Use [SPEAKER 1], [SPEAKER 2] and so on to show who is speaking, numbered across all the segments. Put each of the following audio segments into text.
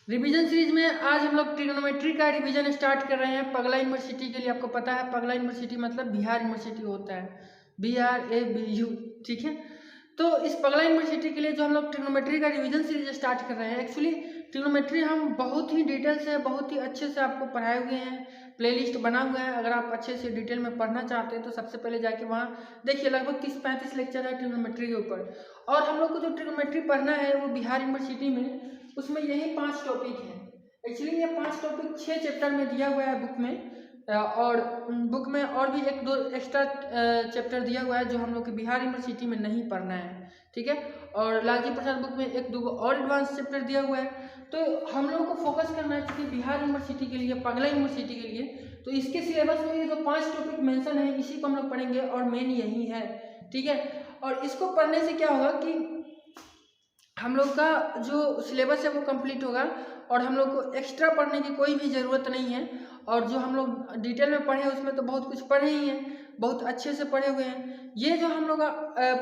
[SPEAKER 1] Revision series में आज हम लोग ट्रिग्नोमेट्री का रिवीजन स्टार्ट कर रहे हैं पगला यूनिवर्सिटी के लिए। आपको पता है पगला यूनिवर्सिटी मतलब बिहार यूनिवर्सिटी होता है, BRABU, ठीक है। तो इस पगला यूनिवर्सिटी के लिए जो हम लोग ट्रिग्नोमेट्री का रिवीजन सीरीज स्टार्ट कर रहे हैं, एक्चुअली ट्रिग्नोमेट्री हम बहुत ही डिटेल से बहुत ही अच्छे से आपको पढ़ाए हुए हैं, प्लेलिस्ट बना हुआ है। अगर आप अच्छे से डिटेल में पढ़ना चाहते हैं तो सबसे पहले जाके वहाँ देखिए, लगभग 30-35 लेक्चर है ट्रिग्नोमेट्री के ऊपर। और हम लोग को जो ट्रिग्नोमेट्री पढ़ना है वो बिहार यूनिवर्सिटी में, उसमें यही 5 टॉपिक हैं। एक्चुअली ये 5 टॉपिक 6 चैप्टर में दिया हुआ है बुक में, और बुक में और भी 1-2 एक्स्ट्रा चैप्टर दिया हुआ है जो हम लोग के बिहार यूनिवर्सिटी में नहीं पढ़ना है, ठीक है। और लालजी प्रसाद बुक में 1-2 और एडवांस चैप्टर दिया हुआ है। तो हम लोग को फोकस करना है क्योंकि बिहार यूनिवर्सिटी के लिए, पगला यूनिवर्सिटी के लिए, तो इसके सिलेबस में ये जो 5 टॉपिक मेंशन है इसी को हम लोग पढ़ेंगे और मेन यही है, ठीक है। और इसको पढ़ने से क्या होगा कि हम लोग का जो सिलेबस है वो कंप्लीट होगा और हम लोग को एक्स्ट्रा पढ़ने की कोई भी ज़रूरत नहीं है। और जो हम लोग डिटेल में पढ़े उसमें तो बहुत कुछ पढ़े ही हैं, बहुत अच्छे से पढ़े हुए हैं। ये जो हम लोग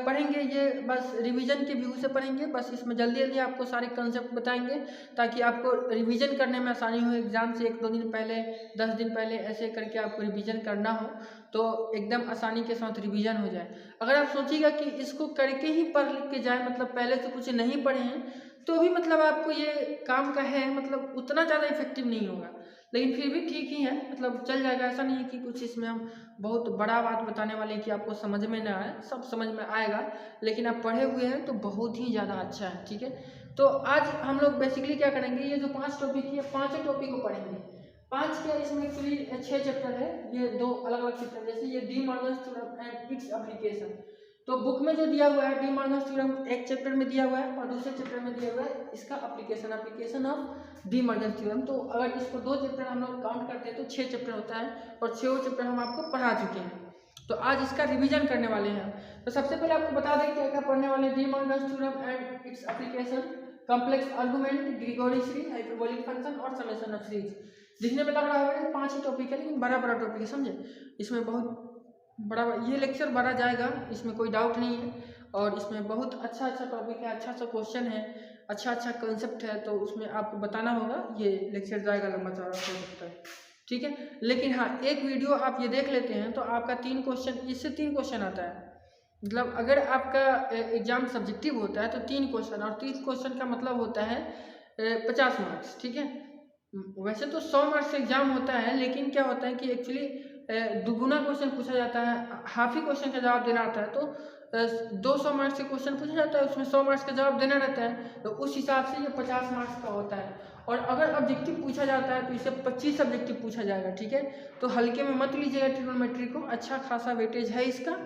[SPEAKER 1] पढ़ेंगे ये बस रिवीजन के व्यू से पढ़ेंगे, बस इसमें जल्दी जल्दी आपको सारे कंसेप्ट बताएंगे ताकि आपको रिवीजन करने में आसानी हो। एग्जाम से 1-2 दिन पहले, 10 दिन पहले ऐसे करके आपको रिवीजन करना हो तो एकदम आसानी के साथ रिवीजन हो जाए। अगर आप सोचिएगा कि इसको करके ही पढ़ लिख के जाए, मतलब पहले से कुछ नहीं पढ़े हैं, तो भी मतलब आपको ये काम का है, मतलब उतना ज़्यादा इफेक्टिव नहीं होगा, लेकिन फिर भी ठीक ही है, मतलब चल जाएगा। ऐसा नहीं है कि कुछ इसमें हम बहुत बड़ा बात बताने वाले हैं कि आपको समझ में ना आए, सब समझ में आएगा, लेकिन आप पढ़े हुए हैं तो बहुत ही ज़्यादा अच्छा है, ठीक है। तो आज हम लोग बेसिकली क्या करेंगे, ये जो 5 टॉपिक है 5 टॉपिक को पढ़ेंगे। 5 क्या, इसमें एक्चुअली 6 चैप्टर है, ये 2 अलग अलग चैप्टर, जैसे ये D Morgan's theorem and its application. तो बुक में जो दिया हुआ है डी मॉर्गन्स थ्योरम एक चैप्टर में दिया हुआ है और दूसरे चैप्टर में दिया हुआ है इसका application of D Morgan's theorem. तो अगर इसको 2 चैप्टर हम लोग काउंट करते हैं तो 6 चैप्टर होता है और 6 चैप्टर हम आपको पढ़ा चुके हैं। तो आज इसका रिवीजन करने वाले हैं। तो सबसे पहले आपको बता दें क्या क्या पढ़ने वाले हैं। D Morgan's theorem and its application, complex argument, Gregory series, hyperbolic function और समेशन ऑफ सीरीज। दिखने में लग रहा है 5 ही टॉपिक है, लेकिन बड़ा बड़ा टॉपिक है, समझे। इसमें बहुत बड़ा ये लेक्चर बड़ा जाएगा, इसमें कोई डाउट नहीं है। और इसमें बहुत अच्छा अच्छा टॉपिक है, अच्छा अच्छा क्वेश्चन है, अच्छा अच्छा कंसेप्ट है, तो उसमें आपको बताना होगा। ये लेक्चर जाएगा, लंबा चौड़ा हो सकता है, ठीक है। लेकिन हाँ, एक वीडियो आप ये देख लेते हैं तो आपका 3 क्वेश्चन, इससे 3 क्वेश्चन आता है। मतलब अगर आपका एग्जाम सब्जेक्टिव होता है तो 3 क्वेश्चन, और 3 क्वेश्चन का मतलब होता है 50 मार्क्स, ठीक है। वैसे तो 100 मार्क्स का एग्जाम होता है, लेकिन क्या होता है कि एक्चुअली दुगुना क्वेश्चन पूछा जाता है, हाफ ही क्वेश्चन का जवाब देना आता है। तो 200 मार्क्स के क्वेश्चन पूछा जाता है, उसमें 100 मार्क्स का जवाब देना रहता है, तो उस हिसाब से ये 50 मार्क्स का होता है। और अगर ऑब्जेक्टिव पूछा जाता है तो इसे 25 ऑब्जेक्टिव पूछा जाएगा, ठीक है। तो हल्के में मत लीजिएगा ट्रिग्नोमेट्री को, अच्छा खासा वेटेज है इसका।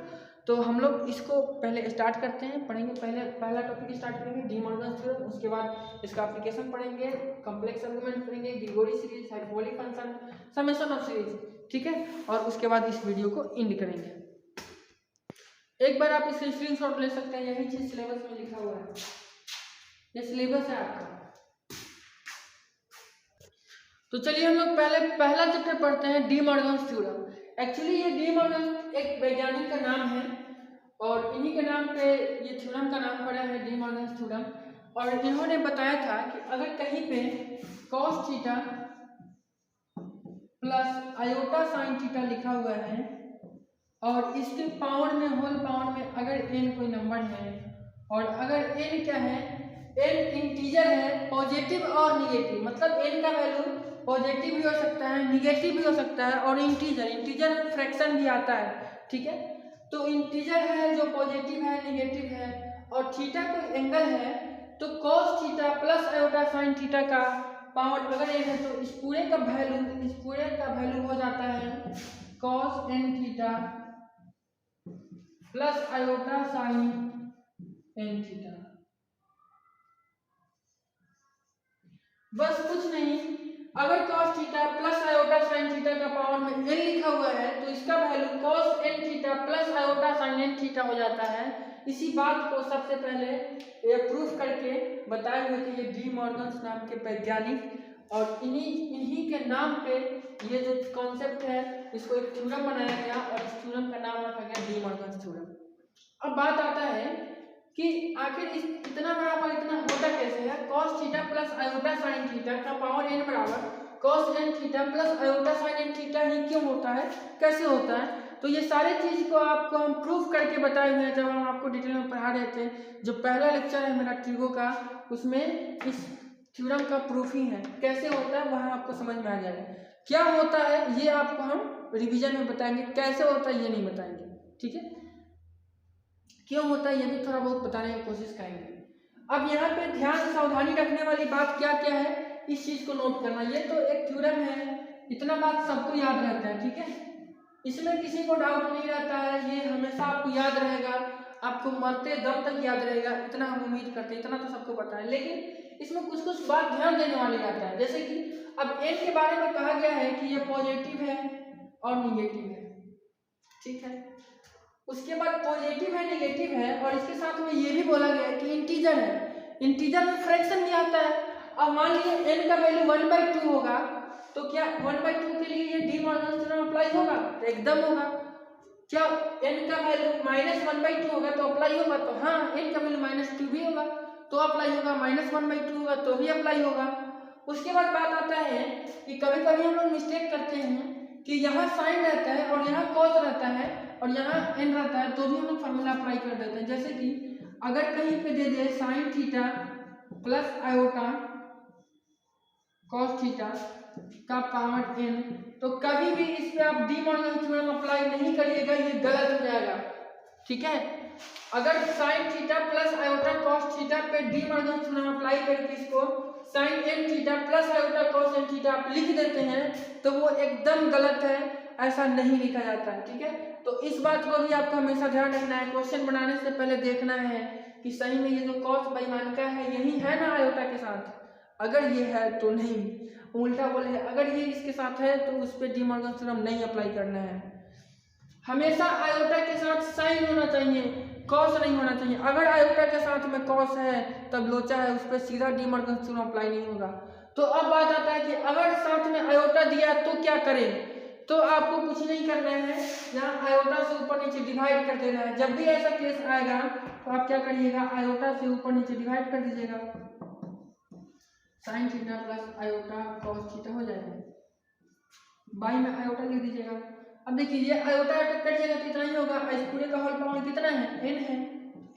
[SPEAKER 1] तो हम लोग इसको पहले स्टार्ट करते हैं, पढ़ेंगे। पहला टॉपिक स्टार्ट करेंगे डी मॉर्गन्स थ्योरम, उसके बाद इसका एप्लीकेशन पढ़ेंगे, कॉम्प्लेक्स आर्गुमेंट पढ़ेंगे, Gregory series, hyperbolic function, summation of series, ठीक है। और उसके बाद इस वीडियो को एंड करेंगे। एक बार आप इससे स्क्रीनशॉट ले सकते हैं, यही चीज सिलेबस में लिखा हुआ है, ये सिलेबस है आपका। तो चलिए हम लोग पहला चैप्टर पढ़ते हैं, डी मॉर्गन्स थ्योरम। एक्चुअली ये डी मॉर्गन एक वैज्ञानिक का नाम है और इन्हीं के नाम पे ये थ्योरम का नाम पड़ा है, डी मॉर्गन्स थ्योरम। और इन्होंने बताया था कि अगर कहीं पे cos theta plus iota sine theta लिखा हुआ है और इसके पावर में, होल पावर में अगर n कोई नंबर है, और अगर n क्या है, n इंटीजर है, पॉजिटिव और निगेटिव, मतलब n का वैल्यू पॉजिटिव भी हो सकता है, निगेटिव भी हो सकता है, और इंटीजर में फ्रैक्शन भी आता है, ठीक है। तो इंटीजर है जो पॉजिटिव है, निगेटिव है, और थीटा कोई एंगल है, तो cos theta plus iota sine theta का पावर अगर n है तो इस पूरे का वैल्यू हो जाता है cos n theta plus iota sign n theta. बस कुछ नहीं, अगर cos theta plus iota sine theta का पावर में n लिखा हुआ है तो इसका value cos n theta plus iota sign n theta हो जाता है। इसी बात को सबसे पहले ये प्रूफ करके बताए हुए थे ये डी मॉर्गन्स नाम के वैज्ञानिक, और इन्हीं के नाम पे ये जो कॉन्सेप्ट है इसको एक थ्योरम बनाया गया और इस थ्योरम का नाम रखा गया डी मॉर्गन्स थ्योरम। अब बात आता है कि आखिर इतना बड़ा पर इतना होता कैसे है। cos theta plus iota sine theta theta का पावर n बराबर cos n theta plus iota sin n theta ही क्यों होता है, कैसे होता है। तो ये सारे चीज को आपको हम प्रूफ करके बताए हुए हैं जब हम आपको डिटेल में पढ़ा रहे थे। जो पहला लेक्चर है मेरा ट्रिगो का, उसमें इस थ्योरम का प्रूफ ही है, कैसे होता है वहाँ आपको समझ में आ जाएगा। क्या होता है ये आपको हम रिवीजन में बताएंगे, कैसे होता है ये नहीं बताएंगे, ठीक है। क्यों होता है ये भी थोड़ा बहुत बताने की कोशिश करेंगे। अब यहाँ पे ध्यान सावधानी रखने वाली बात क्या क्या है, इस चीज को नोट करना। ये तो एक थ्योरम है, इतना बात सबको याद रहता है, ठीक है, इसमें किसी को डाउट नहीं रहता है, ये हमेशा आपको याद रहेगा, आपको मरते दम तक याद रहेगा, इतना हम उम्मीद करते हैं, इतना तो सबको पता है। लेकिन इसमें कुछ कुछ बात ध्यान देने वाली रहता है, जैसे कि अब n के बारे में कहा गया है कि ये पॉजिटिव है और निगेटिव है, ठीक है। उसके बाद पॉजिटिव है निगेटिव है और इसके साथ में ये भी बोला गया है कि इंटीजर है, इंटीजर में फ्रैक्शन भी आता है। अब मान लीजिए n का वैल्यू 1/2 होगा तो क्या 1/2 के लिए ये डी मॉर्गन थ्योरम अप्लाई होगा, तो एकदम होगा। क्या n का वैल्यू -1/2 होगा तो अप्लाई होगा, तो हाँ n का वैल्यू -2 भी होगा तो अप्लाई होगा, -1/2 होगा तो भी अप्लाई होगा। उसके बाद बात आता है कि कभी कभी हम लोग मिस्टेक करते हैं कि यहाँ साइन रहता है और यहाँ कॉस रहता है और यहाँ n रहता है, तो भी हम लोग फॉर्मूला अप्लाई कर देते हैं। जैसे कि अगर कहीं पे दे दे sine theta plus iota cos theta का पावर n, तो कभी भी इस पे आप डी मॉर्गन थ्योरम अप्लाई नहीं करिएगा, ये गलत हो जाएगा, ठीक है। अगर sine theta plus iota cos theta पे डी मॉर्गन थ्योरम अप्लाई करके इसको sine n theta plus iota cos n theta आप लिख देते हैं तो वो एकदम गलत है, ऐसा नहीं लिखा जाता है, ठीक है। तो इस बात को भी आपको हमेशा ध्यान रखना है, क्वेश्चन बनाने से पहले देखना है कि सही में ये जो कॉस बेईमानका है यही है ना आयोटा के साथ, अगर ये है तो नहीं, उल्टा बोले अगर ये इसके साथ है तो उस पर डी मॉर्गन थ्योरम नहीं अप्लाई करना है। हमेशा आयोटा के साथ साइन होना चाहिए, कॉस नहीं होना चाहिए। अगर आयोटा के साथ में कॉस है तब लोचा है, उस पर सीधा डी मॉर्गन थ्योरम अप्लाई नहीं होगा। तो अब बात आता है कि अगर साथ में आयोटा दिया तो क्या करें, तो आपको कुछ नहीं करना है, यहाँ आयोटा से ऊपर नीचे डिवाइड कर देना है। जब भी ऐसा केस आएगा तो आप क्या करिएगा, आयोटा से ऊपर नीचे डिवाइड कर दीजिएगा, sign theta plus iota cos theta हो जाएगा, बाई में आयोटा लिख दीजिएगा। अब देखिए ये आयोटा कट जाएगा तो इतना ही होगा, इस पूरे का होल पावर कितना है, n है,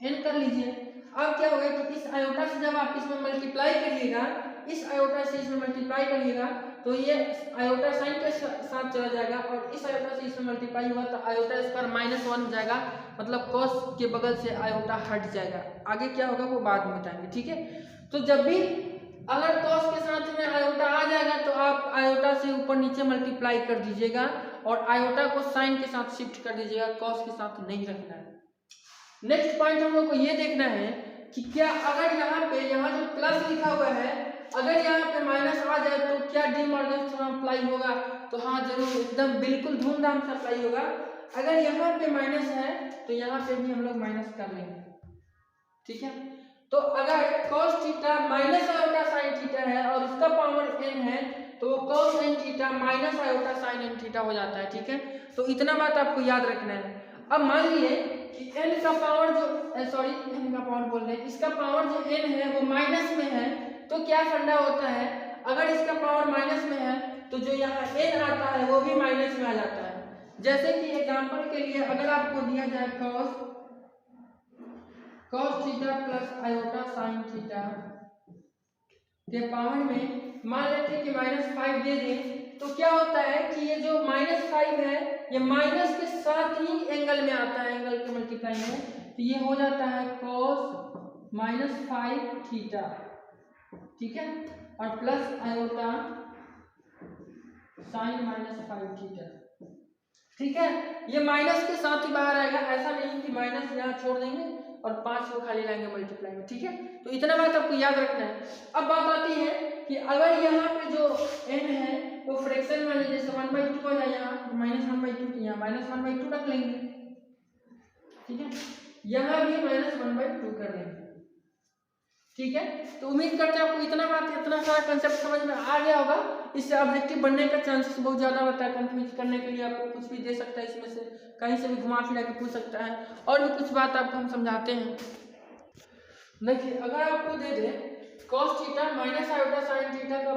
[SPEAKER 1] n कर लीजिए। अब क्या होगा कि इस आयोटा से जब आप इसमें मल्टीप्लाई करिएगा, इस आयोटा से इसमें मल्टीप्लाई करिएगा तो ये आयोटा साइन के साथ चला जाएगा और इस आयोटा से इसमें मल्टीप्लाई हुआ तो आयोटा स्क्वायर -1 हो जाएगा, मतलब कॉस के बगल से आयोटा हट जाएगा। आगे क्या होगा वो बाद में बताएंगे, ठीक है। तो जब भी अगर कॉस के साथ में आयोटा आ जाएगा तो आप आयोटा से ऊपर नीचे मल्टीप्लाई कर दीजिएगा और आयोटा को साइन के साथ शिफ्ट कर दीजिएगा, कॉस के साथ नहीं रखना है। नेक्स्ट पॉइंट हम लोग को ये देखना है कि क्या अगर यहाँ जो प्लस लिखा हुआ है अगर यहाँ पे माइनस आ जाए तो क्या डी मॉर्गन थ्योरम अप्लाई होगा, तो हाँ जरूर, एकदम बिल्कुल धूमधाम से अप्लाई होगा। अगर यहाँ पे माइनस है तो यहाँ पे भी हम लोग माइनस कर लेंगे, ठीक है। तो अगर cos theta minus iota sine theta है और इसका पावर n है तो cos n theta minus iota sign n theta हो जाता है, ठीक है। तो इतना बात आपको याद रखना है। अब मान लीजिए कि n का पावर जो n का पावर बोल रहे हैं, इसका पावर जो n है वो माइनस में है, तो क्या फंडा होता है, अगर इसका पावर माइनस में है तो जो यहाँ n आता है वो भी माइनस में आ जाता है। जैसे कि एग्जाम्पल के लिए अगर आपको दिया जाए cos theta plus iota sine theta के पावर में मान लेते हैं कि -5 दे दें, तो क्या होता है कि ये जो -5 है ये माइनस के साथ ही एंगल में आता है, एंगल के मल्टीप्लाई में, तो ये हो जाता है cos -5 थीटा, ठीक है, और प्लस आयोटा साइन -5 थीटा, ठीक है। ये माइनस के साथ ही बाहर आएगा, ऐसा नहीं कि माइनस यहाँ छोड़ देंगे और 5 को खाली लाएंगे मल्टीप्लाई में, ठीक है। तो इतना बात आपको याद रखना है। अब बात आती है कि अगर यहाँ पे जो n है वो फ्रैक्शन में जैसे 1/2 हो जाए, यहाँ -1/2 तो यहाँ -1/2 रख लेंगे, ठीक है, यहाँ भी -1/2 कर लेंगे, ठीक है। तो उम्मीद करते हैं आपको इतना सारा कंसेप्ट समझ में आ गया होगा। इससे ऑब्जेक्टिव बनने का चांसेस बहुत ज़्यादा होता है, कंफ्यूज करने के लिए आपको कुछ भी दे सकता है, इसमें से कहीं से भी घुमा फिरा के पूछ सकता है, और भी कुछ बात आपको हम समझाते हैं। देखिए अगर आपको दे दे cos theta minus iota sine theta का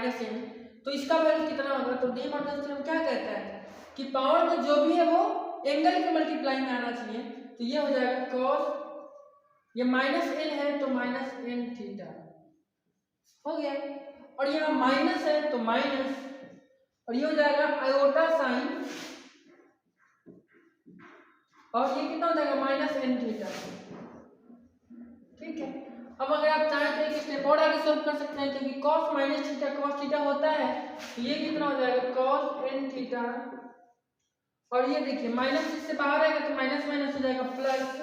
[SPEAKER 1] माइनस n, तो इसका वैल्यू कितना होगा? तो डी मॉर्गन थ्योरम क्या कहता है कि पावर में जो भी है वो एंगल के मल्टीप्लाई में आना चाहिए। तो ये हो जाएगा cos, ये माइनस n है तो माइनस n थीटा हो गया, और यहाँ माइनस है तो माइनस, और ये हो जाएगा आयोटा साइन, और ये कितना हो जाएगा? Minus n theta. ठीक है, अब अगर आप चाहें तो एक स्टेप और आगे सॉल्व कर सकते हैं, क्योंकि cos minus theta cos theta होता है, तो ये कितना हो जाएगा? cos n थीटा, और ये देखिए माइनस इससे बाहर आएगा तो माइनस माइनस हो जाएगा plus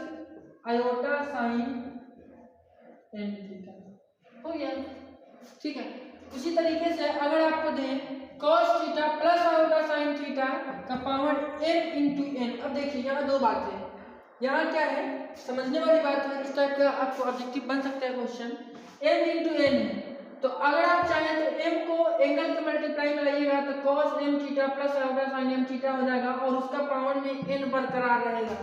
[SPEAKER 1] iota sign n theta हो गया। ठीक है, उसी तरीके से अगर आपको दें cos theta plus iota sine theta का पावर m इंटू n, अब देखिए यहाँ दो बातें, यहाँ क्या है समझने वाली बात है, इस टाइप का आपको ऑब्जेक्टिव बन सकता है क्वेश्चन, m इंटू n है, तो अगर आप चाहें तो m को एंगल के मल्टीप्लाई में लाइएगा तो cos m theta plus iota sign m theta हो जाएगा, और उसका पावर में n बरकरार रहेगा।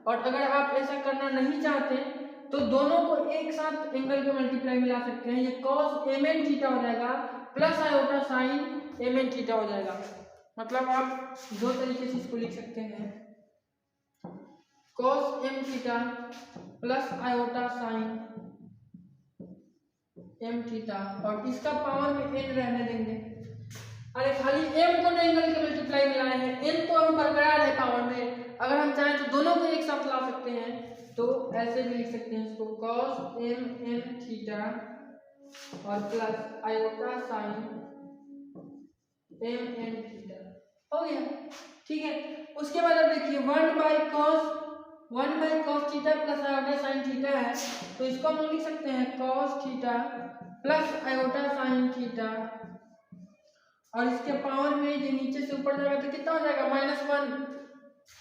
[SPEAKER 1] और अगर आप ऐसा करना नहीं चाहते तो दोनों को एक साथ एंगल के मल्टीप्लाई में ला सकते हैं, ये cos mn थीटा हो जाएगा plus iota sign mn theta हो जाएगा। मतलब आप दो तरीके से इसको लिख सकते हैं, cos m theta plus iota sign m theta, और इसका पावर में n रहने देंगे। अरे खाली m को एंगल के मल्टीप्लाई में लाए हैं, n तो अभी बरकरार है पावर में, अगर हम चाहें तो दोनों को एक साथ ला सकते हैं, तो ऐसे भी लिख सकते हैं इसको cos mn थीटा और plus iota sign mn theta हो गया। ठीक है, उसके बाद अब देखिए 1 by cos theta plus iota sine theta है, तो इसको हम लिख सकते हैं cos theta plus iota sine theta, और इसके पावर में ये नीचे से ऊपर जाएगा तो कितना हो जाएगा? -1,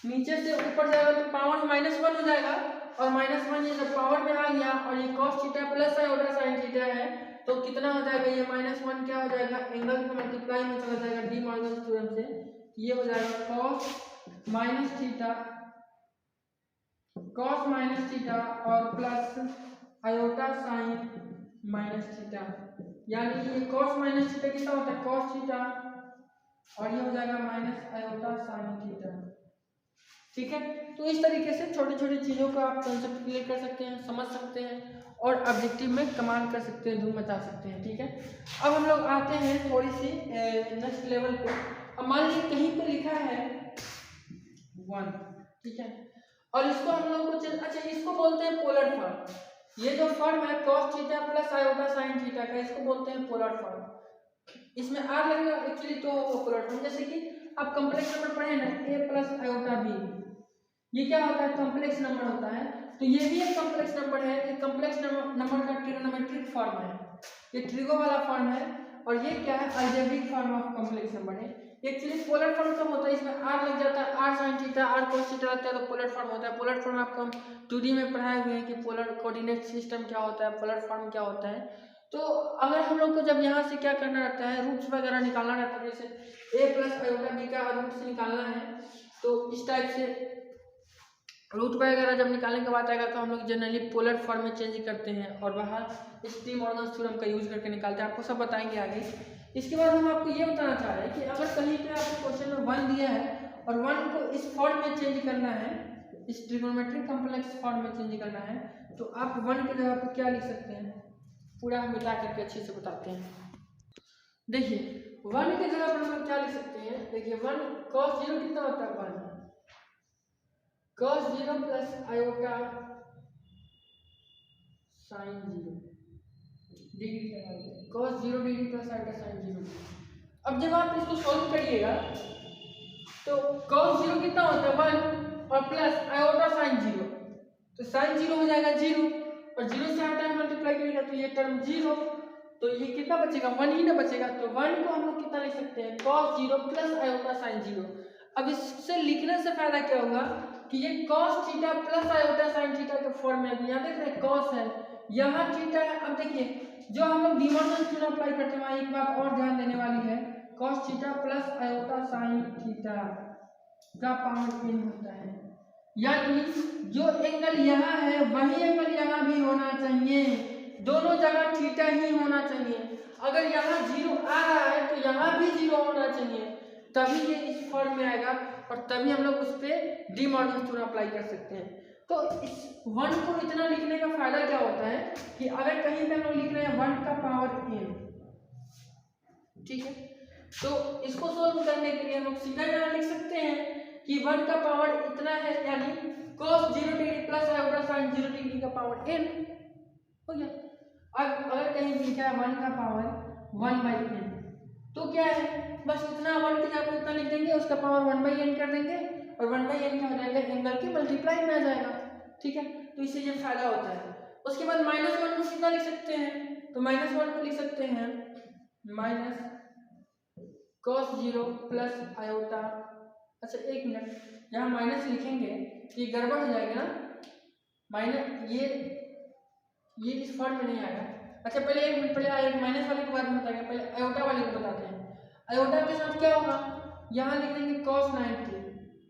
[SPEAKER 1] नीचे से ऊपर जाएगा तो पावर -1 हो जाएगा, और -1 ये जब पावर में आ गया और ये cos theta plus iota sine theta है तो कितना हो जाएगा? ये -1 क्या हो जाएगा? एंगल के मल्टीप्लाई में चला जाएगा डी मॉर्गन थ्योरम से, ये हो जाएगा cos माइनस थीटा और plus iota sign minus theta, यानी ये cos माइनस थीटा कितना होता है? cos थीटा, और ये हो जाएगा माइनस आयोटा साइन थीटा। ठीक है, तो इस तरीके से छोटी छोटी चीज़ों का आप कंसेप्ट क्लियर कर सकते हैं, समझ सकते हैं, और ऑब्जेक्टिव में कमांड कर सकते हैं, धूम मचा सकते हैं। ठीक है, अब हम लोग आते हैं थोड़ी सी नेक्स्ट लेवल पे। अब मान लीजिए कहीं पे लिखा है 1, ठीक है, और इसको हम लोग को अच्छा इसको बोलते हैं पोलर फॉर्म। ये जो फॉर्म है cos theta plus iota sine theta का, इसको बोलते हैं पोलर फॉर्म। इसमें r लगेगा एक्चुअली तो पोलर फॉर्म, जैसे कि आप कॉम्प्लेक्स नंबर पढ़े ना a प्लस आयोटा b, ये क्या होता है? कॉम्प्लेक्स नंबर होता है, तो ये भी एक कॉम्प्लेक्स नंबर है। ये कॉम्प्लेक्स नंबर का ट्रिग्नोमेट्रिक फॉर्म है, ये ट्रिगो वाला फॉर्म है, और ये क्या है? Algebraic form of complex number है। एक्चुअली पोलर फॉर्म कब होता है? इसमें r लग जाता है, r sin theta r cos theta लगता है तो पोलर फॉर्म होता है। पोलर फॉर्म आपको हम 2D में पढ़ाए हुए हैं कि पोलर कोऑर्डिनेट सिस्टम क्या होता है, पोलर फॉर्म क्या होता है। तो अगर हम लोग को जब यहाँ से क्या करना रहता है, रूट्स वगैरह निकालना रहता है, जैसे a प्लस आयोटा b का रूट से निकालना है, तो इस टाइप से रूट वगैरह जब निकालने के बाद आएगा तो हम लोग जनरली पोलर फॉर्म में चेंज करते हैं, और वहाँ इस डी मॉर्गन थ्योरम का यूज करके निकालते हैं। आपको सब बताएंगे आगे। इसके बाद हम आपको ये बताना चाह रहे हैं कि अगर कहीं पे आपको क्वेश्चन में 1 दिया है और 1 को इस फॉर्म में चेंज करना है, इस ट्रिग्नोमेट्रिक कॉम्प्लेक्स फॉर्म में चेंज करना है, तो आप 1 की जगह पे क्या लिख सकते हैं? पूरा हम मिटा करके अच्छे से बताते हैं। देखिए 1 की जगह पर हम लोग क्या लिख सकते हैं? देखिए 1 cos 0 कितना होता है? 1 cos 0 plus iota sign 0 degree लगाइए, cos 0 degree plus iota sign 0। अब जब आप इसको सॉल्व करिएगा तो cos 0 कितना होता है? 1 और प्लस आयोटा साइन 0, तो साइन 0 हो जाएगा 0, और 0 से आयोटा मल्टीप्लाई करेगा तो ये टर्म 0, तो ये कितना बचेगा? 1 ही ना बचेगा। तो 1 को हम लोग कितना लिख सकते हैं? cos 0 plus iota sign 0। अब इससे लिखने से फायदा क्या होगा कि ये cos theta plus iota sine theta के फॉर्म में, यहाँ देख रहे हैं cos है, यहाँ थीटा है। अब देखिए जो हम लोग डी मॉर्गन थ्योरम अप्लाई करते हैं, वहाँ एक बात और ध्यान देने वाली है, cos theta plus iota sine theta का पावर n होता है, यानी जो एंगल यहाँ है वही एंगल यहाँ भी होना चाहिए, दोनों जगह थीटा ही होना चाहिए। अगर यहाँ 0 आ रहा यहाँ भी 0 होना चाहिए, तभी ये इस फॉर्म में आएगा और तभी हम लोग उस पर डी मॉर्गन थ्योरम अप्लाई कर सकते हैं। तो इस 1 को इतना लिखने का फायदा क्या होता है कि अगर कहीं पे हम लोग लिख रहे हैं 1 का पावर n, ठीक है, तो इसको सोल्व करने के लिए हम लोग सीधा यहाँ लिख सकते हैं कि 1 का पावर इतना है, यानी cos 0 degree plus iota sin 0 degree का पावर n हो गया। अब अगर कहीं लिखा है 1 का पावर 1/n, तो क्या है, बस इतना 1 की जगह इतना लिख देंगे, उसका पावर 1/n कर देंगे और 1/n क्या हो जाएगा, एंगल के मल्टीप्लाई में आ जाएगा, ठीक है। तो इससे ये फायदा होता है। उसके बाद -1 को कितना लिख सकते हैं, तो -1 को लिख सकते हैं माइनस cos 0 प्लस आयोटा, अच्छा एक मिनट, यहाँ माइनस लिखेंगे ये गड़बड़ हो जाएगा ना, माइनस ये इस फॉर्म में नहीं आएगा। अच्छा पहले एक मिनट, पहले माइनस वाले के बारे में बताएंगे, पहले आयोटा वाले को बताते हैं। आयोटा के साथ क्या होगा, यहाँ लिख देंगे cos 90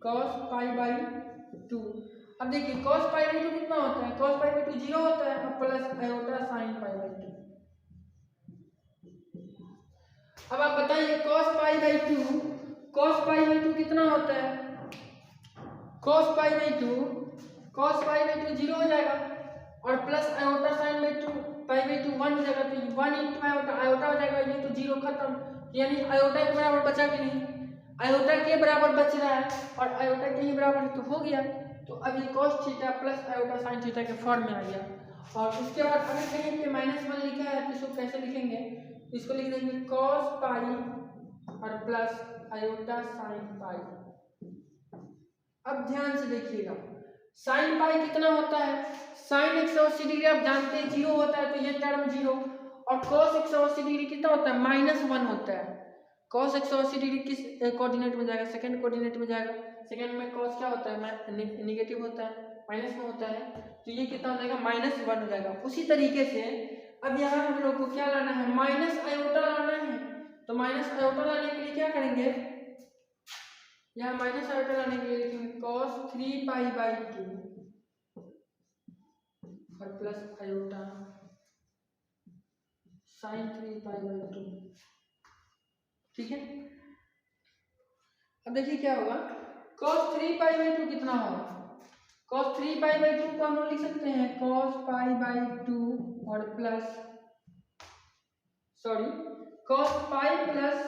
[SPEAKER 1] cos π/2। अब देखिए cos π/2 कितना होता है, cos π/2 0 होता है, अब प्लस आयोटा sin π/2। अब आप बताइए cos π/2 कितना होता है, cos π/2 0 हो जाएगा और प्लस आयोटा sin π/2 1 हो जाएगा, तो 1 इंटू आयोटा हो जाएगा, ये तो 0 खत्म, यानी आयोटा के बराबर बचा कि नहीं, आयोटा के बराबर बच रहा है और आयोटा के ही बराबर तो हो गया। तो अब ये cos theta plus iota sin theta के फॉर्म में आ गया। और उसके बाद अगर कहीं पे -1 लिखा है तो इसको कैसे लिखेंगे, इसको लिख देंगे cos π और प्लस आयोटा sin π। अब ध्यान से देखिएगा, sin π कितना होता है, sin 180 डिग्री आप जानते हैं 0 होता है, तो ये टर्म 0, और cos 180 डिग्री कितना होता है, -1 होता है। cos 180 डिग्री किस कोऑर्डिनेट में जाएगा, सेकंड कोऑर्डिनेट में जाएगा। सेकंड में cos क्या होता है, नेगेटिव होता है, माइनस में होता है, तो ये कितना हो जाएगा, -1 हो जाएगा। उसी तरीके से अब यहाँ हम लोग को क्या लाना है, माइनस आयोटा लाना है, तो माइनस आयोटा लाने के लिए क्या करेंगे, यहाँ माइनस आयोटा लाने के लिए लिखेंगे cos 3π/2 और प्लस आयोटा sin 3π/2, ठीक है। अब देखिए क्या होगा, cos 3π/2 कितना होगा, cos 3π/2 को हम लोग लिख सकते हैं cos π/2 और प्लस cos π प्लस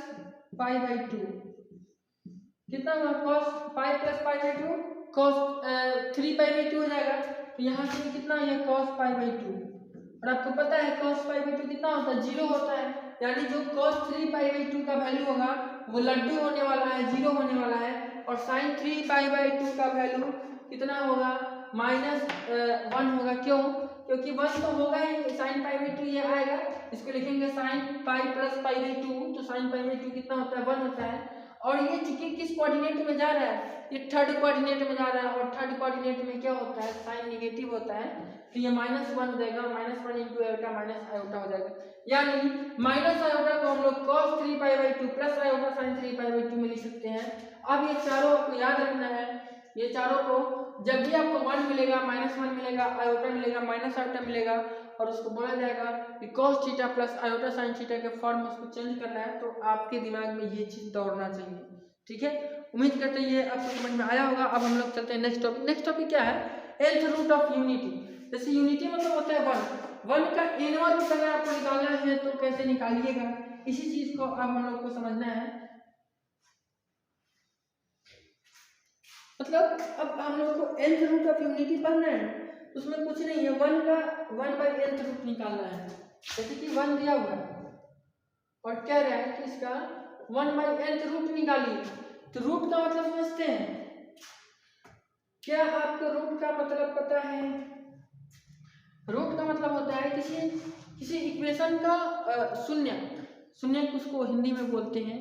[SPEAKER 1] π/2 कितना हुआ, cos π प्लस π/2 cos 3π/2 हो जाएगा, तो यहाँ से कितना है cos π/2, और आपको पता है cos π/2 कितना होता है, 0 होता है, यानी जो cos 3π/2 का वैल्यू होगा वो लड्डू होने वाला है, 0 होने वाला है, और sin 3π/2 का वैल्यू कितना होगा, -1 होगा। क्यों, क्योंकि 1 तो होगा ही, sin π/2 ये आएगा, इसको लिखेंगे sin π प्लस π/2, तो sin π/2 कितना होता है, 1 होता है। और ये चूंकि किस कोऑर्डिनेट में जा रहा है, ये थर्ड कोऑर्डिनेट में जा रहा है, और थर्ड कोऑर्डिनेट में क्या होता है, साइन नेगेटिव होता है, तो ये -1 हो जाएगा, -1 इंटू आयोटा माइनस आयोटा हो जाएगा, यानी माइनस आयोटा को हम लोग cos 3π/2 प्लस आयोटा sin 3π/2 में लिख सकते हैं। अब ये चारों आपको याद रखना है, ये चारों को जब भी आपको 1 मिलेगा, -1 मिलेगा, आयोटा मिलेगा, माइनस आयोटा मिलेगा, और उसको बोला जाएगा कि cos theta plus iota sin theta के फॉर्म में उसको चेंज करना है, तो आपके दिमाग में ये चीज दौड़ना चाहिए, ठीक है। उम्मीद करते हैं ये आपको समझ में आया होगा। अब हम लोग चलते हैं नेक्स्ट टॉपिक। नेक्स्ट टॉपिक क्या है, nth रूट ऑफ यूनिटी। जैसे यूनिटी मतलब होता है 1 का nवां रूट अगर आपको निकालना है तो कैसे निकालिएगा, इसी चीज को अब हम लोग को समझना है। मतलब अब हम लोग को nth रूट ऑफ यूनिटी पढ़ना है, उसमें कुछ नहीं है, 1 का 1/nth रूट निकालना है। जैसे कि 1 दिया हुआ है और कह रहा है कि इसका 1/nth रूट निकालिए, तो रूट का मतलब समझते हैं, क्या आपको रूट का मतलब पता है? रूट का मतलब होता है किसी इक्वेशन का शून्य उसको हिंदी में बोलते हैं,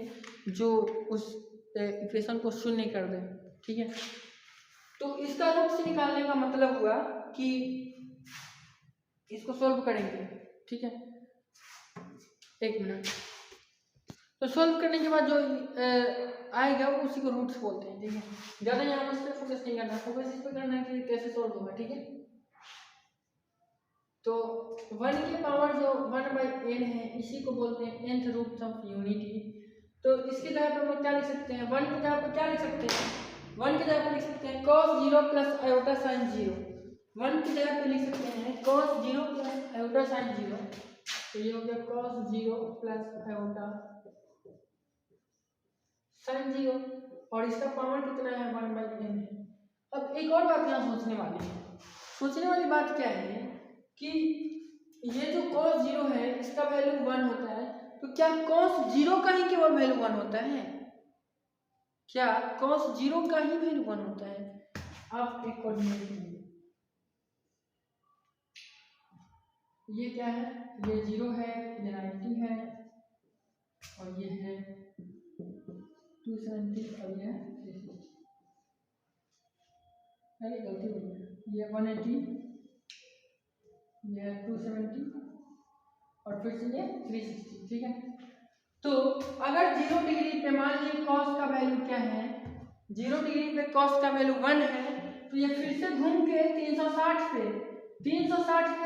[SPEAKER 1] जो उस इक्वेशन को शून्य कर दे, ठीक है। तो इसका रूट से निकालने का मतलब हुआ कि इसको सोल्व करेंगे, ठीक है, एक मिनट। तो सोल्व करने के बाद जो आएगा वो उसी को रूट्स बोलते हैं, ठीक है। ज़्यादा यहाँ पर पे फोकस नहीं करना, फोकस इस पर करना है कि कैसे सोल्व होगा, ठीक है। तो 1 की पावर जो 1/n है, इसी को बोलते हैं nth रूट ऑफ यूनिटी। तो इसकी जगह पर हम लोग क्या लिख सकते हैं, 1 की जगह पर क्या लिख सकते हैं, 1 की जगह पर लिख सकते हैं cos 0 प्लस आयोटा साइन 0। 1 की जगह पे लिख सकते हैं cos 0 प्लस आयोटा साइन 0। तो ये हो गया cos 0 प्लस आयोटा साइन 0 और इसका पावर कितना है 1/n है। अब एक और बात यहाँ सोचने वाली है, सोचने वाली बात क्या है कि ये जो cos 0 है इसका वैल्यू 1 होता है, तो क्या cos 0 का ही केवल वैल्यू 1 होता है, क्या cos 0 का ही वैल्यू 1 होता है। आप एक कोऑर्डिनेट लीजिए, ये क्या है, ये 0 है, ये 90 है और ये है 270 और ये 360। अरे गलती हो गई, ये 180, ये 270 और फिर से ये 360। ठीक है, तो अगर 0 डिग्री पे मान लीजिए cos का वैल्यू क्या है, 0 डिग्री पे cos का वैल्यू 1 है, तो ये फिर से घूम के 360 पे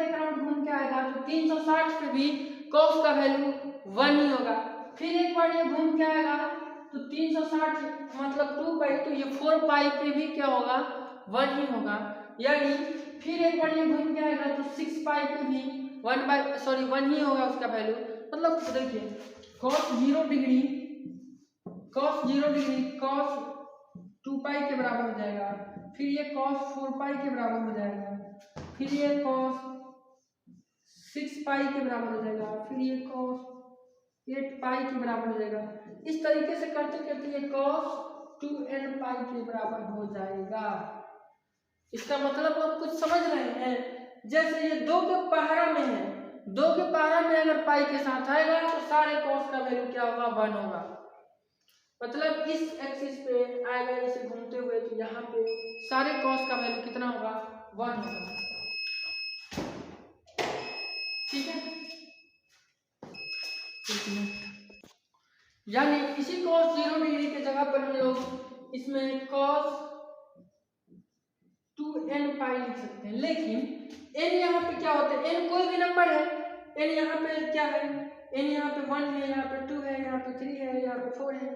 [SPEAKER 1] एक राउंड घूम के आएगा, तो 360 पे भी cos का वैल्यू 1 ही होगा। फिर एक बार ये घूम के आएगा तो 360 मतलब 2 पाई, तो ये 4 पाई पे भी क्या होगा 1 ही होगा। यानी फिर एक बार ये घूम के आएगा तो 6 पाई पे भी 1 ही होगा उसका वैल्यू। मतलब देखिए cos 0 डिग्री cos 2 पाई के बराबर हो जाएगा, फिर ये cos 4 पाई के बराबर हो जाएगा, फिर ये cos 6 पाई के बराबर हो जाएगा, फिर ये cos 8 पाई के बराबर हो जाएगा। इस तरीके से करते करते ये cos 2n पाई के बराबर हो जाएगा। इसका मतलब आप कुछ समझ रहे हैं, जैसे ये 2 के पहाड़ा में है, 2 के पहाड़ा में अगर पाई के साथ आएगा तो सारे cos का वैल्यू क्या होगा 1 होगा। मतलब इस एक्सिस पे आएगा इसे घूमते हुए, तो यहाँ पे सारे cos का वैल्यू कितना होगा 1 होगा। ठीक है, यानी इसी cos 0 डिग्री के जगह पर हम लोग इसमें cos 2n पाई लिख सकते हैं। लेकिन n यहाँ पे क्या होता है, n कोई भी नंबर है, n यहाँ पे क्या है, n यहाँ पे 1 है, यहाँ पे 2 है, यहाँ पे 3 है, यहाँ पे 4 है,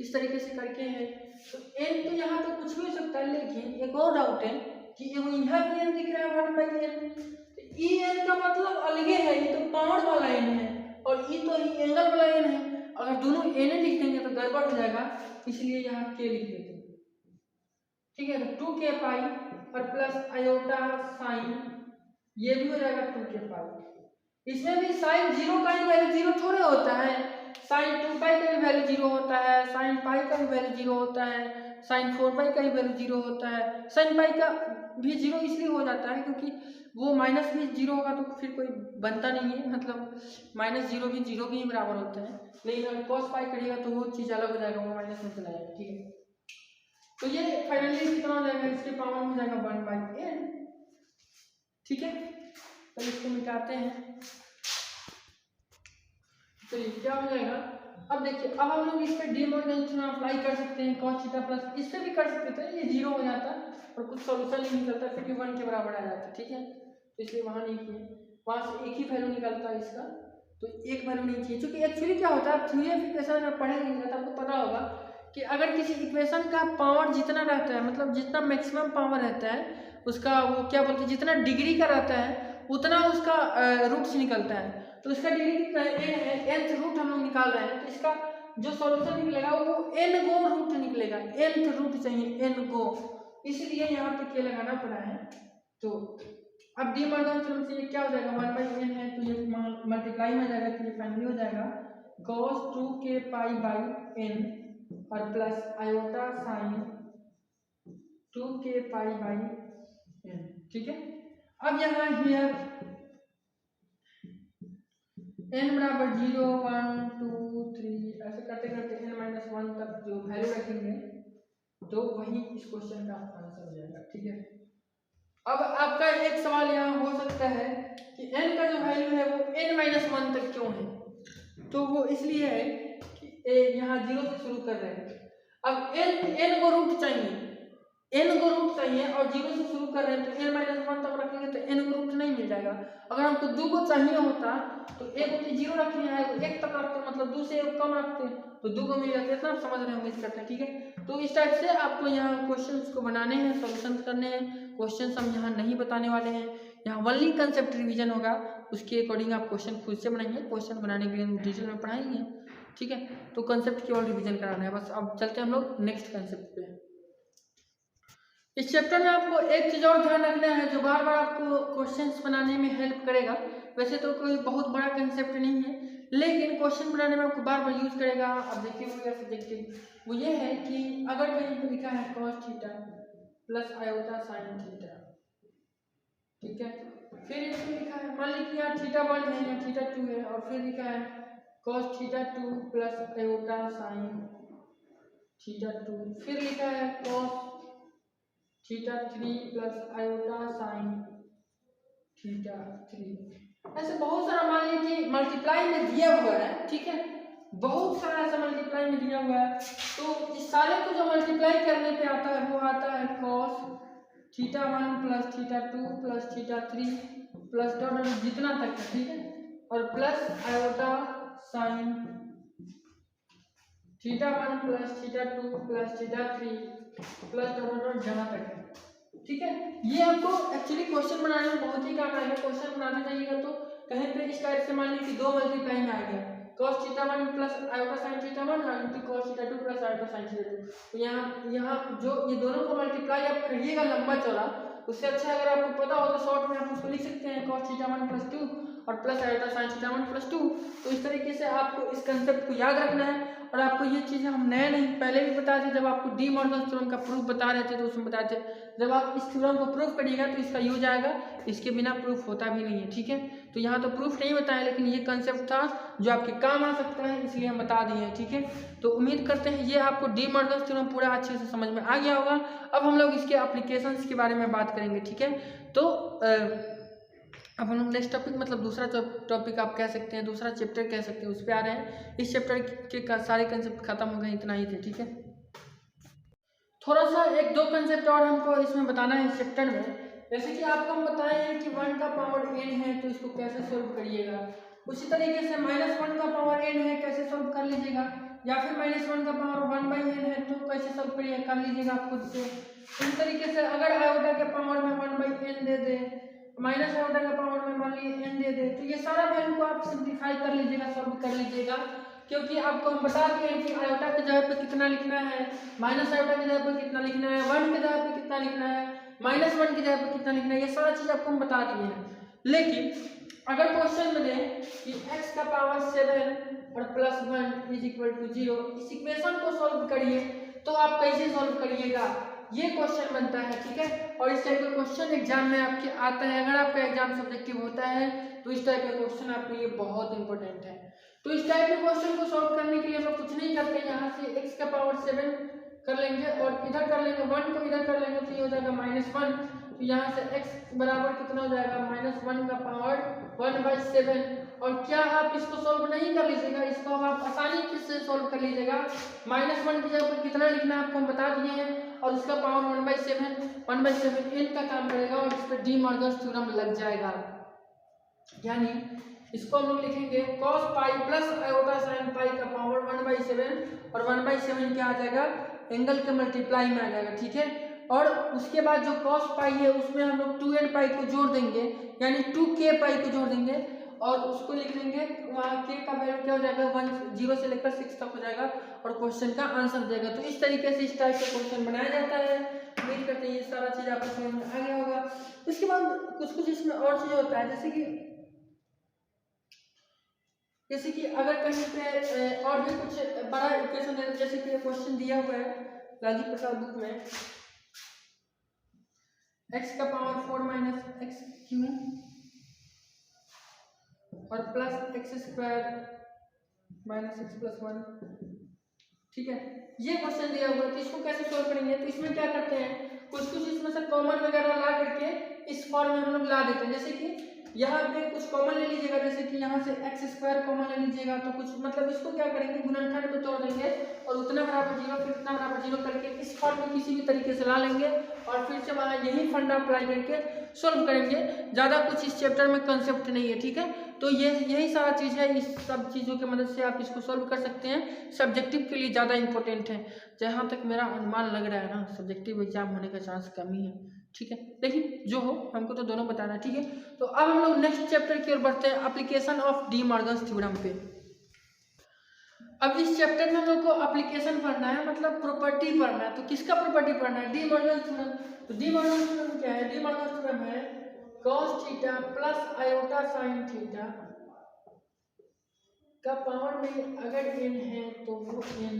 [SPEAKER 1] इस तरीके से करके है। तो n तो यहाँ पे कुछ भी हो सकता है, लेकिन एक और डाउट है कि ये यहाँ पे n दिख रहा है 1/n, तो en का मतलब अलगे है, ये तो पावर वाला n है और ये तो एंगल वाला n है। अगर दोनों n लिख देंगे तो गड़बड़ हो जाएगा, इसलिए यहाँ k लिख देते हैं। ठीक है, तो 2k पाई और प्लस आयोटा साइन, ये भी हो जाएगा 2k पाई। इसमें भी साइन 0 का ही वैल्यू 0 थोड़े होता है, साइन 2 पाई का भी वैल्यू 0 होता है, साइन पाई का भी वैल्यू 0 होता है, साइन 4 पाई का भी वैल्यू 0 होता है। साइन पाई का भी 0 इसलिए हो जाता है क्योंकि वो माइनस भी 0 होगा तो फिर कोई बनता नहीं है, मतलब -0 भी 0 के ही बराबर होता है। लेकिन अगर cos पाई करिएगा तो वो चीज़ अलग हो जाएगा, वो माइनस में चला जाएगा। ठीक है, तो ये फाइनली कितना हो जाएगा, इसके पावर में जाएगा 1/n। ठीक है, तो इसको मिटाते हैं, तो ये क्या हो जाएगा। अब देखिए, अब हम लोग इस पे डी मॉर्गन थ्योरम अप्लाई कर सकते हैं, cos थीटा प्लस इससे भी कर सकते थे, ये 0 हो जाता और कुछ सॉल्यूशन नहीं निकलता, फिर भी 1 के बराबर आ जाता। ठीक है, तो इसलिए वहां नहीं किए, वहां से एक ही वैल्यू निकलता है इसका, तो एक वैल्यू नहीं किए। क्योंकि एक्चुअली क्या होता है, थ्योरी ऑफ इक्वेशन अगर पढ़ेंगे तो आपको पता होगा कि अगर किसी इक्वेशन का पावर जितना रहता है, मतलब जितना मैक्सिमम पावर रहता है उसका, वो क्या बोलते हैं, जितना डिग्री का रहता है उतना उसका रूट्स निकलता है। तो इसका डिग्री कितना है, n है, nth रूट हम लोग निकाल रहे हैं, तो इसका जो सॉल्यूशन निकलेगा वो n गो रूट निकलेगा, nth रूट चाहिए n गो, इसलिए यहाँ पे क्या लगाना पड़ा है। तो अब डी मॉर्गन थ्योरम से ये क्या हो जाएगा, 1/n है, तो ये मल्टीप्लाई में जाएगा, तो ये फाइनली हो जाएगा cos 2k पाई n और प्लस आयोटा साइन 2k पाई n। ठीक है, अब यहाँ हियर n बराबर 0 1 2 3 ऐसे करते करते n-1 तक जो वैल्यू रखेंगे तो वही इस क्वेश्चन का आंसर हो जाएगा। ठीक है, अब आपका एक सवाल यहाँ हो सकता है कि n का जो वैल्यू है वो n-1 तक क्यों है, तो वो इसलिए है कि यहाँ 0 से शुरू कर रहे हैं। अब n को रूट चाहिए, n को रूट चाहिए और 0 से शुरू कर रहे हैं तो n माइनस 1 तक रखेंगे तो n को रूट नहीं मिल जाएगा। अगर हमको 2 को चाहिए होता तो 1 को 0 रखे हैं, 1 तक रखते हैं, मतलब 2 से 1 कम रखते हैं तो 2 को मिल जाता है। इतना आप समझ रहे हैं, उम्मीद करते हैं, ठीक है। तो इस टाइप से आपको यहाँ क्वेश्चंस को बनाने हैं, सॉल्यूशन करने हैं। क्वेश्चंस हम यहाँ नहीं बताने वाले हैं, यहाँ ओनली कंसेप्ट रिवीजन होगा, उसके अकॉर्डिंग आप क्वेश्चन खुद से बनाएंगे। क्वेश्चन बनाने के लिए हम डिटेल में पढ़ाएंगे, ठीक है। तो कंसेप्ट केवल रिवीजन कराना है बस। अब चलते हैं हम लोग नेक्स्ट कंसेप्ट पे। इस चैप्टर में आपको एक चीज और ध्यान रखना है जो बार बार आपको क्वेश्चंस बनाने में हेल्प करेगा। वैसे तो कोई बहुत बड़ा कंसेप्ट नहीं है, लेकिन क्वेश्चन बनाने में आपको बार बार यूज करेगा, ऑब्जेक्टिव या सब्जेक्टिव। वो ये है कि अगर कहीं पे लिखा है cos theta plus iota sine theta, ठीक है, फिर इसमें लिखा है, मान लीजिए यहाँ थीटा 1 है या थीटा 2 है, और फिर लिखा है cos theta 2 plus iota sine theta 2, फिर लिखा है cos theta 3 plus iota sine theta 3। ऐसे बहुत सारा मान लीजिए मल्टीप्लाई में दिया हुआ है, ठीक है, बहुत सारा ऐसा मल्टीप्लाई में दिया हुआ है। तो इस सारे को जो मल्टीप्लाई करने पे आता है वो आता है cos theta 1 plus theta 2 plus theta 3 plus dot जितना तक है, ठीक है, और plus iota sine theta 1 plus theta 2 plus theta 3 plus dot जहाँ तक है, ठीक है। ये आपको एक्चुअली क्वेश्चन बनाने में बहुत ही काम आएगा। क्वेश्चन बनाना चाहिएगा तो कहीं पे इस टाइप से मान लीजिए 2 मल्टीप्लाई में आ गया cos theta 1 plus iota sine theta 1 और into cos theta 2 plus iota sine theta 2। तो यहाँ जो ये दोनों को मल्टीप्लाई आप करिएगा लंबा चौड़ा, उससे अच्छा अगर आपको पता हो तो शॉर्ट में आप उसको लिख सकते हैं cos थीटा 1 प्लस 2 और plus iota sine theta 1 plus 2। तो इस तरीके से आपको इस कंसेप्ट को याद रखना है। और आपको ये चीज़ें हम नए नहीं पहले भी बताए थे, जब आपको डी मॉर्गन थ्योरम का प्रूफ बता रहे थे तो उसमें बताए थे जब आप इस थ्योरम को प्रूफ करिएगा तो इसका यूज आएगा, इसके बिना प्रूफ होता भी नहीं है, ठीक है। तो यहाँ तो प्रूफ नहीं बताया, लेकिन ये कंसेप्ट था जो आपके काम आ सकता है, इसलिए हम बता दिए हैं, ठीक है। तो उम्मीद करते हैं ये आपको डी मॉर्गन थ्योरम पूरा अच्छे से समझ में आ गया होगा। अब हम लोग इसके एप्लीकेशंस के बारे में बात करेंगे, ठीक है। तो अब हम लोग नेक्स्ट टॉपिक, मतलब दूसरा टॉपिक आप कह सकते हैं, दूसरा चैप्टर कह सकते हैं, उस पर आ रहे हैं। इस चैप्टर के सारे कंसेप्ट खत्म हो गए, इतना ही थे, ठीक है। थोड़ा सा 1-2 कंसेप्ट और हमको इसमें बताना है इस चैप्टर में। जैसे कि आपको हम बताए हैं कि 1 का पावर n है तो इसको कैसे सोल्व करिएगा, उसी तरीके से -1 का पावर n है कैसे सोल्व कर लीजिएगा, या फिर -1 का पावर 1/n है तो कैसे सोल्व करिएगा कर लीजिएगा आप खुद से। इस तरीके से अगर आयोटा के पावर में 1/n दे दे, माइनस आयोटा का पावर में मान लीजिए n दे दे, तो ये सारा वैल्यू को आप सिंप्लीफाई कर लीजिएगा, सॉल्व कर लीजिएगा। क्योंकि आपको हम बता दिए हैं कि आयोटा की जगह पे कितना लिखना है, माइनस आयोटा की जगह पे कितना लिखना है, 1 की जगह पे कितना लिखना है, -1 की जगह पे कितना लिखना है, ये सारा चीज़ आपको हम बता दिए हैं। लेकिन अगर क्वेश्चन में दें कि x का पावर 7 और +1 इज इक्वल टू 0, इस इक्वेशन को सॉल्व करिए, तो आप कैसे सॉल्व करिएगा, ये क्वेश्चन बनता है, ठीक है। और इस टाइप का क्वेश्चन एग्जाम में आपके आता है। अगर आपका एग्जाम सब्जेक्टिव होता है तो इस टाइप का क्वेश्चन आपके लिए बहुत इंपॉर्टेंट है। तो इस टाइप के क्वेश्चन को सॉल्व करने के लिए हम लोग कुछ नहीं करते, यहाँ से x का पावर 7 कर लेंगे और इधर कर लेंगे 1 को इधर कर लेंगे तो ये हो जाएगा -1। तो यहाँ से x बराबर कितना हो जाएगा, -1 का पावर 1/7। और क्या आप इसको सॉल्व नहीं कर लीजिएगा, इसको आप आसानी से सॉल्व कर लीजिएगा। -1 की जगह पर कितना लिखना है आपको हम बता दिए हैं, और उसका पावर 1/7 n का काम करेगा और इस पर डी मॉर्गन थ्योरम लग जाएगा। यानी इसको हम लोग लिखेंगे cos pi plus iota sine pi का पावर 1/7, और 1/7 क्या आ जाएगा, एंगल के मल्टीप्लाई में आ जाएगा, ठीक है। और उसके बाद जो cos पाई है उसमें हम लोग 2n पाई को जोड़ देंगे, यानी 2k पाई को जोड़ देंगे और उसको लिख देंगे, वहाँ k का वैल्यू क्या हो जाएगा 0 से लेकर 6 तक हो जाएगा और क्वेश्चन का आंसर देगा। तो इस तरीके से इस टाइप का क्वेश्चन बनाया जाता है। उम्मीद करते हैं ये सारा चीज़ आपको समझ में आ गया होगा। उसके बाद कुछ इसमें और चीज़ होता है, जैसे कि अगर कहीं पे और भी कुछ बड़ा इक्वेशन है, जैसे कि क्वेश्चन दिया हुआ है लालजी प्रसाद बुक में, x का पावर 4 - x³ और प्लस x² - x+1, ठीक है। ये क्वेश्चन दिया हुआ है तो इसको कैसे सोल्व करेंगे, तो इसमें क्या करते हैं, कुछ इसमें से कॉमन वगैरह ला करके इस फॉर्म में हम लोग ला देते हैं। जैसे कि यहाँ पे कुछ कॉमन ले लीजिएगा, जैसे कि यहाँ से एक्स स्क्वायर कॉमन ले लीजिएगा, तो कुछ मतलब इसको क्या करेंगे, गुणनखंड में तोड़ देंगे और उतना बराबर जीरो फिर उतना बराबर जीरो करके इस फॉर्म में किसी भी तरीके से ला लेंगे और फिर से वहाँ यही फंडा अप्लाई करके सोल्व करेंगे। ज़्यादा कुछ इस चैप्टर में कंसेप्ट नहीं है, ठीक है। तो यही सारा चीज़ है, इस सब चीज़ों की मदद से आप इसको सोल्व कर सकते हैं। सब्जेक्टिव के लिए ज़्यादा इंपॉर्टेंट है, जहाँ तक मेरा अनुमान लग रहा है ना, सब्जेक्टिव एग्जाम होने का चांस कम ही है, ठीक है। लेकिन जो हो, हमको तो दोनों बताना है, ठीक है। तो अब हम लोग नेक्स्ट चैप्टर की ओर बढ़ते हैं, application of D Morgan's theorem पे। अब इस चैप्टर में हम लोग को एप्लीकेशन पढ़ना है, मतलब प्रॉपर्टी पढ़ना है। तो किसका प्रॉपर्टी पढ़ना है, डी मॉर्गन्स थ्योरम। तो डी मॉर्गन्स थ्योरम क्या है, डी मॉर्गन्स थ्योरम है cos theta plus iota sine theta का पावर में अगर n है तो वो n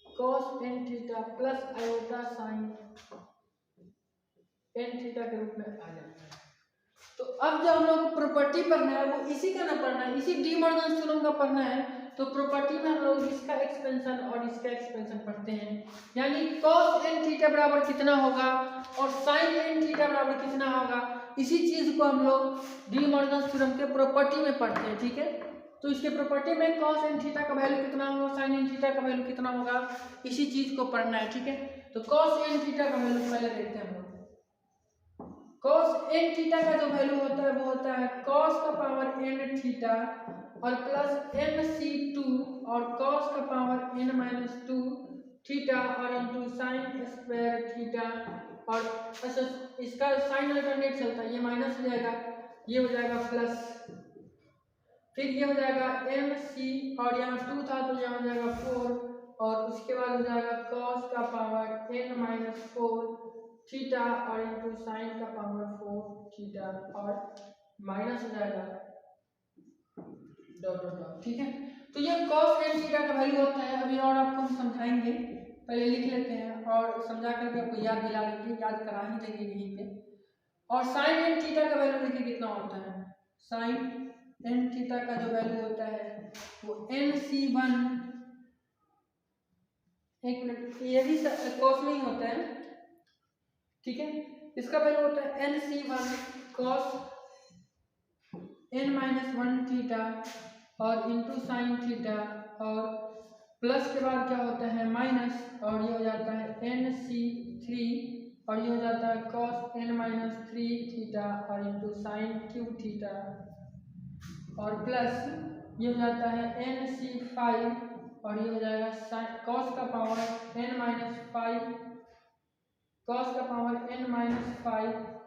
[SPEAKER 1] cos n theta plus iota sign n theta के रूप में आ जाता है। तो अब जब हम लोग प्रॉपर्टी पढ़ना है वो इसी का ना पढ़ना है, इसी डी मॉर्गन थ्योरम का पढ़ना है। तो प्रॉपर्टी में हम लोग इसका एक्सपेंशन और इसका एक्सपेंशन पढ़ते हैं, यानी cos n थीटा बराबर कितना होगा और sin n थीटा बराबर कितना होगा, इसी चीज को हम लोग डी मॉर्गन थ्योरम के प्रॉपर्टी में पढ़ते हैं, ठीक है। तो इसके प्रॉपर्टी में cos n थीटा का वैल्यू कितना होगा, sin n थीटा का वैल्यू कितना होगा, इसी चीज को पढ़ना है, ठीक है। तो cos n थीटा का वैल्यू पहले देखते हैं हम लोग। cos n थीटा का जो वैल्यू होता है वो होता है cos का पावर n थीटा और प्लस nc2 और cos का पावर n माइनस 2 थीटा और इंटू साइन स्क्वायर थीटा। और अच्छा इसका साइन अल्टरनेट चलता है, ये माइनस हो जाएगा, ये हो जाएगा प्लस, फिर ये हो जाएगा mc और यहाँ 2 था तो यहाँ हो जाएगा 4 और उसके बाद हो जाएगा cos का पावर n माइनस 4 थीटा और इंटू साइन का पावर 4 थीटा और माइनस हो जाएगा डॉट डॉट डॉट, ठीक है। तो ये cos n थीटा का वैल्यू होता है। अभी और आपको हम समझाएंगे, पहले लिख लेते हैं और समझा करके आपको याद दिला देंगे, याद करा ही देंगे यहीं पे। और sin n थीटा का वैल्यू देखिए कितना होता है, sin n थीटा का जो वैल्यू होता है वो nc1, एक मिनट, ये भी cos में ही होता है, ठीक है। इसका वैल्यू होता है nc1 cos n minus 1 theta और इंटू साइन थीटा और प्लस के बाद क्या होता है माइनस और ये हो जाता है nc3 और ये हो जाता है cos n माइनस 3 थीटा और इंटू साइन क्यूब थीटा और प्लस ये हो जाता है nc5 और ये हो जाएगा cos का पावर n माइनस 5 cos का पावर n माइनस 5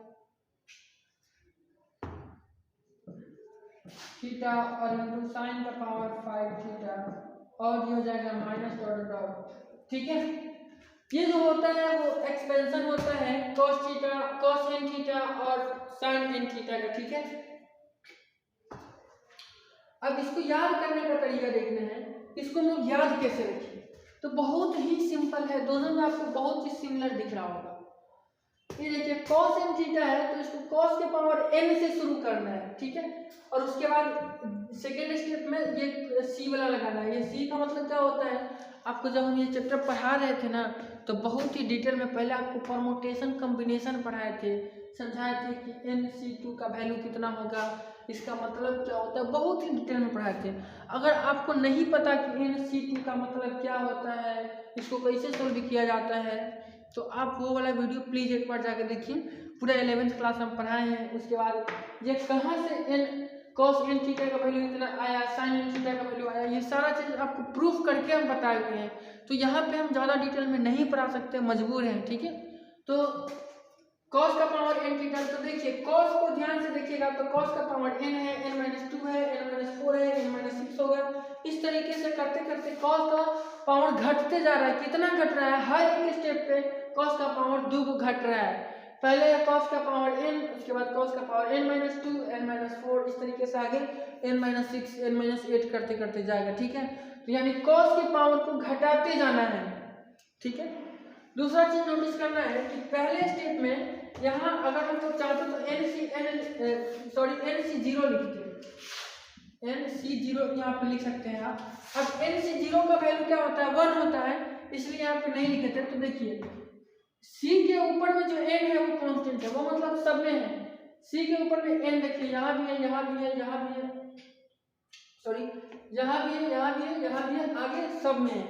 [SPEAKER 1] थीटा और इंटू साइन का पावर 5 थीटा और ये हो जाएगा माइनस डॉट डॉट, ठीक है। ये जो होता है वो एक्सपेंशन होता है cos theta cos n theta और sin n थीटा का, ठीक है। अब इसको याद करने का तरीका देखना है, इसको हम लोग याद कैसे रखें। तो बहुत ही सिंपल है, दोनों में आपको बहुत ही सिमिलर दिख रहा होगा। ये देखिए cos n थीटा है तो इसको cos के पावर n से शुरू करना है, ठीक है। और उसके बाद सेकेंड स्टेप में ये c वाला लगाना है। ये c का मतलब क्या होता है, आपको जब हम ये चैप्टर पढ़ा रहे थे ना तो बहुत ही डिटेल में पहले आपको परमुटेशन कॉम्बिनेशन पढ़ाए थे, समझाए थे कि nc2 का वैल्यू कितना होगा, इसका मतलब क्या होता है, बहुत ही डिटेल में पढ़ाए थे। अगर आपको नहीं पता कि nc2 का मतलब क्या होता है, इसको कैसे सोल्व किया जाता है, तो आप वो वाला वीडियो प्लीज एक बार जाकर देखिए, पूरा 11th क्लास में पढ़ाए हैं। उसके बाद ये कहाँ से n cos n थीटा का वैल्यू इतना आया, sin n थीटा का वैल्यू आया, ये सारा चीज आपको प्रूफ करके हम बताए हुए हैं। तो यहाँ पे हम ज़्यादा डिटेल में नहीं पढ़ा सकते, मजबूर हैं, ठीक है। तो cos का पावर n थीटा, तो देखिए cos को ध्यान से देखिएगा तो cos का पावर n है, n माइनस 2 है, n माइनस 4 है, n माइनस 6 होगा। इस तरीके से करते करते cos का पावर घटते जा रहा है। कितना घट रहा है, हर एक स्टेप पे cos का पावर 2 को घट रहा है। पहले cos का पावर n, उसके बाद cos का power n minus 2, n minus 4, इस तरीके से आगे n माइनस 6, n माइनस 8 करते करते जाएगा, ठीक है। तो यानी cos के पावर को घटाते जाना है, ठीक है। दूसरा चीज नोटिस करना है कि पहले स्टेप में यहाँ अगर हम लोग चाहते तो nc0 लिखते हैं, nc0 यहाँ पे लिख सकते हैं आप। अब nc0 का वैल्यू क्या होता है, 1 होता है, इसलिए यहाँ पे नहीं लिखे थे। तो देखिए c के ऊपर में जो n है वो कांस्टेंट है, वो मतलब सब में है, सी के ऊपर में एन देखिए, यहाँ भी है, यहाँ भी है, यहाँ भी है, सॉरी यहाँ भी है, यहाँ भी है, यहाँ भी है, आगे सब में है।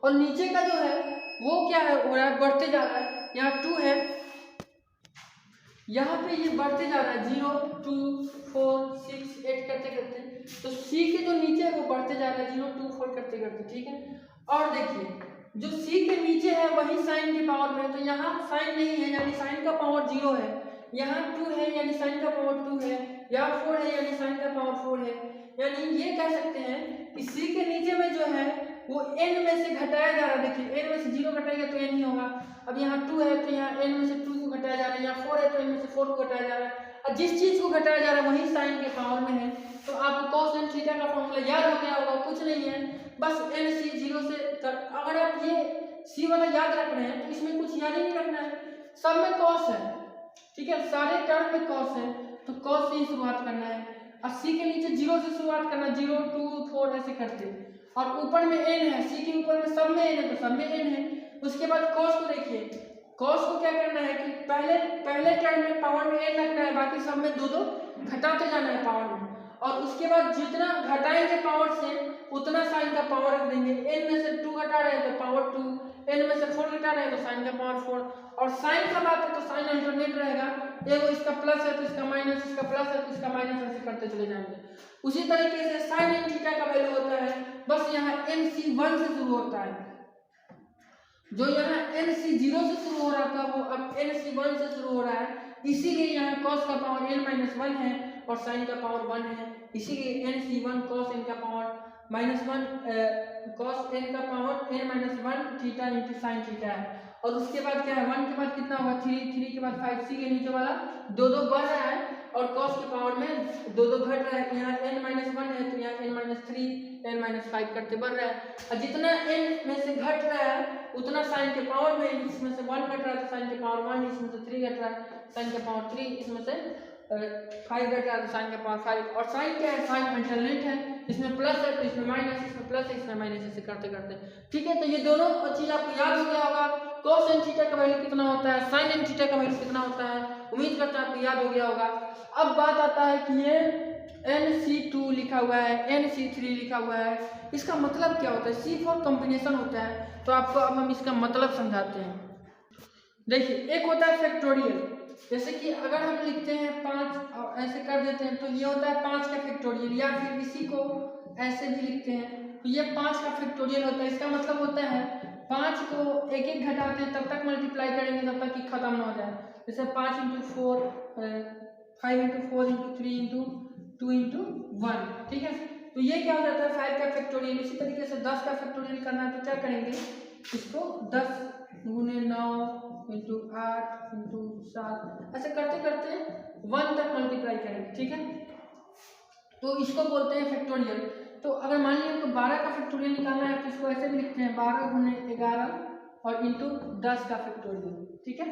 [SPEAKER 1] और नीचे का जो है वो क्या है, हो रहा है, बढ़ते जा रहा है। यहाँ 2 है, यहाँ पे ये बढ़ते जा रहा है, 0 2 4 6 8 करते करते, तो सी के जो नीचे है वो बढ़ते जा रहा है 0 2 4 करते करते, ठीक है। और देखिए जो सी के नीचे है वही साइन के पावर में है, तो यहाँ साइन नहीं है यानी साइन का पावर 0 है, यहाँ 2 है यानी साइन का पावर 2 है, यहाँ 4 है यानी साइन का पावर 4 है। यानी ये कह सकते हैं कि सी के नीचे में जो है वो n में से घटाया जा रहा है। देखिए n में से 0 घटाएगा तो n ही होगा। अब यहाँ 2 है तो यहाँ n में से 2 को घटाया जा रहा है, यहाँ 4 है तो n में से 4 को घटाया जा रहा है, और जिस चीज को घटाया जा रहा है वही साइन के पावर में है। तो आपको cos n थीटा का फॉर्मूला याद हो गया होगा, कुछ नहीं है, बस n c 0 से अगर आप ये c वाला याद रख रहे हैं तो इसमें कुछ याद ही नहीं रखना है, सब में cos है, ठीक है, सारे टर्म में cos है, तो cos से ही शुरुआत करना है। और c के नीचे 0 से शुरुआत करना, 0 2 4 ऐसे करते, और ऊपर में n है, c के ऊपर में सब में n है तो सब में n है। उसके बाद cos को देखिए, cos को क्या करना है कि पहले टर्म में पावर में n रखना है, बाकी सब में 2 घटाते जाना है पावर में, और उसके बाद जितना घटाएंगे पावर से उतना साइन का पावर रख देंगे। n में से 2 घटा रहे हैं तो पावर 2, n में से 4 घटा रहे हैं तो साइन का पावर 4, और साइन का बात है तो साइन अल्टरनेट रहेगा, एगो इसका प्लस है तो इसका माइनस, इसका प्लस है तो इसका माइनस, ऐसे करते चले जाएंगे। उसी तरीके से साइन n थीटा का वैल्यू होता है, बस यहाँ nc1 से शुरू होता है, जो यहाँ nc0 से शुरू हो रहा था वो अब nc1 से शुरू हो रहा है, इसीलिए यहाँ cos का पावर n-1 है और sin का पावर 1 है, इसीलिए nc1 cos n का पावर -1 cos n का power n-1 theta into sine theta है। और उसके बाद क्या है, 1 के बाद कितना होगा 3, 3 के बाद 5, सी के नीचे वाला 2 बढ़ रहा है और cos के पावर में 2 घट रहा है, यहाँ n-1 है तो यहाँ n-3 n-5 करते बढ़ रहा है, और जितना n में से घट रहा है उतना साइन के पावर में, इसमें से 1 घट रहा है तो साइन के पावर 1, इसमें से 3 घट रहा है साइन के पावर 3, इसमें से 5 घट रहा है तो साइन के पावर 5। और साइन क्या है, साइन अल्टरनेट है, इसमें प्लस है तो इसमें माइनस, इसमें प्लस है इसमें माइनस, ऐसे करते करते, ठीक है। तो ये दोनों चीज आपको याद हो गया होगा, cos n थीटा का वैल्यू कितना होता है, sin n थीटा का वैल्यू कितना होता है, उम्मीद करता हूं आपको याद हो गया होगा। अब बात आता है कि ये nc2 लिखा हुआ है, nc3 लिखा हुआ है, इसका मतलब क्या होता है, C4 कॉम्बिनेशन होता है, तो आपको अब हम इसका मतलब समझाते हैं। देखिए एक होता है फैक्टोरियल, जैसे कि अगर हम लिखते हैं 5 और ऐसे कर देते हैं तो ये होता है 5 का फैक्टोरियल, या फिर इसी को ऐसे भी लिखते हैं तो ये 5 का फैक्टोरियल होता है। इसका मतलब होता है 5 को एक एक घटाते हैं तब तक मल्टीप्लाई करेंगे जब तक कि खत्म ना हो जाए, जैसे 5 × 4 5 × 4 × 3 × 2 × 1, ठीक है। तो ये क्या हो जाता है 5 का फैक्टोरियल। इसी तरीके से 10 का फैक्टोरियल करना है तो क्या करेंगे, इसको 10 × 9 × 8 × 7 ऐसे करते करते 1 तक मल्टीप्लाई करेंगे, ठीक है। तो इसको बोलते हैं फैक्टोरियल। तो अगर मान लीजिए आपको 12 का फैक्टोरियल निकालना है तो इसको ऐसे भी लिखते हैं 12 × 11 और इंटू 10 का फैक्टोरियल, ठीक है।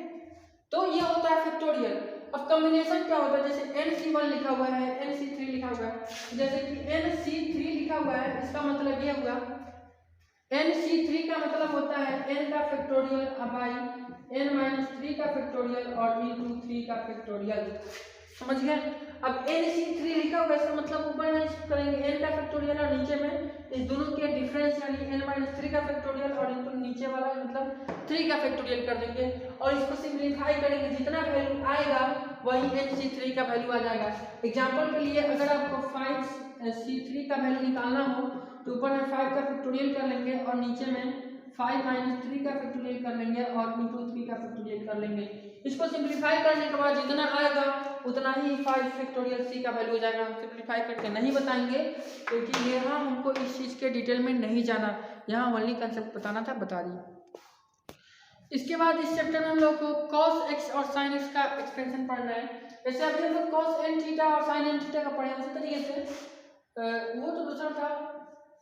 [SPEAKER 1] तो ये होता है फैक्टोरियल। अब कॉम्बिनेशन क्या होता है, जैसे nc1 लिखा हुआ है, nc3 लिखा हुआ है, जैसे कि nc3 लिखा हुआ है इसका मतलब ये हुआ nc3 का मतलब होता है n का फैक्टोरियल बाई n-3 का फैक्टोरियल और इंटू 3 का फैक्टोरियल, समझ गए। अब nc3 लिखा हुआ है इसका मतलब ऊपर में करेंगे n का फैक्टोरियल और नीचे में इस दोनों के डिफरेंस यानी n-3 का फैक्टोरियल और इंटू नीचे वाला मतलब 3 का फैक्टोरियल कर देंगे और इसको सिंप्लीफाई करेंगे, जितना वैल्यू आएगा वही nc3 का वैल्यू आ जाएगा। एग्जांपल के लिए अगर आपको 5c3 का वैल्यू निकालना हो तो ऊपर में 5 का फैक्टोरियल कर लेंगे और नीचे में 5 - 3 का फैक्टोरियल कर लेंगे और इंटू 3 का फैक्टोरियल कर लेंगे। इसको सिंप्लीफाई करने के बाद जितना आएगा उतना ही 5 फैक्टोरियल c का वैल्यू हो जाएगा। हम सिंप्लीफाई करके नहीं बताएंगे क्योंकि यहाँ हमको इस चीज़ के डिटेल में नहीं जाना, यहाँ ओनली कंसेप्ट बताना था, बता दिए। इसके बाद इस चैप्टर में हम लोग को cos x और sin x का एक्सपेंशन पढ़ना है। जैसे अभी हम लोग cos n थीटा और sin n थीटा का पढ़े उसी तरीके से वो तो दूसरा था,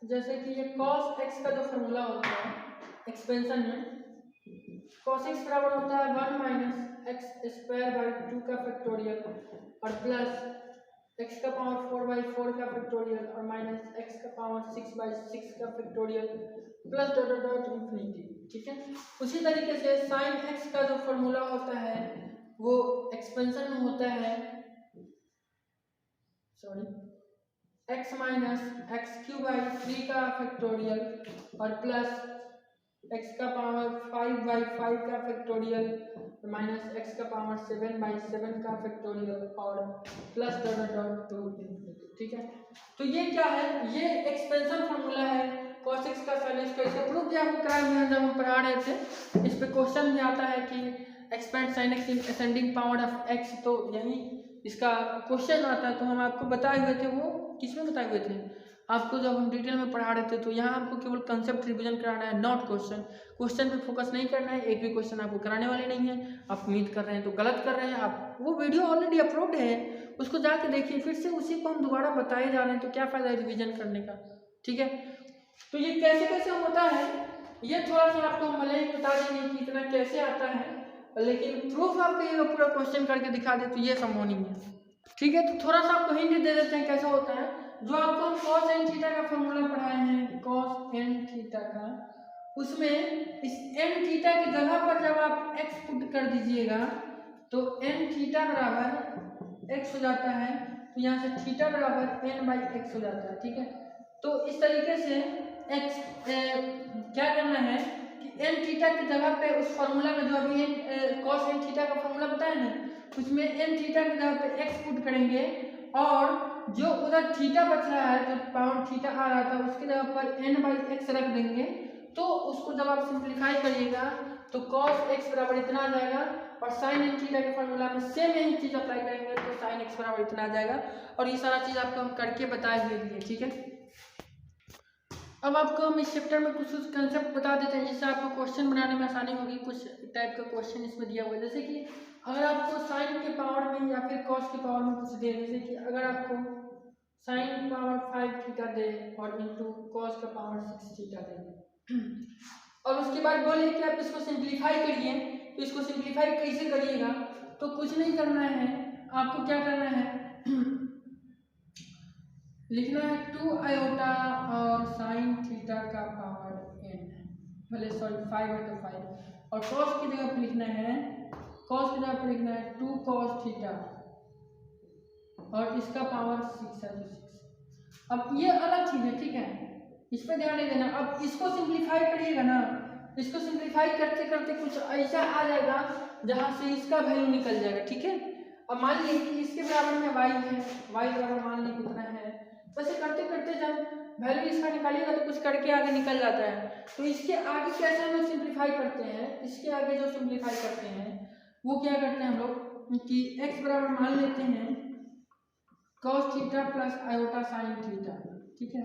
[SPEAKER 1] जैसे कि ये cos x का जो फॉर्मूला होता है एक्सपेंशन में, cos x बराबर होता है 1 - x² / 2 का फैक्टोरियल और प्लस x का पावर 4/4 का फैक्टोरियल और माइनस x का पावर 6/6 का factorial plus dot dot dot infinity, ठीक है। उसी तरीके से sin x का जो फॉर्मूला होता है वो एक्सपेंशन में होता है x minus x cube by 3 का फैक्टोरियल और प्लस x का पावर 5 बाई 5 का फैक्टोरियल माइनस x का पावर 7 बाई 7 का फैक्टोरियल और plus dot dot to infinity. ठीक है, तो ये क्या है, ये एक्सपेंशन फार्मूला है cos x का sin x का। इसका प्रूफ भी आपको कराया हुआ है जब हम पढ़ा रहे थे। इस पे क्वेश्चन भी आता है कि expand sin x in ascending power of x, तो यही इसका क्वेश्चन आता है। तो हम आपको बताए हुए थे, वो किसमें बताए हुए थे आपको जब हम डिटेल में पढ़ा रहे थे। तो यहाँ आपको केवल कंसेप्ट रिवीजन कराना है, नॉट क्वेश्चन। क्वेश्चन पे फोकस नहीं करना है, एक भी क्वेश्चन आपको कराने वाले नहीं है। आप उम्मीद कर रहे हैं तो गलत कर रहे हैं आप। वो वीडियो ऑलरेडी अपलोड है, उसको जाके देखिए। फिर से उसी को हम दोबारा बताए जा रहे हैं, तो क्या फायदा है रिविजन करने का। ठीक है, तो ये कैसे कैसे होता है, ये थोड़ा सा आपको हम भले ही बता देंगे कि इतना कैसे आता है, लेकिन प्रूफ आपको ये पूरा क्वेश्चन करके दिखा दे तो ये संभव नहीं है। ठीक है, तो थोड़ा सा आपको हिंट दे देते हैं कैसे होता है। जो आपको हम cos n थीटा का फॉर्मूला पढ़ाए हैं, cos n थीटा का, उसमें इस n थीटा की जगह पर जब आप x पुट कर दीजिएगा तो n थीटा बराबर x हो जाता है। तो यहाँ से थीटा बराबर n बाई x हो जाता है। ठीक है, तो इस तरीके से x क्या करना है कि n थीटा की जगह पे उस फॉर्मूला में जो अभी cos n थीटा का फॉर्मूला बताया ना, उसमें n थीटा की जगह पे x पुट करेंगे और जो उधर थीटा बच रहा है, जो पावर थीटा आ रहा था, उसकी जगह पर n बाई x रख देंगे। तो उसको जब आप सिंप्लीफाई करिएगा तो cos x बराबर इतना आ जाएगा और sin n थीटा के फॉर्मूला में सेम यही चीज अप्लाई करेंगे तो sin x बराबर इतना आ जाएगा। और ये सारा चीज आपको हम करके बताए हुए भी है। ठीक है, अब आपको हम इस चैप्टर में कुछ कंसेप्ट बता देते हैं जिससे आपको क्वेश्चन बनाने में आसानी होगी। कुछ टाइप का क्वेश्चन इसमें दिया हुआ है, जैसे कि अगर आपको साइन के पावर में या फिर कॉस के पावर में कुछ दे, जैसे कि अगर आपको साइन पावर 5 थीटा दे और इंटू कॉस का पावर 6 थीटा दे और उसके बाद बोले कि आप इसको सिंप्लीफाई करिए, तो इसको सिंप्लीफाई कैसे करिएगा, तो कुछ नहीं करना है, आपको क्या करना है लिखना है 2 आयोटा और साइन थीटा का पावर n, भले सॉरी 5 है तो 5, और कॉस की जगह पर लिखना है, कॉस की जगह पर लिखना है 2 कॉस थीटा और इसका पावर 6 है तो 6। अब ये अलग चीज है, ठीक है, इस पर ध्यान नहीं देना। अब इसको सिंप्लीफाई करिएगा ना, इसको सिंप्लीफाई करते करते कुछ ऐसा आ जाएगा जहां से इसका वैल्यू निकल जाएगा। ठीक है, अब मान लीजिए कि इसके बराबर में y है, y बराबर मान लीजिए कितना है, वैसे करते करते जब वैल्यू इसका निकालिएगा तो कुछ करके आगे निकल जाता है। तो इसके आगे कैसे हम लोग सिंप्लीफाई करते हैं, इसके आगे जो सिंप्लीफाई करते हैं वो क्या करते हैं हम लोग कि x बराबर मान लेते हैं cos theta plus iota sine theta. ठीक है,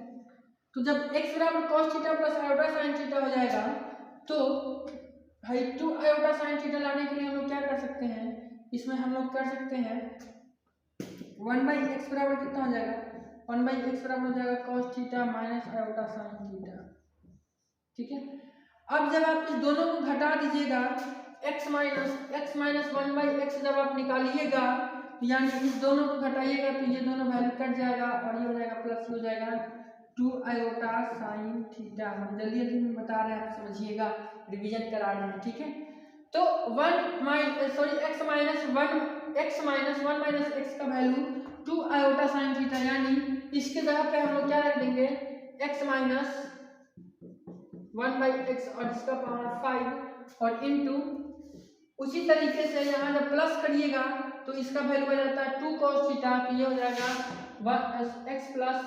[SPEAKER 1] तो जब x बराबर cos theta plus iota sine theta हो जाएगा तो भाई 2 आयोटा साइन थीटा लाने के लिए हम लोग क्या कर सकते हैं, इसमें हम लोग कर सकते हैं 1/x बराबर कितना हो जाएगा, 1/x बराबर हो जाएगा cos theta minus iota sine theta. ठीक है, अब जब आप इस दोनों को घटा दीजिएगा x माइनस 1/x जब आप निकालिएगा यानी इस दोनों को घटाइएगा तो ये दोनों वैल्यू कट जाएगा और ये हो जाएगा प्लस हो जाएगा 2 आयोटा साइन थीटा। हम जल्दी जल्दी में बता रहे हैं, आप समझिएगा, रिवीजन करा रहे हैं। ठीक है, तो x माइनस 1/x का वैल्यू 2 आयोटा साइन थीटा, यानी इसके जगह पे हम लोग क्या रख देंगे x माइनस 1/x और इसका पावर 5 और इनटू उसी तरीके से यहाँ जब प्लस करिएगा तो इसका वैल्यू हो जाता है 2 cos थीटा, तो ये हो जाएगा x प्लस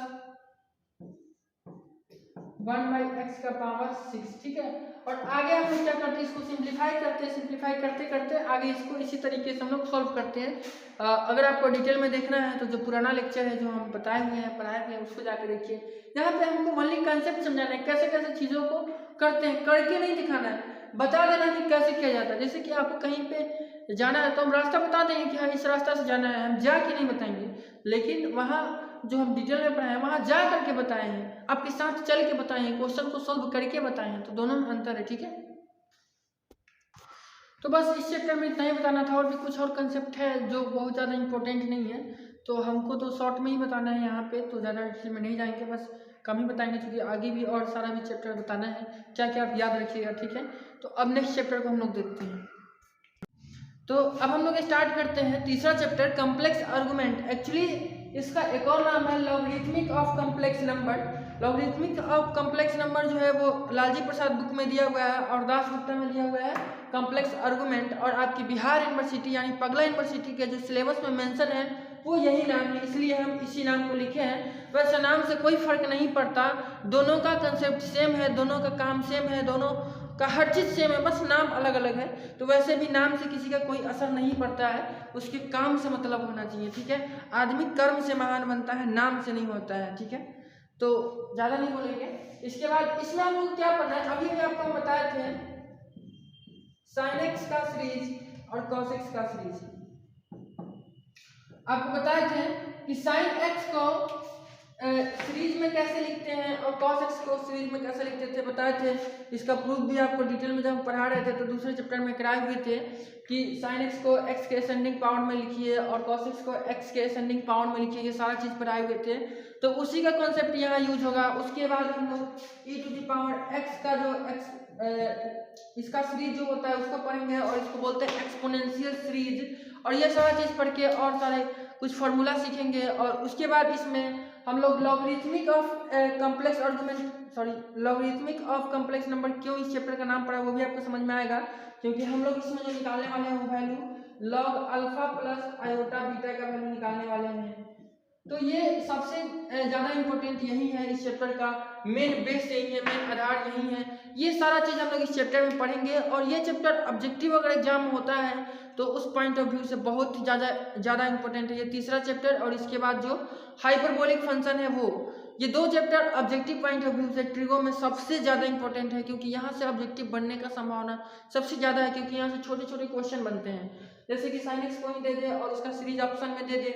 [SPEAKER 1] 1/x का पावर 6। ठीक है, और आगे हम लोग क्या करते हैं, इसको सिंप्लीफाई करते हैं, सिंप्लीफाई करते करते आगे इसको इसी तरीके से हम लोग सॉल्व करते हैं। अगर आपको डिटेल में देखना है तो जो पुराना लेक्चर है जो हम बताए हुए हैं पढ़ाए हुए हैं उसको जाकर देखिए। यहाँ पे हमको ओनली कंसेप्ट समझाना है, कैसे कैसे चीज़ों को करते हैं, करके नहीं दिखाना है, बता देना कि कैसे किया जाता है। जैसे कि आपको कहीं पे जाना है तो हम रास्ता बता देंगे कि हाँ इस रास्ता से जाना है, हम जा के नहीं बताएंगे, लेकिन वहाँ जो हम डिटेल में पढ़ाए हैं वहाँ जा करके बताए हैं, आपके साथ चल के बताए हैं, क्वेश्चन को सॉल्व करके बताए हैं, तो दोनों में अंतर है। ठीक है, तो बस इस चैप्टर में इतना ही बताना था। और भी कुछ और कंसेप्ट है जो बहुत ज़्यादा इंपॉर्टेंट नहीं है, तो हमको तो शॉर्ट में ही बताना है यहाँ पे, तो ज़्यादा डिटेल में नहीं जाएंगे, बस कम ही बताएंगे क्योंकि आगे भी और सारा भी चैप्टर बताना है, क्या क्या आप याद रखिएगा। ठीक है, तो अब नेक्स्ट चैप्टर को हम लोग देखते हैं। तो अब हम लोग स्टार्ट करते हैं तीसरा चैप्टर कॉम्प्लेक्स आर्गुमेंट। एक्चुअली इसका एक और नाम है logarithmic of complex number. Logarithmic of complex number जो है वो लालजी प्रसाद बुक में दिया हुआ है और दास गुप्ता में दिया हुआ है कॉम्प्लेक्स आर्गूमेंट, और आपकी बिहार यूनिवर्सिटी यानी पगला यूनिवर्सिटी के जो सिलेबस में मेंशन है वो यही नाम है, इसलिए हम इसी नाम को लिखे हैं। वैसे नाम से कोई फर्क नहीं पड़ता, दोनों का कंसेप्ट सेम है, दोनों का काम सेम है, दोनों का हर चीज़ सेम है, बस नाम अलग अलग है। तो वैसे भी नाम से किसी का कोई असर नहीं पड़ता है, उसके काम से मतलब होना चाहिए, ठीक है। आदमी कर्म से महान बनता है, नाम से नहीं होता है, ठीक है। तो ज़्यादा नहीं बोलेंगे। इसके बाद इसमें हम लोग क्या पढ़ना है, अभी भी आपको हम बताए थे साइन एक्स का सीरीज और कॉस एक्स का सीरीज। आपको बताए थे कि साइन एक्स को सीरीज में कैसे लिखते हैं और कॉस एक्स को सीरीज में कैसे लिखते थे, बताए थे। इसका प्रूफ भी आपको डिटेल में जब हम पढ़ा रहे थे तो दूसरे चैप्टर में कराए हुए थे कि साइन एक्स को एक्स के असेंडिंग पावर में लिखिए और कॉस एक्स को एक्स के असेंडिंग पावर में लिखिए, ये सारा चीज़ पढ़ाए हुए थे। तो उसी का कॉन्सेप्ट यहाँ यूज होगा। उसके बाद हम लोग ई टू दी पावर एक्स का जो इसका सीरीज जो होता है उसको पढ़ेंगे और इसको बोलते हैं एक्सपोनेंशियल सीरीज, और ये सारा चीज़ पढ़ के और सारे कुछ फार्मूला सीखेंगे। और उसके बाद इसमें हम लोग logarithmic of complex argument logarithmic of complex number क्यों इस चैप्टर का नाम पड़ा वो भी आपको समझ में आएगा, क्योंकि हम लोग इसमें जो निकालने वाले हैं वो value log alpha plus iota beta का वैल्यू निकालने वाले हैं। तो ये सबसे ज़्यादा इम्पोर्टेंट यही है, इस चैप्टर का मेन बेस यही है, मेन आधार यही है। ये सारा चीज़ हम लोग इस चैप्टर में पढ़ेंगे और ये चैप्टर ऑब्जेक्टिव अगर एग्जाम होता है तो उस पॉइंट ऑफ व्यू से बहुत ही ज़्यादा इम्पोर्टेंट है ये तीसरा चैप्टर। और इसके बाद जो हाइपरबोलिक फंक्शन है वो, ये दो chapter objective point of view से ट्रिगो में सबसे ज़्यादा इंपॉर्टेंट है, क्योंकि यहाँ से ऑब्जेक्टिव बनने का संभावना सबसे ज़्यादा है, क्योंकि यहाँ से छोटे छोटे क्वेश्चन बनते हैं। जैसे कि साइन एक्स को ही दे दे और उसका सीरीज ऑप्शन में दे दे,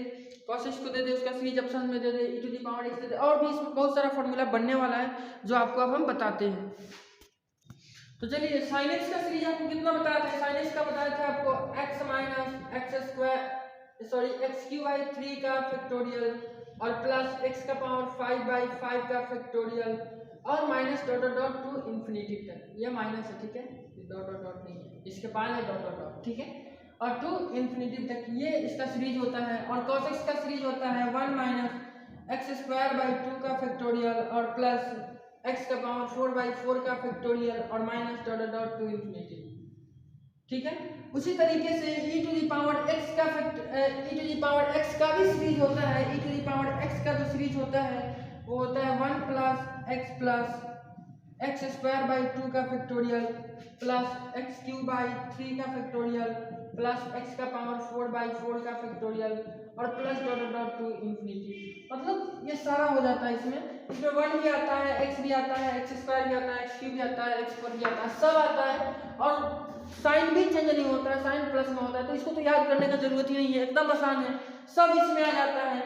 [SPEAKER 1] कॉस एक्स को दे दे उसका सीरीज ऑप्शन में दे दे, ई टू दी पावर एक्स दे दे, और भी इसमें बहुत सारा फॉर्मूला बनने वाला है जो आपको अब हम बताते हैं। तो चलिए साइन एक्स का सीरीज आपको कितना बताया था, साइन एक्स का बताया था आपको x minus x square sorry x cube by 3 का फैक्टोरियल और प्लस एक्स का पावर 5 बाई 5 का फैक्टोरियल और minus dot dot dot to infinity तक। ये माइनस है, ठीक है, डॉट डॉट डॉट नहीं है, इसके बाद है डॉट डॉट डॉट, ठीक है, और टू इन्फिनिटी तक ये इसका सीरीज होता है। और कॉस एक्स का सीरीज होता है 1 माइनस एक्स स्क्वायर बाई 2 का फैक्टोरियल और प्लस एक्स का पावर 4 बाई 4 का फैक्टोरियल और minus dot dot to infinity, ठीक है। उसी तरीके से ई टू दी पावर एक्स का ई टू दी पावर एक्स का भी सीरीज होता है। ई टू दी पावर एक्स का जो सीरीज होता है वो होता है 1 प्लस एक्स स्क्वायर बाई 2 का factorial plus x cube by 3 का फैक्टोरियल प्लस एक्स का पावर 4 बाई 4 का फैक्टोरियल और plus dot dot to infinity. मतलब ये सारा हो जाता है इसमें 1 भी आता है, एक्स भी आता है, एक्स स्क्वायर भी आता है, एक्स क्यूब भी आता है, एक्स फोर भी आता है, सब आता है। और साइन भी चेंज नहीं होता है, साइन प्लस में होता है, तो इसको तो याद करने का जरूरत ही नहीं है, एकदम आसान है, सब इसमें आ जाता है।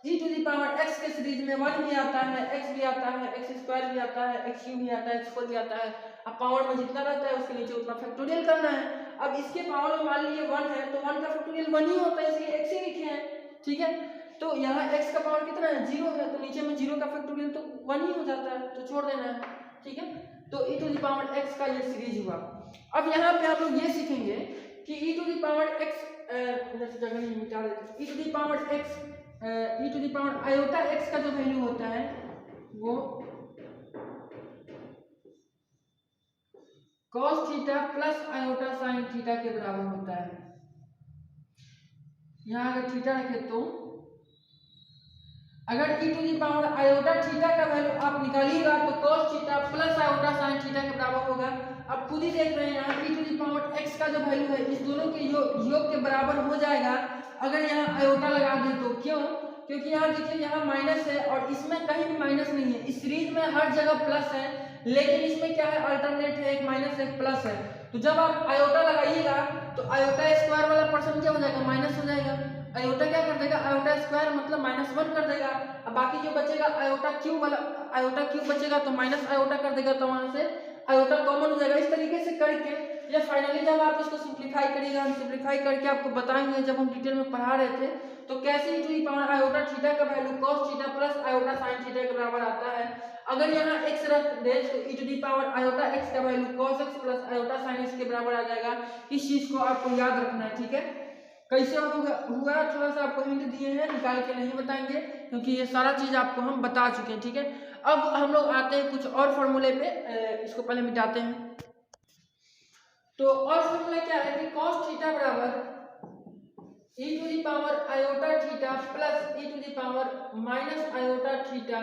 [SPEAKER 1] ई टू दी पावर एक्स के सीरीज में 1 भी आता है, एक्स भी आता है, एक्स स्क्वायर भी आता है, एक्स क्यूब भी आता है, एक्स फोर भी आता है। अब पावर में जितना रहता है उसके नीचे उतना फैक्टोरियल करना है। अब इसके पावर में मान लीजिए 1 है तो 1 का फैक्टोरियल 1 ही होता है, इसलिए एक्स ही लिखे हैं, ठीक है। तो यहाँ x का पावर कितना है 0 है, तो नीचे में 0 का फैक्टोरियल तो 1 ही हो जाता है, तो छोड़ देना है, ठीक है। तो e to the power x का ये सीरीज हुआ। अब यहाँ पे आप लोग ये सीखेंगे कि e to the power x जगह नहीं मिटा देते, e to the power x e to the power iota x का जो वैल्यू होता है वो cos theta plus iota sine theta के बराबर होता है। यहाँ अगर थीटा रखे तो अगर e to the power iota theta का वैल्यू आप निकालिएगा तो cos theta plus iota sine theta के बराबर होगा। आप खुद ही देख रहे हैं यहाँ e to the power x का जो वैल्यू है इस दोनों के योग के बराबर हो जाएगा अगर यहाँ आयोटा लगा दें तो। क्यों? क्योंकि यहाँ देखिए यहाँ माइनस है और इसमें कहीं भी माइनस नहीं है, इस सीरीज में हर जगह प्लस है, लेकिन इसमें क्या है अल्टरनेट है, एक माइनस एक प्लस है। तो जब आप आयोटा लगाइएगा तो आयोटा स्क्वायर वाला पर्सन क्या हो जाएगा माइनस हो जाएगा, आयोटा क्या कर देगा आयोटा स्क्वायर मतलब -1 कर देगा। अब बाकी जो बचेगा आयोटा क्यूब वाला, आयोटा क्यूब बचेगा तो माइनस आयोटा कर देगा, तो वहां से आयोटा कॉमन हो जाएगा। इस तरीके से करके या फाइनली जब आप इसको सिंप्लीफाई करिएगा, हम सिंप्लीफाई करके आपको बताएंगे जब हम डिटेल में पढ़ा रहे थे तो कैसे e to the power iota theta का value cos theta plus iota sin theta के बराबर आता है। अगर यहाँ x रख दे तो e to the power iota x का value cos x plus iota sin x के बराबर आ जाएगा। इस चीज को आपको याद रखना है, ठीक है। कैसे हुआ थोड़ा सा आपको हिंट दिए हैं, निकाल के नहीं बताएंगे क्योंकि ये सारा चीज आपको हम बता चुके हैं, ठीक है। अब हम लोग आते हैं कुछ और फॉर्मूले पे, इसको पहले मिटाते हैं। तो और फॉर्मूला क्या है कि cos थीटा बराबर e to the power iota theta plus e to the power minus iota theta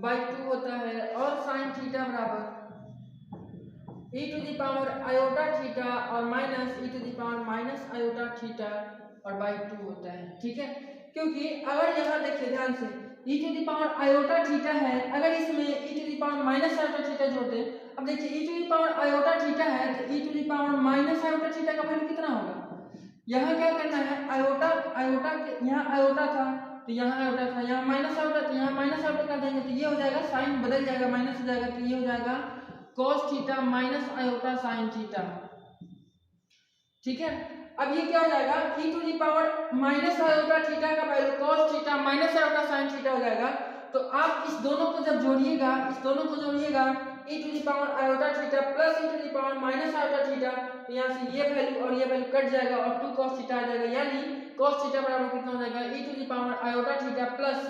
[SPEAKER 1] by 2 होता है, और sin थीटा बराबर e to the power iota theta और minus e to the power minus iota theta और by 2 होता है, ठीक है। क्योंकि अगर यहाँ देखिए ध्यान से e to the power iota theta है, अगर इसमें e to the power minus iota theta जोड़ते हैं, अब देखिए e to the power iota theta है तो e to the power minus iota theta का वैल्यू कितना होगा। यहाँ क्या करना है, आयोटा आयोटा यहाँ आयोटा था तो यहाँ आयोटा था, यहाँ माइनस आयोटा तो यहाँ माइनस आयोटा कर देंगे तो ये हो जाएगा, साइन बदल जाएगा, माइनस हो जाएगा, तो ये हो जाएगा cos theta minus iota sine theta, ठीक है। अब ये क्या हो जाएगा, e to the power minus iota theta का value cos theta minus iota sine theta हो जाएगा। तो आप इस दोनों को जब जोड़िएगा, इस दोनों को जोड़िएगा e to the power iota theta plus e to the power minus iota theta, तो यहाँ से ये वैल्यू और ये वैल्यू कट जाएगा और 2 cos थीटा आ जाएगा, यानी cos थीटा बराबर कितना हो जाएगा e to the power iota theta plus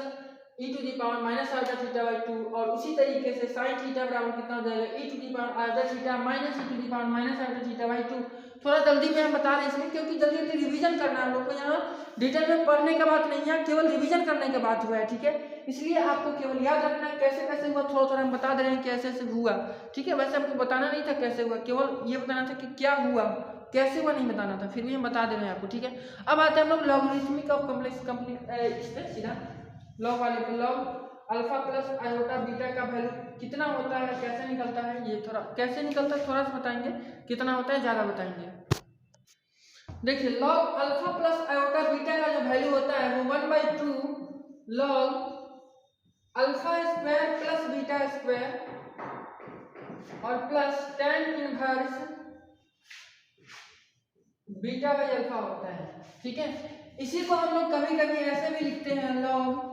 [SPEAKER 1] e to the power minus iota theta by 2, और उसी तरीके से sin थीटा बराबर कितना हो जाएगा e to the power iota theta minus e to the power minus iota theta by 2। थोड़ा जल्दी में हम बता रहे हैं इसमें क्योंकि जल्दी जल्दी रिवीजन करना है हम लोग को, यहाँ डिटेल में पढ़ने का बात नहीं है, केवल रिवीजन करने का बात हुआ है, ठीक है। इसलिए आपको केवल याद रखना है कैसे कैसे हुआ, थोड़ा थोड़ा हम बता दे रहे हैं कैसे कैसे हुआ, ठीक है। वैसे हमको बताना नहीं था कैसे हुआ, केवल ये बताना था कि क्या हुआ, कैसे हुआ नहीं बताना था, फिर भी हम बता दे रहे हैं आपको, ठीक है। अब आते हैं हम लोग लॉगरिथमिक ऑफ कॉम्प्लेक्स इसमें सीधा लॉग वाले पे, log alpha plus iota beta का वैल्यू कितना होता है, कैसे निकलता है, ये थोड़ा कैसे निकलता है थोड़ा सा बताएंगे, कितना होता है ज़्यादा बताएंगे। देखिए log alpha plus iota beta का जो वैल्यू होता है वो 1/2 log alpha square plus beta square और plus tan inverse beta by alpha होता है, ठीक है। इसी को हम लोग कभी कभी ऐसे भी लिखते हैं, log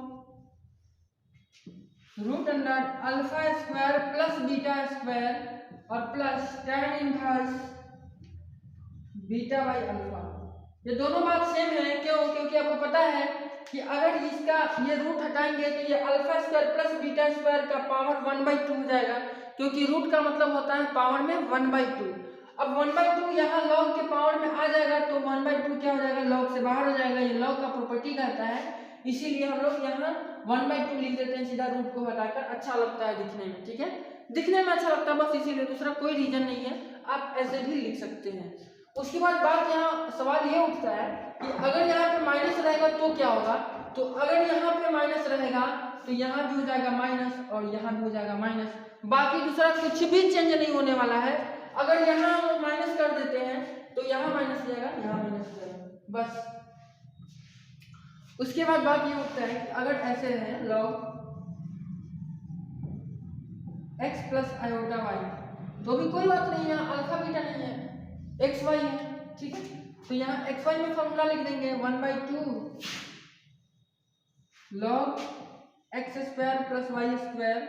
[SPEAKER 1] root under alpha square plus beta square और plus tan inverse beta by alpha. ये दोनों बात सेम है, क्यों, क्योंकि आपको पता है कि अगर इसका ये रूट हटाएंगे तो ये alpha square plus beta square का पावर 1/2 हो जाएगा, क्योंकि रूट का मतलब होता है पावर में 1/2। अब 1/2 यहाँ लॉग के पावर में आ जाएगा तो 1/2 क्या हो जाएगा, लॉग से बाहर हो जाएगा, ये लॉग का प्रॉपर्टी कहता है, इसीलिए हम लोग यहाँ 1/2 लिख देते हैं सीधा, रूट को हटाकर, अच्छा लगता है दिखने में, ठीक है, दिखने में अच्छा लगता है बस इसीलिए, दूसरा कोई रीजन नहीं है, आप ऐसे भी लिख सकते हैं। उसके बाद बात यहाँ सवाल ये उठता है कि अगर यहाँ पे माइनस रहेगा तो क्या होगा, तो अगर यहाँ पे माइनस रहेगा तो यहाँ भी हो जाएगा माइनस और यहाँ भी हो जाएगा माइनस, बाकी दूसरा कुछ भी चेंज नहीं होने वाला है। अगर यहाँ हम माइनस कर देते हैं तो यहाँ माइनस हो जाएगा, यहाँ माइनस हो जाएगा, बस। उसके बाद बात ये उठता है कि अगर ऐसे है log x plus iota Y, तो भी कोई बात नहीं है, अल्फा बीटा नहीं है, एक्स वाई है, ठीक है। तो यहाँ एक्स वाई में फॉर्मूला लिख देंगे 1/2 log x square plus y square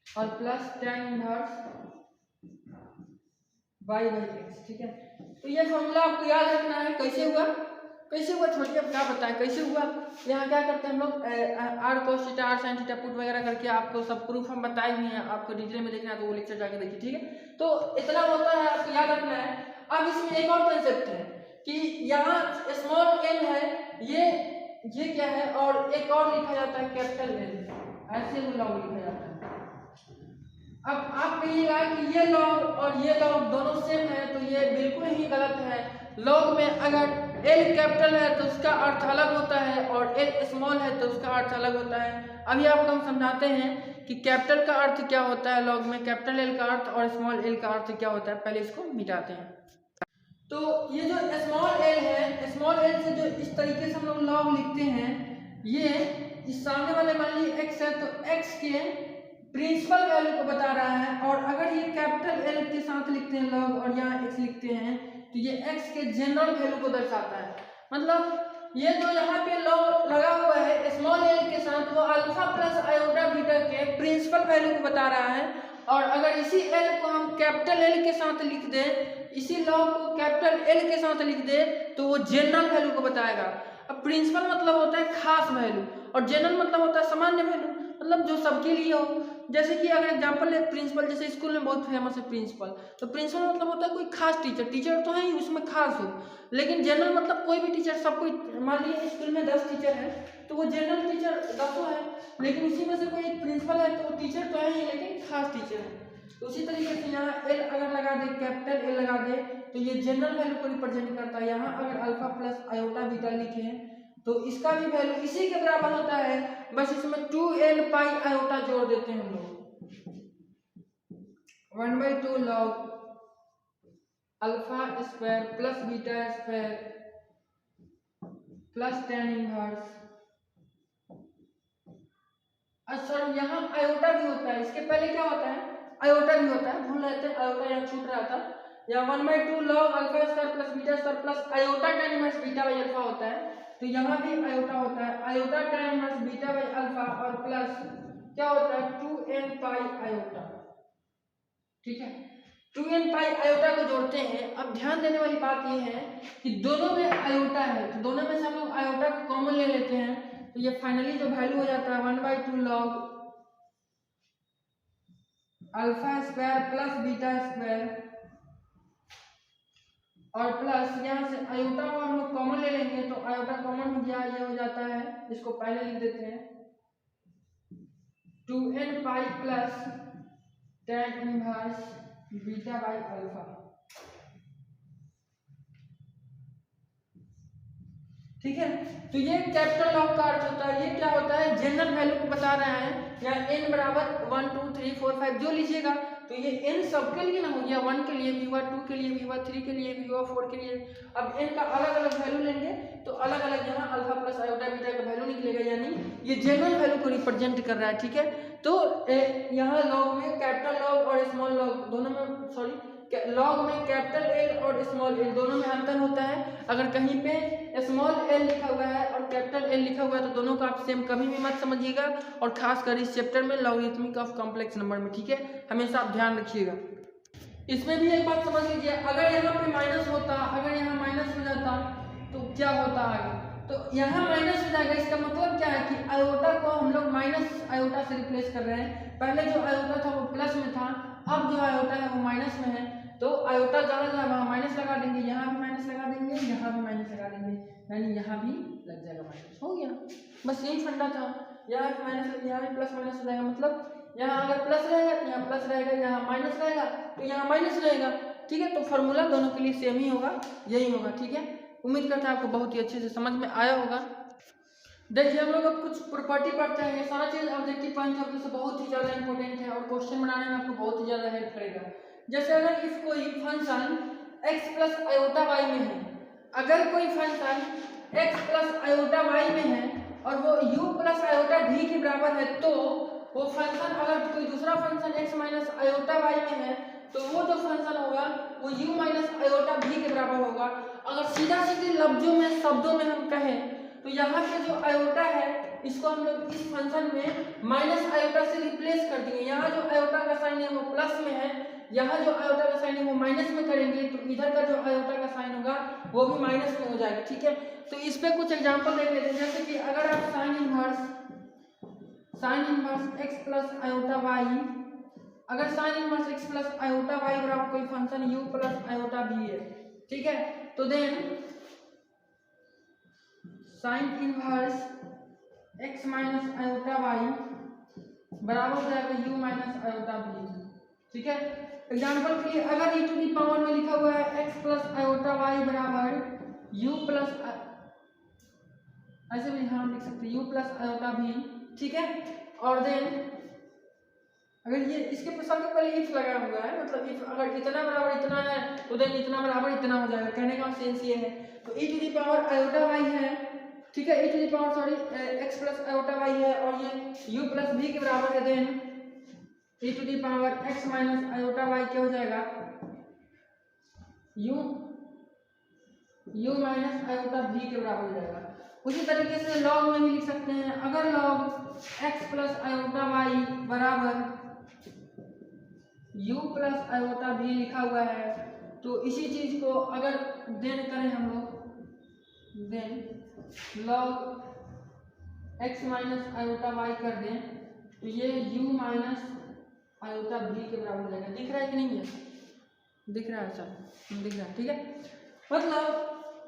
[SPEAKER 1] और plus tan inverse y by x, ठीक है। तो ये फॉर्मूला आपको याद रखना है। कैसे हुआ, कैसे हुआ छोड़िए, अब क्या बताएं कैसे हुआ। यहाँ क्या करते हैं हम लोग, R cos theta R sin theta put वगैरह करके आपको सब प्रूफ हम बताए हुए हैं, आपको डिटेल में देखना है तो वो लेक्चर जाके देखिए, ठीक है। तो इतना होता है, आपको याद रखना है। अब इसमें एक और कंसेप्ट है कि यहाँ स्मॉल एल है, ये क्या है, और एक और लिखा जाता है कैपिटल एल, ऐसे वो लॉग लिखा जाता है। अब आप कहिएगा कि ये लॉग और ये लॉग दोनों सेम है, तो ये बिल्कुल ही गलत है। लॉग में अगर एल कैपिटल है तो उसका अर्थ अलग होता है और एल स्मॉल है तो उसका अर्थ अलग होता है। अभी आपको हम समझाते हैं कि कैपिटल का अर्थ क्या होता है लॉग में, कैपिटल एल का अर्थ और स्मॉल एल का अर्थ क्या होता है, पहले इसको मिटाते हैं। तो ये जो स्मॉल एल है, स्मॉल एल से जो इस तरीके से हम लोग लॉग लिखते हैं, ये इस सामने वाले मान लीजिए एक्स है तो एक्स के प्रिंसिपल वैल्यू को बता रहा है, और अगर ये कैपिटल एल के साथ लिखते हैं लॉग और यहाँ एक्स लिखते हैं तो ये एक्स के जनरल वैल्यू को दर्शाता है। मतलब ये जो यहाँ पे लॉग लगा हुआ है स्मॉल एल के साथ, वो अल्फा प्लस आयोटा बीटा के प्रिंसिपल वैल्यू को बता रहा है, और अगर इसी एल को हम कैपिटल एल के साथ लिख दें, इसी लॉग को कैपिटल एल के साथ लिख दें तो वो जनरल वैल्यू को बताएगा। अब प्रिंसिपल मतलब होता है खास वैल्यू और जनरल मतलब होता है सामान्य वैल्यू, मतलब जो सबके लिए हो। जैसे कि अगर एग्जांपल है प्रिंसिपल, जैसे स्कूल में बहुत फेमस है प्रिंसिपल, तो प्रिंसिपल मतलब होता है कोई खास टीचर, टीचर तो है ही उसमें खास हो, लेकिन जनरल मतलब कोई भी टीचर, सब कोई। मान लीजिए स्कूल में 10 टीचर है तो वो जनरल टीचर 10 है, लेकिन उसी में से कोई एक प्रिंसिपल है तो वो टीचर तो है ही लेकिन खास टीचर है। तो उसी तरीके से यहाँ एल अगर लगा दे, कैपिटल एल लगा दे तो ये जनरल वैल्यू को रिप्रेजेंट करता है। यहाँ अगर अल्फा प्लस आयोटा बीटा लिखे तो इसका भी वैल्यू इसी के बराबर होता है, बस इसमें 2n पाई आयोटा जोड़ देते हैं हम लोग। 1/2 log alpha square plus beta square plus tan inverse. अच्छा यहाँ आयोटा भी होता है, इसके पहले क्या होता है, आयोटा भी होता है, भूल रहे थे आयोटा यहाँ छूट रहा था। या 1/2 log alpha square plus beta square plus iota tan inverse beta by alpha होता है, तो यहाँ भी आयोटा होता है, iota tan inverse beta by alpha और प्लस क्या होता है 2n पाई आयोटा। ठीक है, 2n पाई आयोटा को जोड़ते हैं। अब ध्यान देने वाली बात यह है कि दोनों में आयोटा है, तो दोनों में से हम लोग आयोटा को कॉमन ले लेते हैं, तो ये फाइनली जो वैल्यू हो जाता है 1/2 log alpha square plus beta square और प्लस यहाँ से आयोटा को हम लोग कॉमन ले लेंगे, तो आयोटा कॉमन हो गया, ये हो जाता है, इसको पहले लिख देते हैं 2n pi plus tan inverse beta by alpha. ठीक है, तो ये कैपिटल लॉग का अर्थ होता है। ये क्या होता है, जनरल वैल्यू को बता रहा है। या n बराबर 1 2 3 4 5 जो लीजिएगा, तो ये n सबके लिए ना हो गया, 1 के लिए भी हुआ, 2 के लिए भी हुआ, 3 के लिए भी हुआ, 4 के लिए। अब n का अलग अलग वैल्यू लेंगे तो अलग अलग यहाँ अल्फा प्लस आयोटा बीटा का वैल्यू निकलेगा, यानी ये जनरल वैल्यू को रिप्रेजेंट कर रहा है। ठीक है, तो यहाँ लॉग में कैपिटल लॉग और स्मॉल लॉग दोनों में, सॉरी लॉग में कैपिटल एल और स्मॉल एल दोनों में अंतर होता है। अगर कहीं पे स्मॉल एल लिखा हुआ है और कैपिटल एल लिखा हुआ है तो दोनों को आप सेम कभी भी मत समझिएगा, और खासकर इस चैप्टर में लॉगरिथमिक ऑफ कॉम्प्लेक्स नंबर में। ठीक है, हमेशा आप ध्यान रखिएगा। इसमें भी एक बात समझ लीजिए, अगर यहाँ पे माइनस होता, अगर यहाँ माइनस हो जाता तो क्या होता आगे, तो यहाँ माइनस हो जाएगा। इसका मतलब क्या है कि आयोटा को हम लोग माइनस आयोटा से रिप्लेस कर रहे हैं। पहले जो आयोटा था वो प्लस में था, अब जो आयोटा है वो माइनस में है, तो आयोटा ज़्यादा जाए वहाँ माइनस लगा देंगे, यहाँ भी माइनस लगा देंगे, यहाँ भी माइनस लगा देंगे, यानी यहाँ भी लग जाएगा माइनस। हो गया, बस यही फंडा था। यहाँ भी माइनस, यहाँ भी प्लस माइनस हो जाएगा, मतलब यहाँ अगर प्लस रहेगा तो यहाँ प्लस रहेगा, यहाँ माइनस रहेगा तो यहाँ माइनस रहेगा। ठीक है, तो फॉर्मूला दोनों के लिए सेम ही होगा, यही होगा। ठीक है, उम्मीद करते हैं आपको बहुत ही अच्छे से समझ में आया होगा। देखिए हम लोग अब कुछ प्रॉपर्टी पढ़ते हैं। ये सारा चीज़ ऑब्जेक्टिव पॉइंट ऑफ व्यू से बहुत ही ज़्यादा इंपॉर्टेंट है और क्वेश्चन बनाने में आपको बहुत ही ज़्यादा हेल्प करेगा। जैसे अगर इफ कोई function x plus iota y में है, अगर कोई function x plus iota y में है और वो u प्लस आयोटा v के बराबर है, तो वो फंक्शन अगर कोई दूसरा function x minus iota y में है तो वो जो फंक्शन होगा वो u माइनस आयोटा v के बराबर होगा। अगर सीधा सीधे लफ्जों में, शब्दों में हम कहें तो यहाँ पे जो आयोटा है इसको हम लोग इस फंक्शन में माइनस आयोटा से रिप्लेस कर देंगे। यहाँ जो आयोटा का साइन है वो प्लस में है, यहाँ जो आयोटा का साइन है वो माइनस में करेंगे, तो इधर का जो आयोटा का साइन होगा वो भी माइनस में हो जाएगा। ठीक है, तो इस पे कुछ एग्जांपल देख लेते हैं। जैसे कि अगर आप sine inverse x plus iota y, अगर sine inverse x plus iota Y बराबर कोई function u plus iota v है, ठीक है, तो then sine inverse x minus iota Y बराबर हो जाएगा u माइनस आयोटा v। ठीक है, एग्जाम्पल के लिए अगर e टू दी पावर में लिखा हुआ है x प्लस आयोटा वाई बराबर u प्लस, ऐसे भी हम लिख सकते हैं u प्लस आयोटा v। ठीक है, और देन अगर ये इसके सबसे पहले इफ लगा हुआ है, मतलब इफ अगर इतना बराबर इतना है तो देन इतना बराबर इतना हो जाएगा। कहने का सेंस ये है, तो e to the power iota Y है, ठीक है, e to the power sorry x plus iota Y है और ये u प्लस v के बराबर है, then e to the power x minus iota Y क्या हो जाएगा u माइनस आयोटा v के बराबर हो जाएगा। उसी तरीके से लॉग में भी लिख सकते हैं, अगर log x plus iota Y बराबर u प्लस आयोटा भी लिखा हुआ है। तो इसी चीज को अगर देन करें हम लोग, then log x minus iota y कर दें तो ये u माइनस आयोटा v के बराबर हो जाएगा। दिख रहा है कि नहीं है? दिख रहा है सर, दिख रहा है, ठीक है। मतलब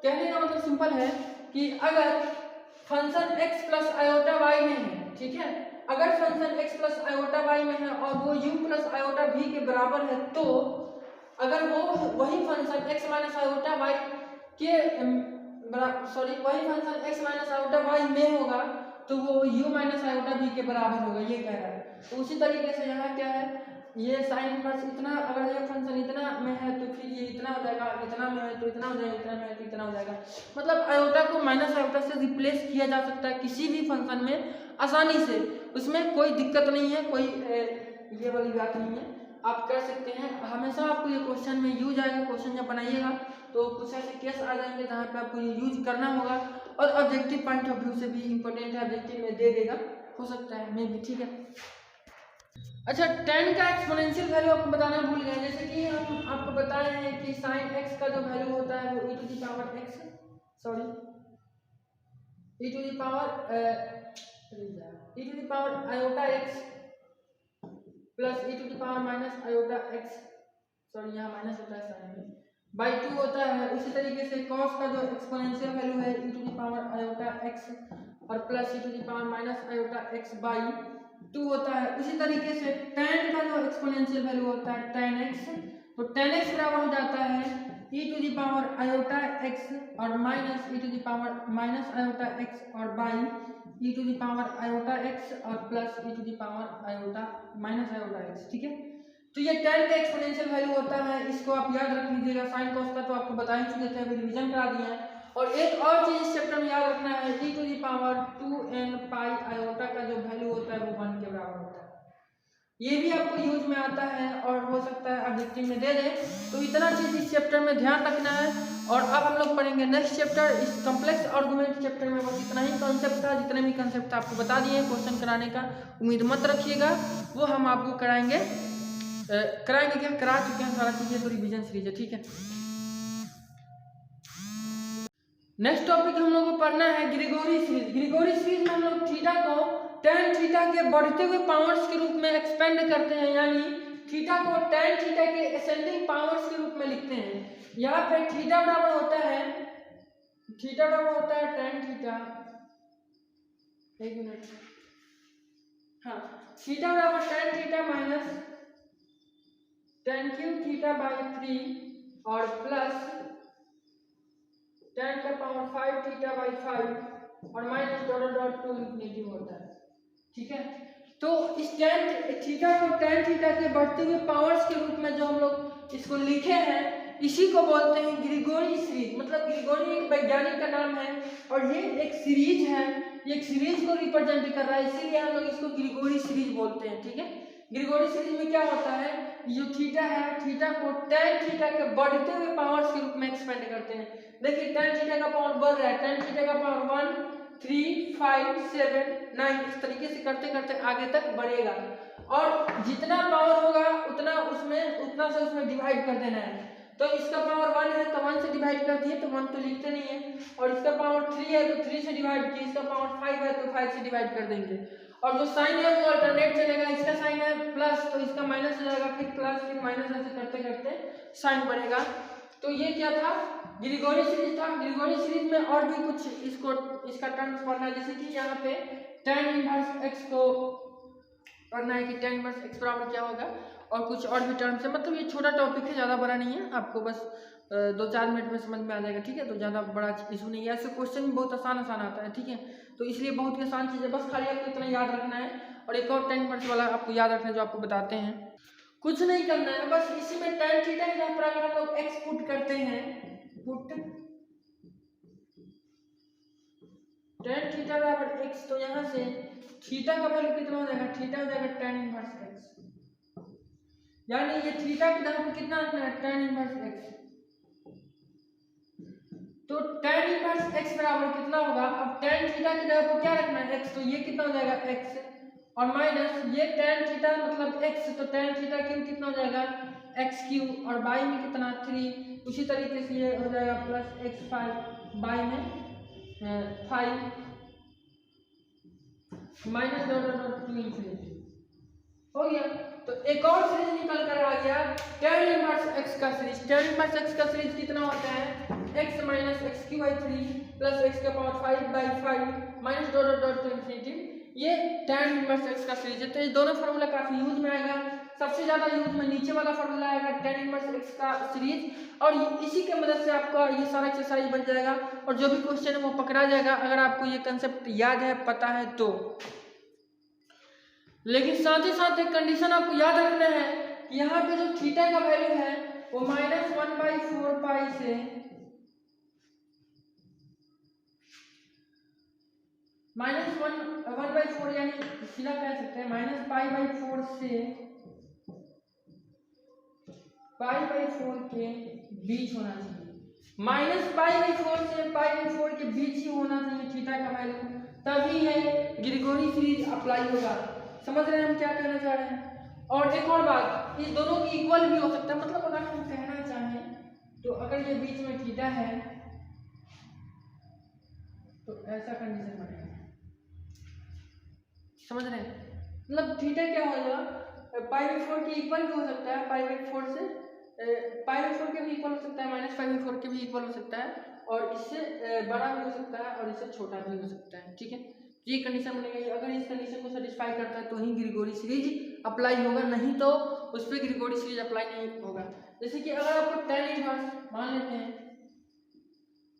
[SPEAKER 1] कहने का मतलब सिंपल है कि अगर function x plus iota y में है, ठीक है, अगर function x plus iota y में है और वो u प्लस आयोटा v के बराबर है, तो अगर वो वही function x minus iota y के वही function x minus iota y में होगा तो वो u माइनस आयोटा v के बराबर होगा, ये कह रहा है। तो उसी तरीके से यहाँ क्या है, ये साइन इनवर्स इतना, अगर ये फंक्शन इतना में है तो फिर ये इतना हो जाएगा, इतना में है तो इतना हो जाएगा, इतना में है तो इतना हो जाएगा। मतलब आयोटा को माइनस आयोटा से रिप्लेस किया जा सकता है किसी भी फंक्शन में आसानी से, उसमें कोई दिक्कत नहीं है, कोई ये वाली बात नहीं है, आप कर सकते हैं। हमेशा आपको ये क्वेश्चन में यूज आएगा, क्वेश्चन जब बनाइएगा तो कुछ ऐसे केस आ जाएंगे जहाँ पे आपको ये यूज करना होगा और ऑब्जेक्टिव पॉइंट ऑफ व्यू से भी इंपॉर्टेंट है, ऑब्जेक्टिव में दे देगा, हो सकता है मे भी, ठीक है। अच्छा, tan का एक्सपोनेंशियल वैल्यू आपको बताना भूल गए। जैसे कि हम आपको बताए हैं कि sin x का जो वैल्यू होता है वो e to the power x, sorry e to the power iota x plus e to the power minus iota x, sorry यहाँ माइनस होता है साइन में, बाई 2 होता है। उसी तरीके से cos का जो एक्सपोनेंशियल वैल्यू है e to the power iota x और plus e to the power minus iota x by 2 होता है। उसी तरीके से tan का जो एक्सपोनेंशियल वैल्यू होता है tan x, तो tan x बराबर हो जाता है e to the power iota x और minus e to the power minus iota x और by e to the power iota x और plus e to the power iota minus iota x, ठीक है। तो ये tan का exponential value होता है, इसको आप याद रख लीजिएगा। साइन कॉस का तो आपको बता ही चुके थे, अभी रिवीजन करा दिए हैं। और एक और चीज इस चैप्टर में याद रखना है, e to the power 2n pi iota का जो वैल्यू होता है वो 1 के बराबर होता है। ये भी आपको यूज में आता है और हो सकता है ऑब्जेक्टिव में दे दे। तो इतना चीज इस चैप्टर में ध्यान रखना है। और अब हम लोग पढ़ेंगे नेक्स्ट चैप्टर। इस कॉम्प्लेक्स आर्गुमेंट चैप्टर में बस इतना ही कॉन्सेप्ट था, जितने भी कॉन्सेप्ट आपको बता दिए। क्वेश्चन कराने का उम्मीद मत रखिएगा, वो हम आपको कराएंगे क्या करा चुके हैं सारा चीजें, तो रिवीजन सीरीज है, ठीक है। नेक्स्ट टॉपिक हम लोग को पढ़ना है ग्रीगोरी सीरीज। ग्रीगोरी सीरीज में हम लोग थीटा को tan थीटा के बढ़ते हुए पावर्स के रूप में एक्सपेंड करते हैं, यानी थीटा को tan थीटा के असेंडिंग पावर्स के रूप में लिखते हैं। यहाँ पे थीटा बराबर होता है tan थीटा, एक मिनट, हाँ, थीटा बराबर tan theta minus tan cube theta by 3 और प्लस tan का पावर 5 थीटा बाई 5 और माइनस डॉट डॉट 2 इंफिनिटी होता है, ठीक है। तो इस tan थीटा को tan थीटा के बढ़ते हुए पावर्स के रूप में जो हम लोग इसको लिखे हैं, इसी को बोलते हैं ग्रीगोरी सीरीज। मतलब ग्रीगोरी एक वैज्ञानिक का नाम है और ये एक सीरीज है, ये एक सीरीज को रिप्रेजेंट कर रहा है, इसीलिए हम लोग इसको ग्रीगोरी सीरीज बोलते हैं, ठीक है। ग्रीगोरी सीरीज में क्या होता है, जो थीटा है, थीटा को tan थीटा के बढ़ते हुए पावर्स के रूप में एक्सपेंड करते हैं। देखिए tan थीटा का पावर बढ़ रहा है, tan थीटा का पावर 1 3 5 7 9 इस तरीके से करते करते आगे तक बढ़ेगा और जितना पावर होगा उतना से उसमें डिवाइड कर देना है। तो इसका पावर 1 है तो 1 से डिवाइड कर दिए, तो 1 तो लिखते नहीं है। और इसका पावर 3 है तो 3 से डिवाइड किए, इसका पावर 5 है तो 5 से डिवाइड कर देंगे। और जो साइन है वो अल्टरनेट चलेगा, इसका साइन है प्लस तो इसका माइनस हो जाएगा, फिर प्लस फिर माइनस, ऐसे करते करते साइन बढ़ेगा। तो ये क्या था, ग्रीगोरी सीरीज था। ग्रीगोरी सीरीज में और भी कुछ इसका टर्म्स पढ़ना है, जैसे कि यहाँ पे tan इनवर्स x को पढ़ना है कि tan इनवर्स x बराबर क्या होगा, और कुछ और भी टर्म्स है। मतलब ये छोटा टॉपिक है, ज़्यादा बड़ा नहीं है, आपको बस 2-4 मिनट में समझ में आ जाएगा, ठीक है। तो ज़्यादा बड़ा इशू नहीं है, ऐसे क्वेश्चन भी बहुत आसान आता है, ठीक है। तो इसलिए बहुत ही आसान चीज़ है, बस खाली आपको इतना याद रखना है। और एक और tan इनवर्स वाला आपको याद रखना है जो आपको बताते हैं, कुछ नहीं करना है, बस इसी में tan थीटा के जहाँ पर अगर हम लोग x पुट करते हैं, tan थीटा बराबर x, तो यहाँ से थीटा का वैल्यू कितना हो जाएगा, थीटा हो जाएगा tan इनवर्स x, यानी ये थीटा के जहाँ पर कितना रखना है, tan इनवर्स x। तो tan इनवर्स x बराबर कितना होगा, अब tan थीटा की जगह पर क्या रखना है, x, तो ये कितना हो जाएगा x और माइनस ये tan थीटा मतलब x, तो tan थीटा क्यूब कितना हो जाएगा x क्यूब, और बाई में कितना 3, उसी तरीके से ये हो जाएगा प्लस x5 बाई में 5 minus dot dot dot to infinity हो गया। तो एक और सीरीज निकल कर आ गया tan इनवर्स x का सीरीज। tan इनवर्स x का सीरीज कितना होता है x minus x cube by 3 plus x का power 5 by 5 minus dot dot dot to infinity, ये tan इनवर्स x का सीरीज है। तो ये दोनों फार्मूला काफी यूज में आएगा। सबसे ज्यादा यूज में नीचे वाला फार्मूला आएगा tan इनवर्स x का सीरीज, और इसी के मदद से आपका ये सारा एक्सरसाइज बन जाएगा और जो भी क्वेश्चन है वो पकड़ा जाएगा अगर आपको ये कंसेप्ट याद है, पता है तो। लेकिन साथ ही साथ एक कंडीशन आपको याद रखना है कि यहाँ पे जो थीटा का वैल्यू है वो -1/4 पाई से -1/4 यानी सीधा कह सकते हैं -π/4 से π/4 के बीच होना चाहिए। -π/4 से π/4 के बीच ही होना चाहिए थीटा का वैल्यू, तभी है ग्रेगोरी सीरीज अप्लाई होगा। समझ रहे हैं हम क्या कहना चाह रहे हैं। और एक और बात, इस दोनों की इक्वल भी हो सकता है, मतलब अगर हम कहना चाहें तो अगर ये बीच में थीटा है तो ऐसा कंडीशन बनेगा। समझ रहे हैं, मतलब थीटा क्या होगा π/4 की इक्वल भी हो सकता है, π/4 से π/4 के भी इक्वल हो सकता है, -π/4 के भी इक्वल हो सकता है, और इससे बड़ा भी हो सकता है और इससे छोटा भी हो सकता है। ठीक है, ये कंडीशन बनेगा। अगर इस कंडीशन को सेटिस्फाई करता है तो ही ग्रेगोरी सीरीज अप्लाई होगा, नहीं तो उस पर ग्रेगोरी सीरीज अप्लाई नहीं होगा। जैसे कि अगर आपको tan इनवर्स मान लेते हैं,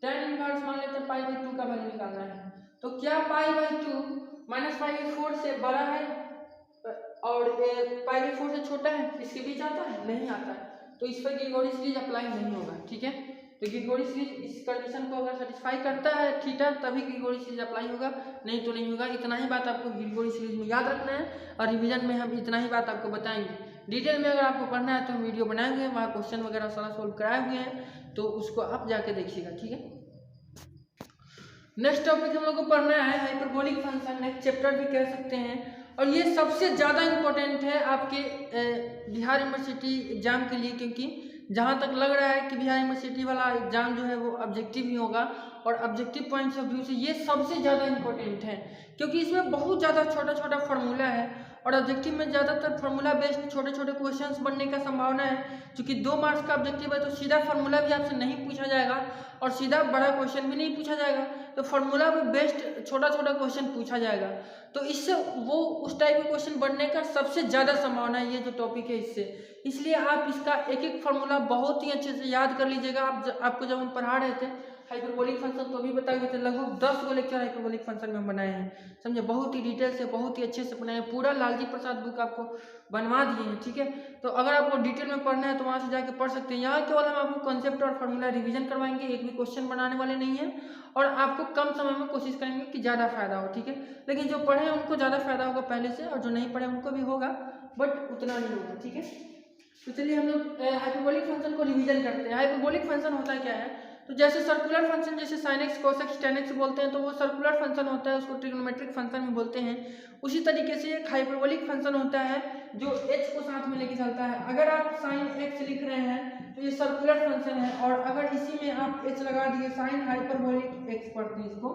[SPEAKER 1] tan इनवर्स मान लेते हैं π/2 का वैल्यू निकालना है, तो क्या π/2 -π/4 से बड़ा है और π/4 से छोटा है, इसके बीच आता है? नहीं आता है, तो इस पर ग्रेगोरी सीरीज अप्लाई नहीं होगा। ठीक है, तो ग्रेगोरी सीरीज इस कंडीशन को अगर सेटिस्फाई करता है थीटा तभी ग्रेगोरी सीरीज अप्लाई होगा, नहीं तो नहीं होगा। इतना ही बात आपको ग्रेगोरी सीरीज में याद रखना है, और रिवीजन में हम इतना ही बात आपको बताएंगे। डिटेल में अगर आपको पढ़ना है तो हम वीडियो बनाए हुए हैं, वहाँ क्वेश्चन वगैरह सारा सोल्व कराए हुए हैं, तो उसको आप जाके देखिएगा। ठीक है, नेक्स्ट टॉपिक हम लोग को पढ़ना है हाइपरबोलिक फंक्शन, नेक्स्ट चैप्टर भी कह सकते हैं, और ये सबसे ज़्यादा इम्पोर्टेंट है आपके बिहार यूनिवर्सिटी एग्जाम के लिए, क्योंकि जहाँ तक लग रहा है कि बिहार यूनिवर्सिटी वाला एग्जाम जो है वो ऑब्जेक्टिव ही होगा, और ऑब्जेक्टिव पॉइंट्स ऑफ व्यू से ये सबसे ज़्यादा इम्पोर्टेंट है, क्योंकि इसमें बहुत ज़्यादा छोटा छोटा फार्मूला है, और ऑब्जेक्टिव में ज़्यादातर फार्मूला बेस्ड छोटे छोटे क्वेश्चंस बनने का संभावना है। क्योंकि 2 मार्क्स का ऑब्जेक्टिव है तो सीधा फार्मूला भी आपसे नहीं पूछा जाएगा और सीधा बड़ा क्वेश्चन भी नहीं पूछा जाएगा, तो फार्मूला पे बेस्ड छोटा छोटा क्वेश्चन पूछा जाएगा, तो इससे वो उस टाइप के क्वेश्चन बनने का सबसे ज़्यादा संभावना है, ये जो टॉपिक है इससे। इसलिए आप इसका एक एक फार्मूला बहुत ही अच्छे से याद कर लीजिएगा। आपको जब हम पढ़ा रहे थे हाइपरबोलिक फंक्शन तो अभी बताए हुए थे, लगभग 10 गो लेक्चर हाइपरबोलिक फंक्शन में बनाए हैं, समझे, बहुत ही डिटेल से बहुत ही अच्छे से बनाए हैं, पूरा लालजी प्रसाद बुक आपको बनवा दिए हैं। ठीक है, तो अगर आपको डिटेल में पढ़ना है तो वहाँ से जाके पढ़ सकते हैं। यहाँ केवल हम आपको कॉन्सेप्ट और फार्मूला रिवीजन करवाएंगे, एक भी क्वेश्चन बनाने वाले नहीं है, और आपको कम समय में कोशिश करेंगे कि ज़्यादा फायदा हो। ठीक है, लेकिन जो पढ़े उनको ज़्यादा फायदा होगा पहले से, और जो नहीं पढ़े उनको भी होगा, बट उतना नहीं होगा। ठीक है, तो चलिए हम लोग हाइपरबोलिक फंक्शन को रिवीजन करते हैं। हाइपरबोलिक फंक्शन होता है क्या है, तो जैसे सर्कुलर फंक्शन, जैसे sin x cos x tan x बोलते हैं, तो वो सर्कुलर फंक्शन होता है, उसको ट्रिग्नोमेट्रिक फंक्शन भी बोलते हैं। उसी तरीके से एक हाइपरबोलिक फंक्शन होता है जो h को साथ में लेके चलता है। अगर आप sin x लिख रहे हैं तो ये सर्कुलर फंक्शन है, और अगर इसी में आप h लगा दिए sin हाइपरबोलिक x पढ़ते हैं, इसको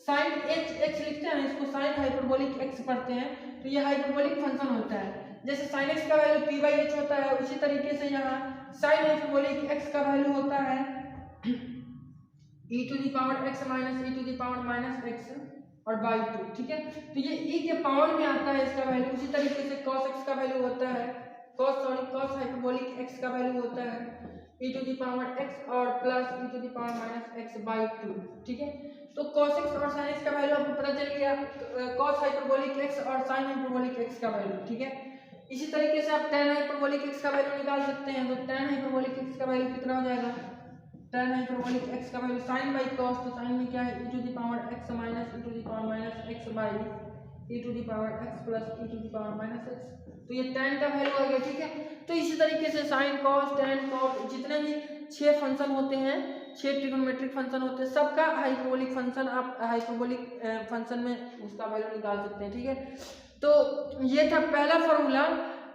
[SPEAKER 1] sin x लिखते हैं, इसको sin हाइपरबोलिक x पढ़ते हैं, तो ये हाइपरबोलिक फंक्शन होता है। जैसे sin x का वैल्यू p/h होता है, उसी तरीके से यहाँ sin हाइपरबोलिक x का वैल्यू होता है e to the power x minus e to the power minus x और बाई 2। ठीक है, तो ये e के पावर में आता है इसका वैल्यू। उसी तरीके से cos x का वैल्यू होता है cos हाइपरबोलिक x का वैल्यू होता है e to the power x और plus e to the power minus x by 2। ठीक है, तो cos x और sin x का वैल्यू आपको पता चल गया, cos हाइपरबोलिक x और sin हाइपरबोलिक x का वैल्यू। ठीक है, इसी तरीके से आप tan हाइपरबोलिक x का वैल्यू निकाल सकते हैं, तो tan हाइपरबोलिक x का वैल्यू कितना हो जाएगा, tan हाइपरबोलिक x का वैल्यू sin बाई cos, तो sin में क्या है e to the power x minus e to the power minus x by e to the power x plus e to the power minus x, तो ये tan का value आ गया। ठीक है, तो इसी तरीके से sin cos tan cos जितने भी 6 फंक्शन होते हैं, 6 ट्रिग्नोमेट्रिक फंक्शन होते हैं, सबका हाइपरबोलिक फंक्शन आप हाइपरबोलिक फंक्शन में उसका वैल्यू निकाल सकते हैं। ठीक है, तो ये था पहला फार्मूला,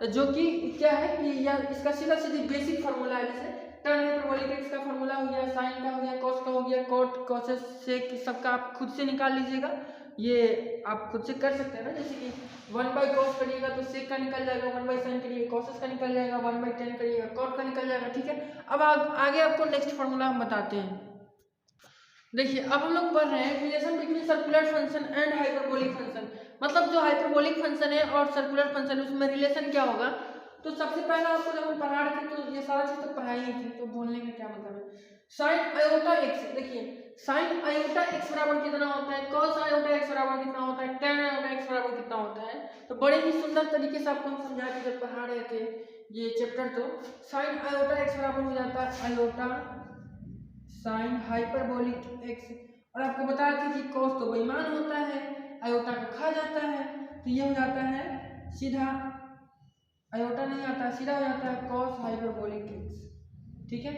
[SPEAKER 1] जो कि क्या है कि यह इसका सीधा सीधी बेसिक फार्मूला है। जैसे tan हाइपरबोलिक x का फार्मूला हो गया, साइन का हो गया, कॉस का हो गया, कॉट, कॉसेस, सेक, सबका आप खुद से निकाल लीजिएगा। ये आप खुद से कर सकते हैं ना, जैसे कि 1/cos करिएगा तो सेक का निकल जाएगा, 1/sin करिएगा कॉसेस का निकल जाएगा, 1/tan करिएगा कॉट का निकल जाएगा। ठीक है, अब आगे आपको नेक्स्ट फार्मूला हम बताते हैं। देखिए अब हम लोग पढ़ रहे हैं relation between circular function and hyperbolic function. मतलब जो हाइपरबोलिक फंक्शन है और सर्कुलर फंक्शन है उसमें रिलेशन क्या होगा। तो सबसे पहला आपको जब हम पढ़ा रहे थे तो ये सारा चीज तो पढ़ाई ही थी, तो बोलने का क्या मतलब है। साइन आयोटा एक्स, देखिए साइन आयोटा एक्स बराबर कितना होता है, कॉस आयोटा एक्स बराबर कितना होता है, tan आयोटा एक्स बराबर कितना होता है। तो बड़े ही सुंदर तरीके से आपको हम समझा के जब पढ़ा रहे थे ये चैप्टर, तो साइन आयोटा एक्स बराबर हो जाता है आयोटा साइन हाइपरबोलिक एक्स, और आपको बताया था कि कॉस तो बेईमान होता है, आयोटा को खा जाता है, तो ये हो जाता है सीधा, आयोटा नहीं आता है, सीधा हो जाता है कॉस हाइपरबोलिक एक्स। ठीक है,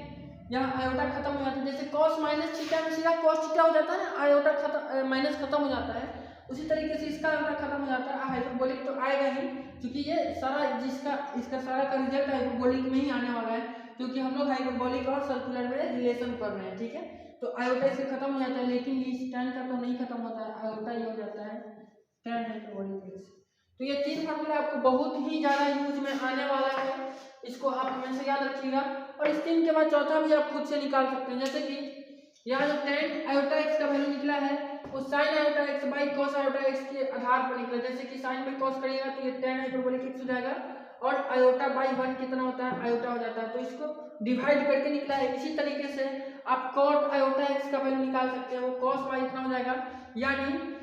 [SPEAKER 1] यहाँ आयोटा खत्म हो जाता है, जैसे कॉस माइनस थीटा में सीधा कॉस थीटा हो जाता है ना, आयोटा खत्म माइनस खत्म हो जाता है, उसी तरीके से इसका आयोटा खत्म हो जाता है, हाइपरबोलिक तो आएगा ही, क्योंकि ये सारा इसका सारा का रिजल्ट हाइपरबोलिक में ही आने वाला है, क्योंकि हम लोग हाइपरबोलिक और सर्कुलर में रिलेशन कर रहे हैं। ठीक है, तो आयोटा इससे खत्म हो जाता है, लेकिन ये tan का तो नहीं खत्म होता है, आयोटा ये हो जाता है tan हाइपरबोलिक एक्स। तो ये तीन फार्मूला आपको बहुत ही ज्यादा यूज में आने वाला है, इसको आप हमेशा याद रखिएगा। और इस तीन के बाद चौथा भी आप खुद से निकाल सकते हैं, जैसे कि यहाँ जो tan आयोटा एक्स का वैल्यू निकला है वो sin iota x by cos iota x के आधार पर निकला, जैसे कि sin बाई cos करिएगा तो ये tan हाइपरबोलिक एक्स हो जाएगा, और आयोटा बाई 1 कितना होता है, आयोटा हो जाता है, तो इसको डिवाइड करके निकला है। इसी तरीके से आप cot आयोटा एक्स का वैल्यू निकाल सकते हैं, वो cos बाई इतना हो जाएगा, यानी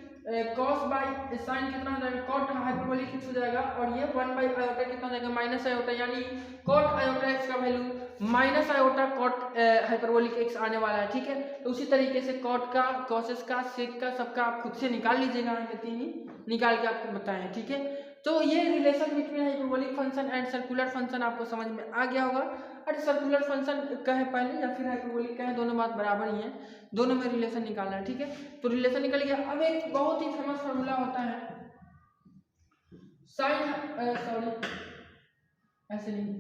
[SPEAKER 1] cos बाई साइन कितना हो जाएगा, cot हाइपरबोलिक एक्स हो जाएगा, और ये 1/आयोटा कितना हो जाएगा, माइनस आयोटा, यानी cot आयोटा एक्स का value minus iota cot hyperbolic x आने वाला है। ठीक है, तो उसी तरीके से cot का, cosec का, sec का, सबका आप खुद से निकाल लीजिएगा, तीन ही निकाल के आपको बताएं। ठीक है, तो ये relation between hyperbolic function and circular function आपको समझ में आ गया होगा। अरे सर्कुलर फंक्शन कहे पहले या फिर हाइपरबोलिक कहे, दोनों बात बराबर ही है, दोनों में रिलेशन निकालना है। ठीक है, तो रिलेशन निकल गया। अब एक बहुत ही फेमस फार्मूला होता है साइन, सॉरी ऐसे नहीं,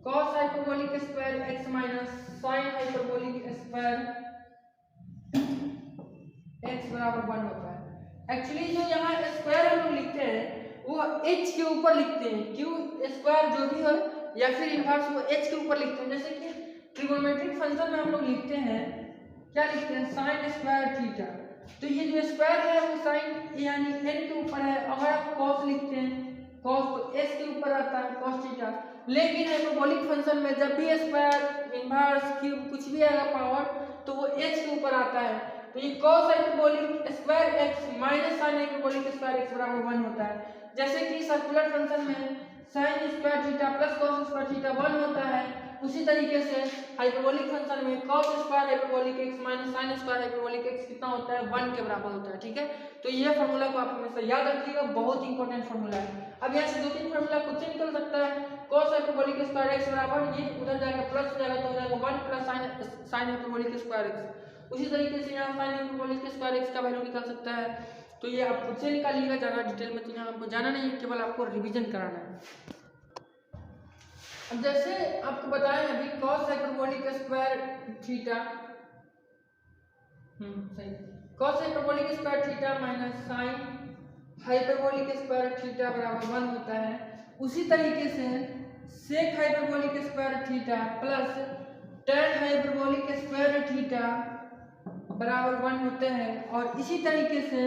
[SPEAKER 1] cos hyperbolic square x minus sine hyperbolic square x बराबर 1 होता है। एक्चुअली जो यहाँ स्क्वायर हम लोग लिखते हैं वो h के ऊपर लिखते हैं, क्यों स्क्वायर जो भी हो या फिर इनवर्स वो h के ऊपर लिखते हैं। जैसे कि ट्रिगोनोमेट्रिक फंक्शन में हम लोग लिखते हैं, क्या लिखते हैं, साइन स्क्वायर थीटा, तो ये जो स्क्वायर है वो साइन यानी n के ऊपर है। अगर आप cos लिखते हैं, cos तो s के ऊपर आता है cos थीटा, लेकिन हाइपरबोलिक फंक्शन में जब भी स्क्वायर, इनवर्स, क्यूब कुछ भी आएगा पावर तो वो h के ऊपर आता है, तो ये cos hyperbolic square x minus sine hyperbolic square x बराबर 1 होता है। जैसे कि सर्कुलर फंक्शन में sine square theta plus cos square theta 1 होता है, उसी तरीके से हाइपरबोलिक फंक्शन में cos square hyperbolic x minus sine square hyperbolic x कितना होता है, 1 के बराबर होता है। ठीक है, तो ये फार्मूला को आप हमेशा याद रखिएगा, बहुत इंपॉर्टेंट फार्मूला है। अब यहाँ से दो तीन फार्मूला खुद से निकल सकता है, cos हाइपरबोलिक स्क्वायर x बराबर, ये उधर जाएगा प्लस हो जाएगा तो हो जाएगा 1 plus sign hyperbolic square x। उसी तरीके से यहाँ साइन हाइपरबोलिक स्क्वायर x का वैल्यू निकल सकता है, तो ये आप खुद से निकालिएगा, ज़्यादा डिटेल में तो यहाँ आपको जाना नहीं है, केवल आपको रिविजन कराना है। अब जैसे आपको बताएं अभी cos हाइपरबोलिक स्क्वायर थीटा, सही, cos hyperbolic square theta minus sine hyperbolic square theta बराबर 1 होता है। उसी तरीके से sec hyperbolic square theta plus tan hyperbolic square theta बराबर 1 होते हैं, और इसी तरीके से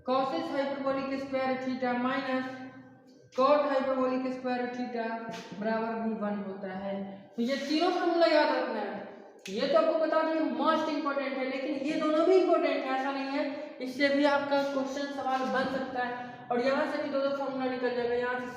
[SPEAKER 1] cosec hyperbolic square theta minus cot hyperbolic square theta बराबर भी 1 होता है। तो ये तीनों फार्मूला याद रखना है, ये तो आपको बता दिए मोस्ट इंपॉर्टेंट है, लेकिन ये दोनों भी इंपॉर्टेंट है, ऐसा नहीं है, इससे भी आपका क्वेश्चन सवाल बन सकता है। और यहाँ से भी दो फार्मूला निकल जाएगा, यहाँ से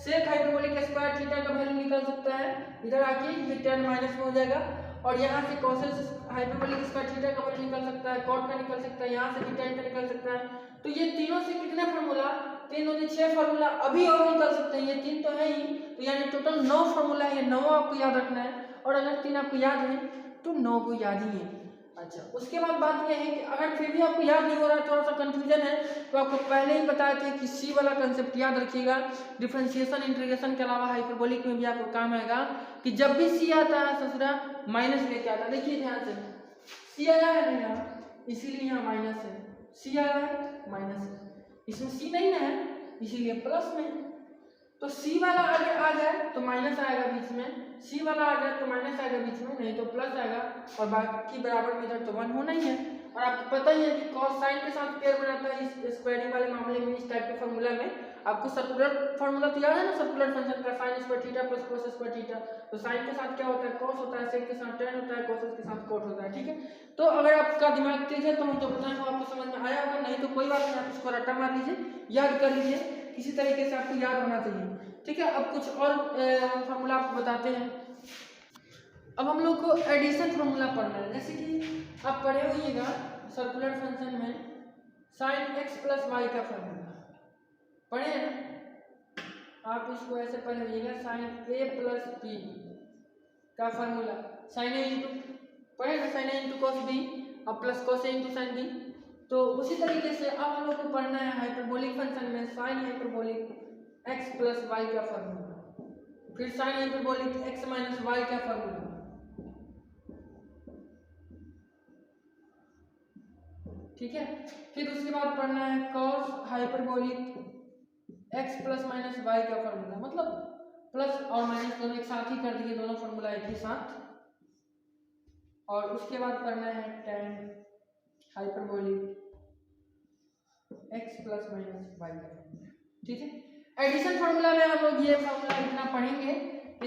[SPEAKER 1] सेक हाइपरबोलिक स्क्वायर थीटा का वैल्यू निकल सकता है, इधर आके ये tan माइनस में हो जाएगा, और यहाँ से cosec हाइपरबोलिक स्क्वायर थीटा का वैल्यू निकल सकता है, cot का निकल सकता है, यहाँ से भी tan का निकल सकता है। तो ये तीनों से कितने फार्मूला, 3 और 6 फार्मूला अभी और निकल सकते हैं, ये 3 तो है ही, तो यानी टोटल 9 फार्मूला है, ये 9 आपको याद रखना है, और अगर 3 आपको याद है तो 9 को याद ही है। अच्छा, उसके बाद बात यह है कि अगर फिर भी आपको याद नहीं हो रहा है, थोड़ा सा कंफ्यूजन है, तो आपको पहले ही बताया था कि सी वाला कंसेप्ट याद रखिएगा। डिफरेंशिएशन इंटीग्रेशन के अलावा हाइपरबोलिक में भी आपको काम आएगा कि जब भी सी आता है ससुरा माइनस लेके आता है। देखिए ध्यान से, सी आया है ना यहाँ, इसीलिए यहाँ माइनस है, सी आया है माइनस है, इसमें सी नहीं ना है इसीलिए प्लस में। तो सी वाला अगर आ जाए तो माइनस आएगा बीच में, सी वाला आ जाए तो माइनस आएगा बीच में, नहीं तो प्लस आएगा, और बाकी बराबर में इधर तो 1 होना ही है। और आपको पता ही है कि cos साइन के साथ पेयर बनाता है इस स्क्वायरिंग वाले मामले में, इस टाइप के फॉर्मूला में। आपको सर्कुलर फॉर्मूला तो याद है ना, सर्कुलर फंक्शन का sine square theta plus cos square theta. तो साइन के साथ क्या होता है, cos होता है, सेक के साथ tan होता है, cos के साथ cot होता है, ठीक है। तो अगर आपका दिमाग तेज है तो हम तो बताएं वो आपको समझ में आया होगा, नहीं तो कोई बात नहीं, आप इसको रट्टा मार लीजिए, याद कर लीजिए, किसी तरीके से आपको याद होना चाहिए, ठीक है। अब कुछ और फॉर्मूला आपको बताते हैं। अब हम लोग को एडिशन फॉर्मूला पढ़ना है। जैसे कि आप पढ़े होइएगा सर्कुलर फंक्शन में साइन एक्स प्लस वाई का फॉर्मूला पढ़े हैं ना, आप इसको ऐसे पढ़े होइएगा, साइन ए प्लस बी का फॉर्मूला, साइन ए इंटू पढ़े ना, साइन ए इंटू कॉस बी और plus cos A into sine B. तो उसी तरीके से अब हम लोग को पढ़ना है हाइपरबोलिक फंक्शन में sine hyperbolic x plus Y का फॉर्मूला, फिर sine hyperbolic x minus Y का फॉर्मूला, ठीक है। फिर उसके बाद पढ़ना है cos hyperbolic x plus minus Y का फॉर्मूला, मतलब प्लस और माइनस दोनों एक साथ ही कर दिए, दोनों फॉर्मूला एक ही साथ। और उसके बाद पढ़ना है tan hyperbolic x plus minus Y का फॉर्मूला, ठीक है। एडिशन फॉर्मूला में हम लोग ये फॉर्मूला इतना पढ़ेंगे,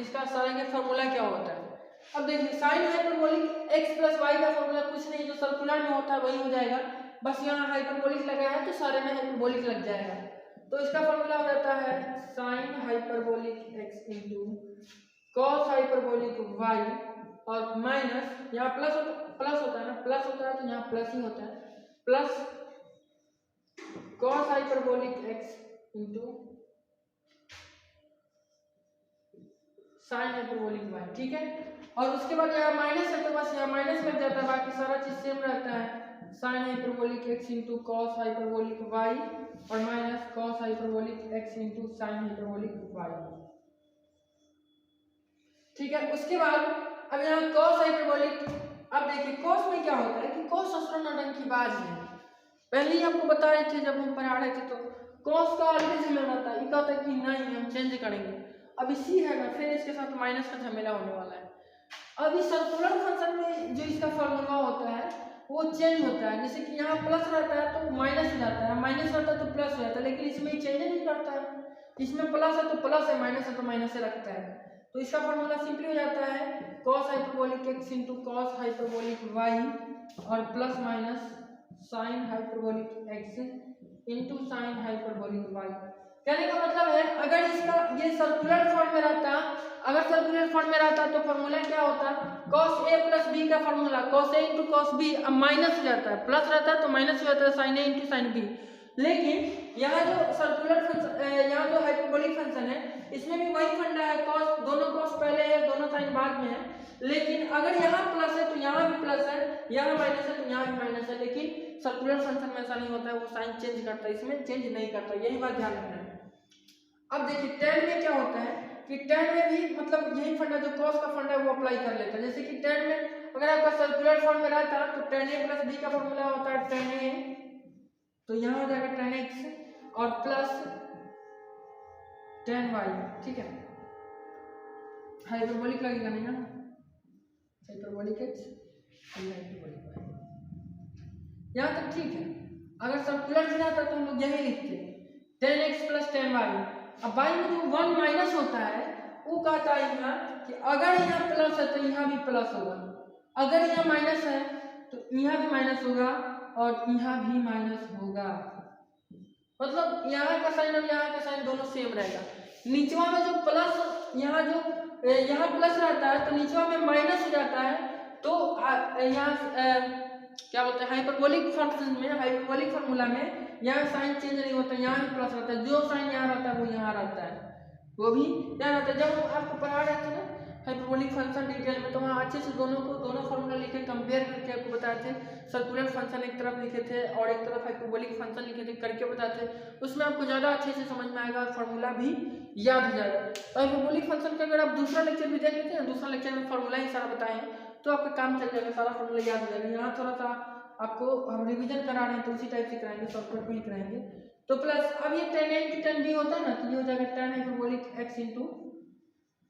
[SPEAKER 1] इसका सारे का फॉर्मूला क्या होता है। अब देखिए sine hyperbolic x plus Y का फॉर्मूला कुछ नहीं, जो सर्कुलर में होता है वही हो जाएगा, बस यहाँ हाइपरबोलिक लगा है तो सारे में हाइपरबोलिक लग जाएगा। तो इसका फॉर्मूला हो जाता है sign hyperbolic x into cos hyperbolic y और माइनस यहाँ प्लस होता है ना, प्लस होता है तो यहाँ प्लस ही होता है, plus cos hyperbolic x into sine hyperbolic y, ठीक है। और उसके बाद यहाँ माइनस है तो बस यहाँ माइनस लग जाता है, बाकी सारा चीज सेम रहता है, sign hyperbolic x into cos hyperbolic y और minus cos hyperbolic x into sine hyperbolic y, ठीक है। उसके बाद अब यहाँ कॉस हाइपरबोलिक, अब देखिए कॉस में क्या होता है कि कॉस नौटंकीबाज है, पहले ही आपको बता रहे थे जब हम पढ़ा रहे थे। तो कॉस का ऑलवेज हमें रहता है, ये कहता है कि नहीं हम चेंज करेंगे, अब इसी है ना, फिर इसके साथ माइनस का झमेला होने वाला है। अब इस सर्कुलर फंक्शन में जो इसका फॉर्मूला होता है वो चेंज होता है, जैसे कि यहाँ प्लस रहता है तो माइनस हो जाता है, माइनस रहता है तो प्लस हो जाता है, लेकिन इसमें चेंज नहीं करता है, इसमें प्लस है तो प्लस है, माइनस है तो माइनस से रखता है। तो इसका फॉर्मूला सिंपली हो जाता है cos hyperbolic x into cos hyperbolic y और plus minus sine hyperbolic x into sine hyperbolic y। कहने का मतलब है अगर इसका ये सर्कुलर फॉर्म में रहता, अगर सर्कुलर फॉर्म में रहता तो फॉर्मूला क्या होता, cos a प्लस b का formula cos a into cos b, अब माइनस हो जाता है, प्लस रहता है तो माइनस हो जाता है sin a into sin b। लेकिन यहाँ जो सर्कुलर फंक्शन, यहाँ जो हाइपरबोलिक फंक्शन है इसमें भी वही फंडा है, cos दोनों cos पहले है, दोनों sin बाद में है, लेकिन अगर यहाँ प्लस है तो यहाँ भी प्लस है, यहाँ माइनस है तो यहाँ भी माइनस है, लेकिन सर्कुलर फंक्शन में ऐसा नहीं होता है, वो साइन चेंज करता है, इसमें चेंज नहीं करता, यही बात ध्यान रखना है। अब देखिए tan में क्या होता है कि tan में भी मतलब यही फंडा जो cos का फंडा है वो अप्लाई कर लेता है। जैसे कि tan में अगर आपका सर्कुलर फॉर्म में रहता तो tan a प्लस b का फॉर्मूला होता है tan a, तो यहाँ हो जाएगा tan x और प्लस tan y, ठीक है। हाइपरबोलिक लगेगा नहीं ना, हाइपरबोलिक x हाइपरबोलिक y, यहाँ तक ठीक है। अगर सर्कुलर में रहता तो हम लोग यही लिखते tan x plus tan y। अब y में जो 1 माइनस होता है वो कहता है यहाँ कि अगर यहाँ प्लस है तो यहाँ भी प्लस होगा, अगर यहाँ माइनस है तो यहाँ भी माइनस होगा और यहाँ भी माइनस होगा, मतलब यहाँ का साइन और यहाँ का साइन दोनों सेम रहेगा। नीचवा में जो प्लस, यहाँ जो यहाँ प्लस रहता है तो नीचवा में माइनस हो जाता है, तो यहाँ क्या बोलते हैं हाइपरबोलिक फंक्शन में, हाइपरबोलिक फॉर्मूला में यहाँ साइन चेंज नहीं होता, यहाँ भी प्लस रहता है, जो साइन यहाँ रहता है वो यहाँ रहता है, वो भी यहाँ रहता है। जब हम आपको पढ़ा रहे थे ना हाइपरबोलिक फंक्शन डिटेल में, तो वहाँ अच्छे से दोनों फॉर्मूला लिखे कंपेयर करके आपको बताए थे। सर्कुलर फंक्शन एक तरफ लिखे थे और एक तरफ हाइपरबोलिक फंक्शन लिखे थे, करके बताते, उसमें आपको ज़्यादा अच्छे से समझ में आएगा और फॉर्मूला भी याद हो जाएगा। तो हाइपरबोलिक फंक्शन का अगर आप दूसरा लेक्चर भी देख लेते हैं, दूसरा लेक्चर में फॉर्मूला ही सारा बताए हैं, तो आपका काम चल जाएगा, सारा फॉर्मूला याद हो जाएगा। यहाँ थोड़ा सा आपको हम रिविजन करा रहे हैं तो उसी टाइप से कराएंगे, शॉर्टकट में ही कराएंगे। तो प्लस अब ये tan a into tan b होता है ना, तो ये हो जाएगा tan hyperbolic x into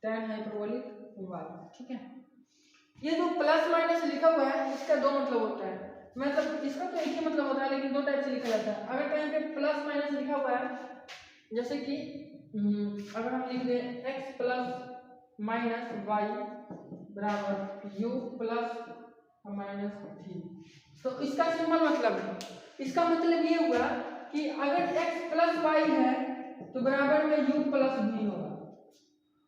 [SPEAKER 1] tan hyperbolic y, ठीक है। ये जो प्लस माइनस लिखा हुआ है इसका दो मतलब होता है, मतलब इसका तो एक ही मतलब होता है लेकिन दो टाइप से लिखा जाता है। अगर कहीं पे प्लस माइनस लिखा हुआ है, जैसे कि अगर हम लिख दें x प्लस माइनस वाई बराबर u प्लस माइनस v, तो इसका सिंपल मतलब है, इसका मतलब ये हुआ कि अगर x प्लस वाई है तो बराबर में u प्लस v होगा,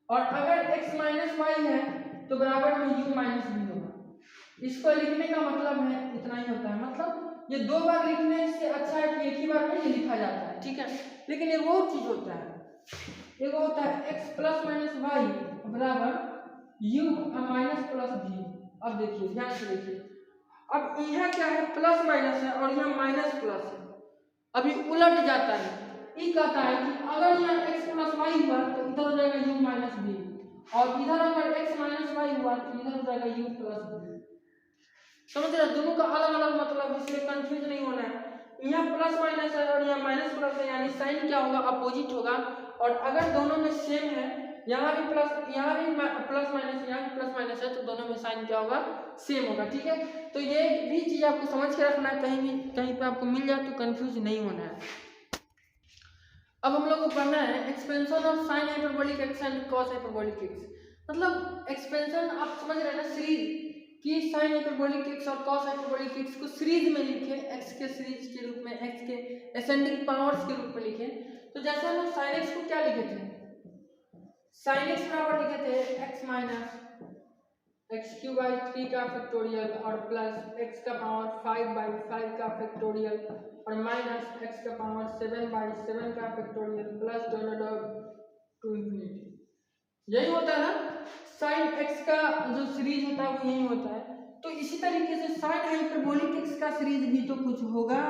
[SPEAKER 1] और अगर x माइनस वाई है तो बराबर में u माइनस v होगा। इसको लिखने का मतलब है इतना ही होता है, मतलब ये दो बार लिखने से अच्छा है कि एक ही बार में ये लिखा जाता है, ठीक है। लेकिन एक और चीज होता है, एक होता है x प्लस माइनस वाई बराबर u माइनस प्लस v। अब देखिए ध्यान से देखिए, अब यहाँ क्या है, प्लस माइनस है और यहाँ माइनस प्लस है, अभी उलट जाता है। ये कहता है कि अगर यहाँ x प्लस वाई हुआ तो इधर हो जाएगा u माइनस v, और इधर अगर x माइनस वाई हुआ तो इधर हो जाएगा u प्लस v। समझ रहे, दोनों का अलग अलग मतलब, इसलिए कंफ्यूज नहीं होना है। यहाँ प्लस माइनस है और यहाँ माइनस प्लस है, यानी साइन क्या होगा, अपोजिट होगा। और अगर दोनों में सेम है, यहाँ भी प्लस माइनस, यहाँ भी प्लस माइनस है, तो दोनों में साइन क्या होगा, सेम होगा, ठीक है। तो ये भी चीज आपको समझ के रखना है, कहीं पे आपको मिल जाए तो कंफ्यूज नहीं होना है। अब हम लोग को पढ़ना है expansion of sine hyperbolic x and cos hyperbolic x. मतलब एक्सपेंशन आप समझ रहे हैं ना, सीरीज कि साइन हाइपरबोलिक एक्स और कॉस हाइपरबोलिक एक्स को सीरीज में लिखे, एक्स के सीरीज के रूप में, एक्स के असेंडिंग पावर्स के रूप में लिखे। तो जैसे हम लोग साइन एक्स को क्या लिखे थे, साइन एक्स बराबर लिखे थे x minus x cube by 3 का फैक्टोरियल और प्लस एक्स का पावर 5 बाई 5 का फैक्टोरियल और माइनस एक्स का पावर 7 बाई 7 का फैक्टोरियल प्लस टू इंफिनिटी। यही होता है ना, साइन एक्स का जो सीरीज होता है वो यही होता है। तो इसी तरीके से साइन हाइपरबोलिक एक्स का सीरीज भी तो कुछ होगा।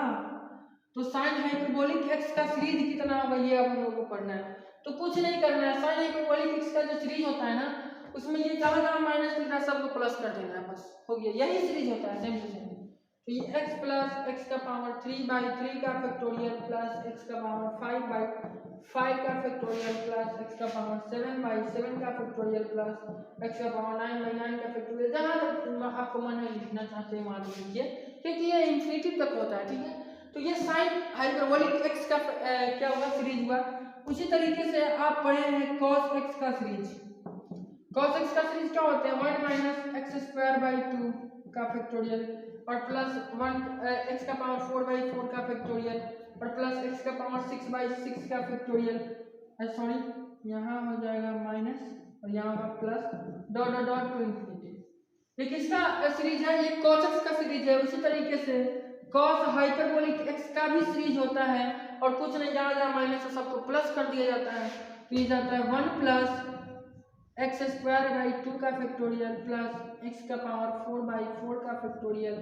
[SPEAKER 1] तो साइन हाइपरबोलिक एक्स का सीरीज कितना होगा ये अब हम लोग को पढ़ना है। तो कुछ नहीं करना है, साइन हाइपरबोलिक एक्स का जो सीरीज होता है ना, उसमें ये जहाँ जहाँ माइनस लिखना है सबको प्लस कर देना है, बस हो गया, यही सीरीज होता है सेम टू सेम। तो ये x प्लस एक्स का पावर 3 बाई 3 का फैक्टोरियल प्लस एक्स का पावर 5 बाई 5 का फैक्टोरियल प्लस एक्स का पावर 7 बाई 7 का फैक्टोरियल प्लस एक्स का पावर 9 बाई 9 का फैक्टोरियल। जहाँ तक आपको मन में लिखना चाहते हैं वहाँ लिख लीजिए, क्योंकि ये इन्फिनिटी तक होता है, ठीक है। तो ये साइन हाइपरबोलिक एक्स का क्या होगा, सीरीज हुआ। उसी तरीके से आप पढ़े हैं कॉस एक्स का सीरीज। कॉस एक्स का सीरीज क्या होते हैं, 1 माइनस एक्स स्क्वायर बाई 2 का फैक्टोरियल और प्लस 1 एक्स का पावर 4 बाई 4 का फैक्टोरियल और प्लस एक्स का पावर 6 बाई 6 का फैक्टोरियल। सॉरी, यहाँ हो जाएगा माइनस और यहाँ होगा plus dot dot dot to infinity. ये किसका सीरीज है, ये कॉस एक्स का सीरीज है। उसी तरीके से कॉस हाइपरबोलिक एक्स का भी सीरीज होता है, और कुछ नहीं, जहाँ जहाँ माइनस है सबको प्लस कर दिया जाता है। तो ये जाता है 1 प्लस एक्स स्क्वायर बाई 2 का फैक्टोरियल प्लस एक्स का पावर 4 बाई 4 का फैक्टोरियल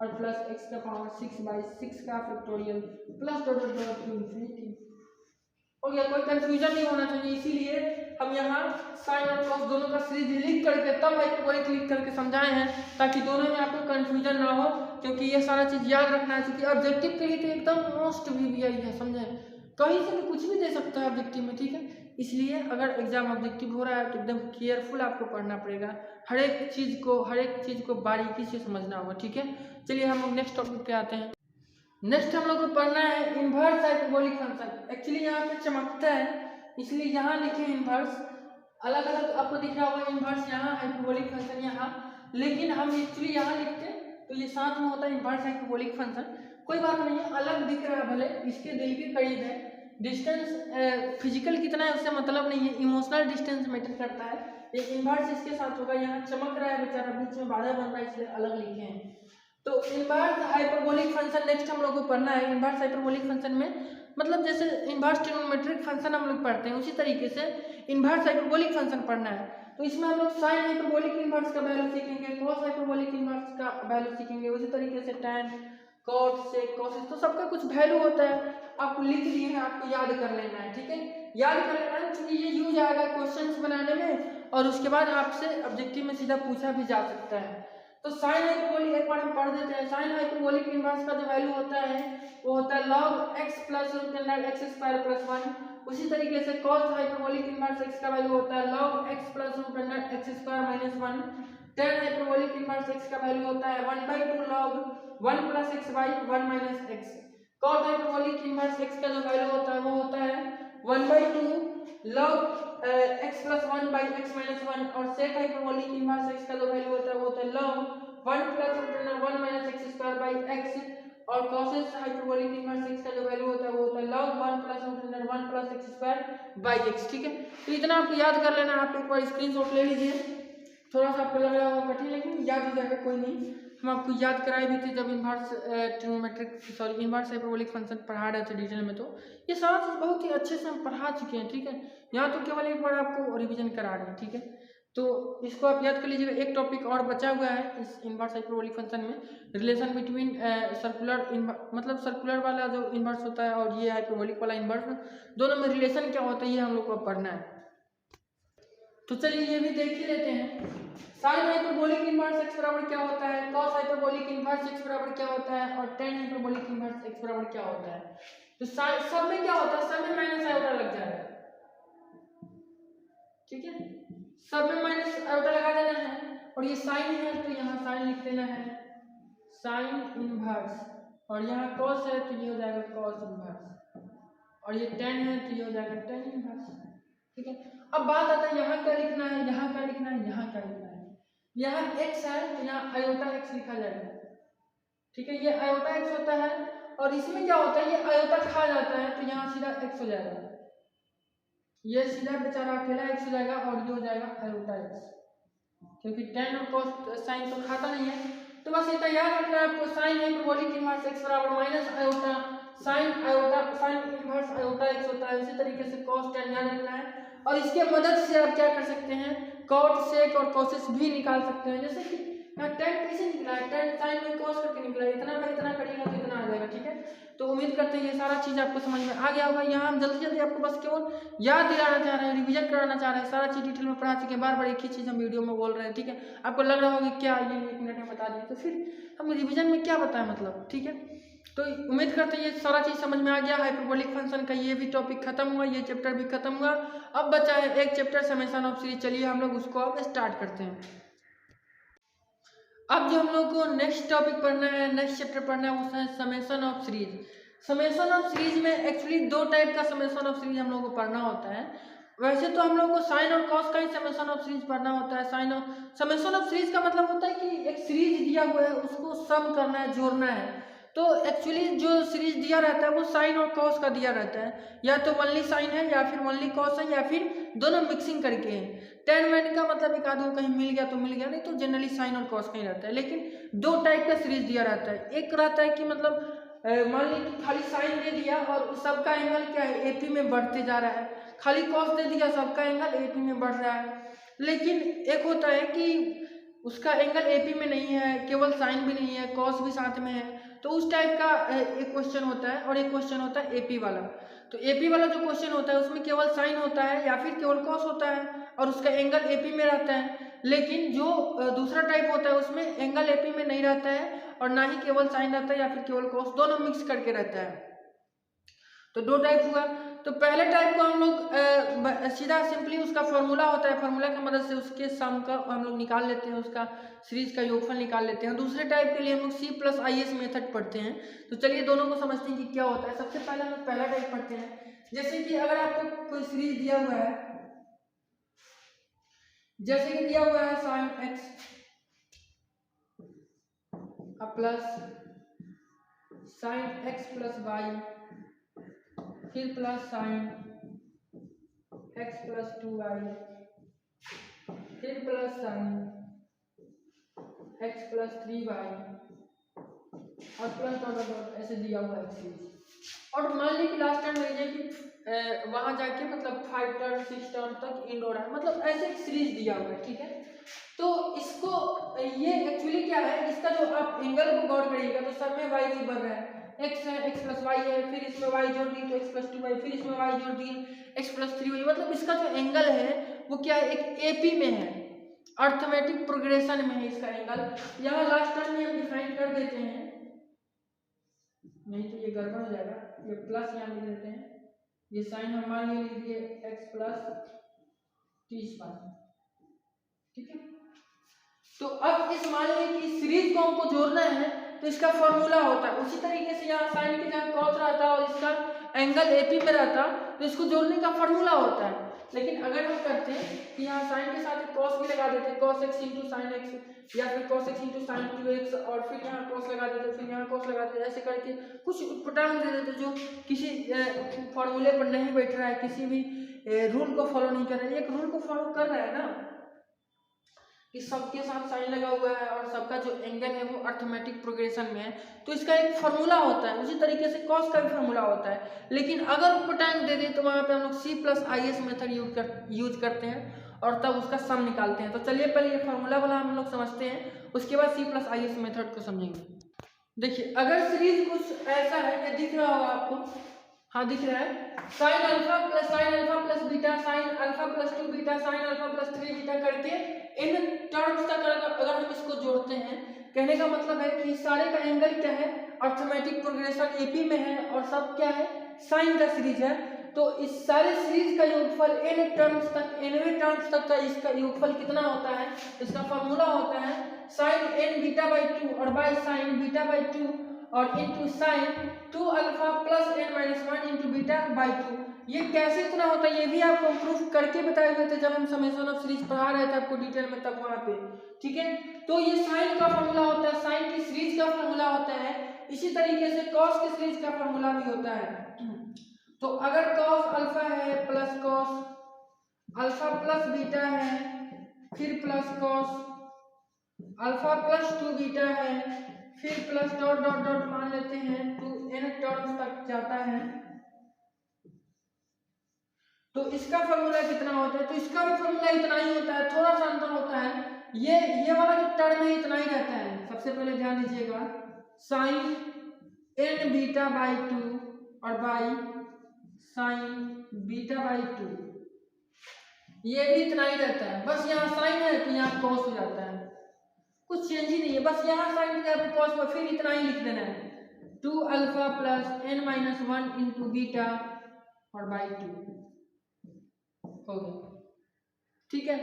[SPEAKER 1] और प्लस एक्स का पावर 6 बाई 6 का factorial plus dot dot dot to infinity. हो गया, कोई कंफ्यूजन नहीं होना चाहिए। इसीलिए हम यहाँ साइन और कॉस दोनों का सीरीज लिख करके तब हाइपरबोलिक लिख करके समझाए हैं, ताकि दोनों में आपको कंफ्यूजन ना हो, क्योंकि ये सारा चीज याद रखना है। क्योंकि ऑब्जेक्टिव के लिए तो एकदम मोस्ट VVI है, समझे, कहीं से भी कुछ भी दे सकता है ऑब्जेक्टिव में, ठीक है। इसलिए अगर एग्जाम ऑब्जेक्टिव हो रहा है तो एकदम केयरफुल आपको पढ़ना पड़ेगा, हर एक चीज को बारीकी से समझना होगा, ठीक है। चलिए हम लोग नेक्स्ट टॉपिक पे आते हैं। नेक्स्ट हम लोग को पढ़ना है इनवर्स हाइपरबोलिक फंक्शन। एक्चुअली यहाँ पे चमकता है इसलिए यहाँ लिखे इनवर्स, अलग अलग आपको दिख रहा होगा इनवर्स यहाँ, हाइपरबोलिक फंक्शन यहाँ, लेकिन हम एक्चुअली यहाँ लिखते तो ये साथ में होता है इनवर्स हाइपरबोलिक फंक्शन। कोई बात नहीं है, अलग दिख रहा है भले, इसके दिल के करीब है। डिस्टेंस फिजिकल कितना है उससे मतलब नहीं है, इमोशनल डिस्टेंस मैटर करता है। ये इनवर्स इसके साथ होगा, यहाँ चमक रहा है बेचारा, बीच में बाधा बन रहा है इसलिए अलग लिखे हैं। तो इनवर्स हाइपरबोलिक फंक्शन नेक्स्ट हम लोग को पढ़ना है। इनवर्स हाइपरबोलिक फंक्शन में मतलब जैसे इनवर्स ट्रिग्नोमेट्रिक फंक्शन हम लोग पढ़ते हैं, उसी तरीके से इनवर्स हाइपरबोलिक फंक्शन पढ़ना है। तो इसमें हम लोग साइन हाइपरबोलिक इनवर्स का वैल्यू सीखेंगे, कॉस हाइपरबोलिक इनवर्स का वैल्यू सीखेंगे, उसी तरीके से tan, cot, sec, cos, तो सबका कुछ वैल्यू होता है, आपको लिख दिए हैं, आपको याद कर लेना है, ठीक है, याद कर लेना है, क्योंकि ये यूज आएगा क्वेश्चंस बनाने में और उसके बाद आपसे ऑब्जेक्टिव में सीधा पूछा भी जा सकता है। तो साइन हाइपरबोलिक एक बार हम पढ़ देते हैं। साइन हाइपरबोलिक इनवर्स का जो वैल्यू होता है वो होता है log x plus root under x square plus 1। उसी तरीके से cos हाइपरबोलिक इनवर्स x का वैल्यू होता है log x plus root under x square minus 1। tan hyperbolic inverse x का वैल्यू होता है 1/2 log 1 plus x by 1 minus x। cot hyperbolic inverse x का जो वैल्यू होता है वो होता है 1/2 log x plus 1 by x minus 1। और सेक हाइपरबोलिक इनवर्स x का जो वैल्यू होता है वो होता है log 1 plus root under 1 minus x square by x। और cos हाइपरबोलिक इनवर्स x का जो वैल्यू होता है वो होता है log 1 plus root under 1 plus x square by x, ठीक है। तो इतना आपको याद कर लेना, आप एक बार स्क्रीनशॉट ले लीजिए, थोड़ा सा आपको लग रहा होगा कठिन लेकिन याद हो जाएगा, कोई नहीं, हम आपको याद कराए भी थे जब inverse trigonometric inverse hyperbolic function पढ़ा रहे थे डिटेल में। तो ये सारा चीज बहुत ही अच्छे से हम पढ़ा चुके हैं, ठीक है, यहाँ तो केवल एक बार आपको रिवीजन करा रहे हैं, ठीक है। तो इसको आप याद कर लीजिएगा। एक टॉपिक और बचा हुआ है इस इनवर्स हाइपरबोलिक फंक्शन में, रिलेशन बिटवीन सर्कुलर मतलब सर्कुलर वाला जो इनवर्स होता है और ये हाइपरबोलिक वाला इनवर्स, दोनों में रिलेशन क्या होता है ये हम लोग को पढ़ना है। तो चलिए ये भी देख ही लेते हैं। साइन हाइपरबोलिक इनवर्स x बराबर क्या होता है, cos हाइपरबोलिक इनवर्स x बराबर क्या होता है और tan हाइपरबोलिक इनवर्स x बराबर क्या होता है। तो सब में क्या होता है, सब में माइनस आयोटा लग जाएगा, ठीक है, सब में माइनस आयोटा लगा देना है। और ये साइन है तो यहाँ साइन लिख देना है, साइन इनवर्स, और यहाँ cos है तो ये हो जाएगा cos इनवर्स, और ये tan है तो ये हो जाएगा tan इनवर्स, ठीक है। अब बात आता है यहाँ क्या लिखना है, यहाँ क्या लिखना है, यहाँ क्या लिखना है। यहाँ x है तो यहाँ आयोटा x लिखा जाएगा, ठीक है, ये आयोटा x होता है। और इसमें क्या होता है, ये आयोटा खा जाता है तो यहाँ सीधा x हो जाएगा, ये सीधा बेचारा अकेला x हो जाएगा और ये हो जाएगा आयोटा x, क्योंकि tan और cos साइन तो खाता नहीं है। तो बस इतना याद रखना है आपको, साइन हाइपरबोलिक इनवर्स x बराबर minus iota sine inverse iota x होता है। इसी तरीके से cos tan याद रखना है। और इसके मदद से आप क्या कर सकते हैं, cot sec और cos भी निकाल सकते हैं। जैसे कि tan कैसे निकला है, tan sin में cos करके निकला है, इतना का इतना करिएगा तो इतना आ जाएगा, ठीक है। तो उम्मीद करते हैं ये सारा चीज आपको समझ में आ गया होगा। यहाँ हम जल्दी जल्दी आपको बस केवल याद दिलाना चाह रहे हैं, रिवीजन कराना चाह रहे हैं, सारा चीज डिटेल में पढ़ा चुके हैं, बार बार एक ही चीज हम वीडियो में बोल रहे हैं, ठीक है। आपको लग रहा होगा क्या ये 1 मिनट में बता दिए, तो फिर हम रिवीजन में क्या बताएं मतलब, ठीक है। तो उम्मीद करते हैं ये सारा चीज समझ में आ गया। हाइपरबोलिक फंक्शन का ये भी टॉपिक खत्म हुआ, ये चैप्टर भी खत्म हुआ। अब बचा है एक चैप्टर समेशन ऑफ सीरीज, चलिए हम लोग उसको अब स्टार्ट करते हैं। अब जो हम लोग को नेक्स्ट टॉपिक पढ़ना है, नेक्स्ट चैप्टर पढ़ना है, वो है summation of series. Summation of series में एक्चुअली दो टाइप का समेशन ऑफ सीरीज हम लोग को पढ़ना होता है। वैसे तो हम लोग को साइन और कॉस का ही समेशन ऑफ सीरीज पढ़ना होता है। साइन और समेशन ऑफ सीरीज का मतलब होता है कि एक सीरीज दिया हुआ है उसको सम करना है, जोड़ना है। तो एक्चुअली जो सीरीज दिया रहता है वो साइन और कॉस का दिया रहता है, या तो ओनली साइन है या फिर ओनली कॉस है या फिर दोनों मिक्सिंग करके है। टेन वेन का मतलब एक आधो कहीं मिल गया तो मिल गया, नहीं तो जनरली साइन और कॉस का ही रहता है। लेकिन दो टाइप का सीरीज दिया रहता है, एक रहता है कि मतलब मान लीजिए खाली साइन दे दिया और सबका एंगल क्या है, एपी में बढ़ते जा रहा है, खाली कॉस दे दिया सबका एंगल एपी में बढ़ रहा है। लेकिन एक होता है कि उसका एंगल एपी में नहीं है, केवल साइन भी नहीं है, कॉस भी साथ में है, तो उस टाइप का एक क्वेश्चन होता है। और एक क्वेश्चन होता है एपी वाला। तो एपी वाला जो क्वेश्चन होता है उसमें केवल साइन होता है या फिर केवल कॉस होता है और उसका एंगल एपी में रहता है। लेकिन जो दूसरा टाइप होता है उसमें एंगल एपी में नहीं रहता है और ना ही केवल साइन रहता है या फिर केवल कॉस, दोनों मिक्स करके रहता है। तो दो टाइप हुआ। तो पहले टाइप को हम लोग सीधा सिंपली उसका फॉर्मूला होता है, फॉर्मूला की मदद से उसके सम का हम लोग निकाल लेते हैं, उसका सीरीज का योगफल निकाल लेते हैं। दूसरे टाइप के लिए हम लोग C प्लस IS मेथड पढ़ते हैं। तो चलिए दोनों को समझते हैं कि क्या होता है। सबसे पहले हम लोग पहला टाइप पढ़ते हैं। जैसे कि अगर आपको कोई सीरीज दिया हुआ है, जैसे कि दिया हुआ है sine x plus sine x plus y, फिर plus sine x plus 2y, फिर plus sine x plus 3y और प्लस डॉट डॉट ऐसे दिया हुआ है सीरीज। और मान लीजिए कि लास्ट टाइम लीजिए कि वहां जाके मतलब 5 टर्न 6 टर्न तक एंड हो रहा है, मतलब ऐसे एक सीरीज दिया हुआ है, ठीक है। तो इसको ये एक्चुअली क्या है, इसका जो आप एंगल को गौर करिएगा तो सब में वाई बढ़ रहा है, एक्स है, एक्स प्लस वाई है, फिर इसमें वाई जोड़ दी तो एक्स प्लस 2y, फिर इसमें वाई जोड़ दी एक्स प्लस 3y, मतलब इसका जो एंगल है वो क्या है, एक एपी में है, अर्थमेटिक प्रोग्रेशन में है इसका एंगल। यहाँ लास्ट टाइम में हम डिफाइन कर देते हैं, नहीं तो ये गड़बड़ हो जाएगा, ये प्लस यहाँ लिख देते हैं, ये साइन हम मान लीजिए एक्स प्लस 30y, ठीक है। तो अब इस मान लीजिए कि सीरीज को हमको जोड़ना है तो इसका फॉर्मूला होता है उसी तरीके से, यहाँ साइन की जगह कॉस रहता है और इसका एंगल एपी में रहता तो इसको जोड़ने का फॉर्मूला होता है। लेकिन अगर हम करते हैं कि यहाँ साइन के साथ कॉस भी लगा देते हैं, cos x into sine x, या फिर cos x into sine 2x, और फिर यहाँ कॉस लगा देते, फिर यहाँ कॉस लगा देते, ऐसे करके कुछ उटपटांग दे देते जो किसी फॉर्मूले पर नहीं बैठ रहा है, किसी भी रूल को फॉलो नहीं कर रहा है। एक रूल को फॉलो कर रहा है ना कि सबके साथ साइन लगा हुआ है और सबका जो एंगल है वो अर्थमेटिक प्रोग्रेशन में है, तो इसका एक फार्मूला होता है, उसी तरीके से कॉस का भी फार्मूला होता है। लेकिन अगर उटपटांग दे दे तो वहाँ पे हम लोग C plus IS method use करते हैं और तब उसका सम निकालते हैं। तो चलिए पहले ये फार्मूला वाला हम लोग समझते हैं, उसके बाद C प्लस IS मेथड को समझेंगे। देखिए अगर सीरीज कुछ ऐसा है, ये दिख रहा होगा आपको, हाँ दिख रहा है, sine alpha plus beta, sine alpha plus 2 beta, sine alpha plus 3 beta करके इन टर्म्स तक अगर हम इसको जोड़ते हैं, कहने का मतलब है कि सारे का एंगल क्या है, अर्थमेटिक प्रोग्रेशन एपी में है और सब क्या है, साइन का सीरीज है। तो इस सारे सीरीज का योगफल n टर्म्स तक, nवें टर्म्स तक का इसका योगफल कितना होता है, इसका फॉर्मूला होता है साइन n बीटा बाई 2 और बाई साइन बीटा बाई 2 और into sine 2 alpha plus n minus 1 into beta by 2। ये कैसे इतना होता है ये भी आपको प्रूफ करके बताए हुए थे जब हम समेशन ऑफ सीरीज पढ़ा रहे थे आपको डिटेल में, तब वहां पे, ठीक है। तो ये साइन का फॉर्मूला होता है, साइन की सीरीज का फॉर्मूला होता है, इसी तरीके से कॉस की सीरीज का फॉर्मूला भी होता है। तो अगर कॉस अल्फा है plus cos alpha plus beta है, फिर plus cos alpha plus 2 beta है, फिर प्लस डॉट डॉट डॉट मान लेते हैं तो n टर्म्स तक जाता है, तो इसका फॉर्मूला कितना होता है, तो इसका भी फॉर्मूला इतना ही होता है, थोड़ा सा अंतर होता है, ये वाला जो टर्म है इतना ही रहता है। सबसे पहले ध्यान दीजिएगा, साइन n बीटा बाई 2 और बाई साइन बीटा बाई 2, ये भी इतना ही रहता है, बस यहाँ साइन है तो यहाँ कॉस हो जाता है, कुछ चेंज ही नहीं है, बस यहाँ साइन की जगह कॉस पर फिर इतना ही लिख देना है, 2 alpha plus n minus 1 into beta और बाई 2 हो गया, ठीक है।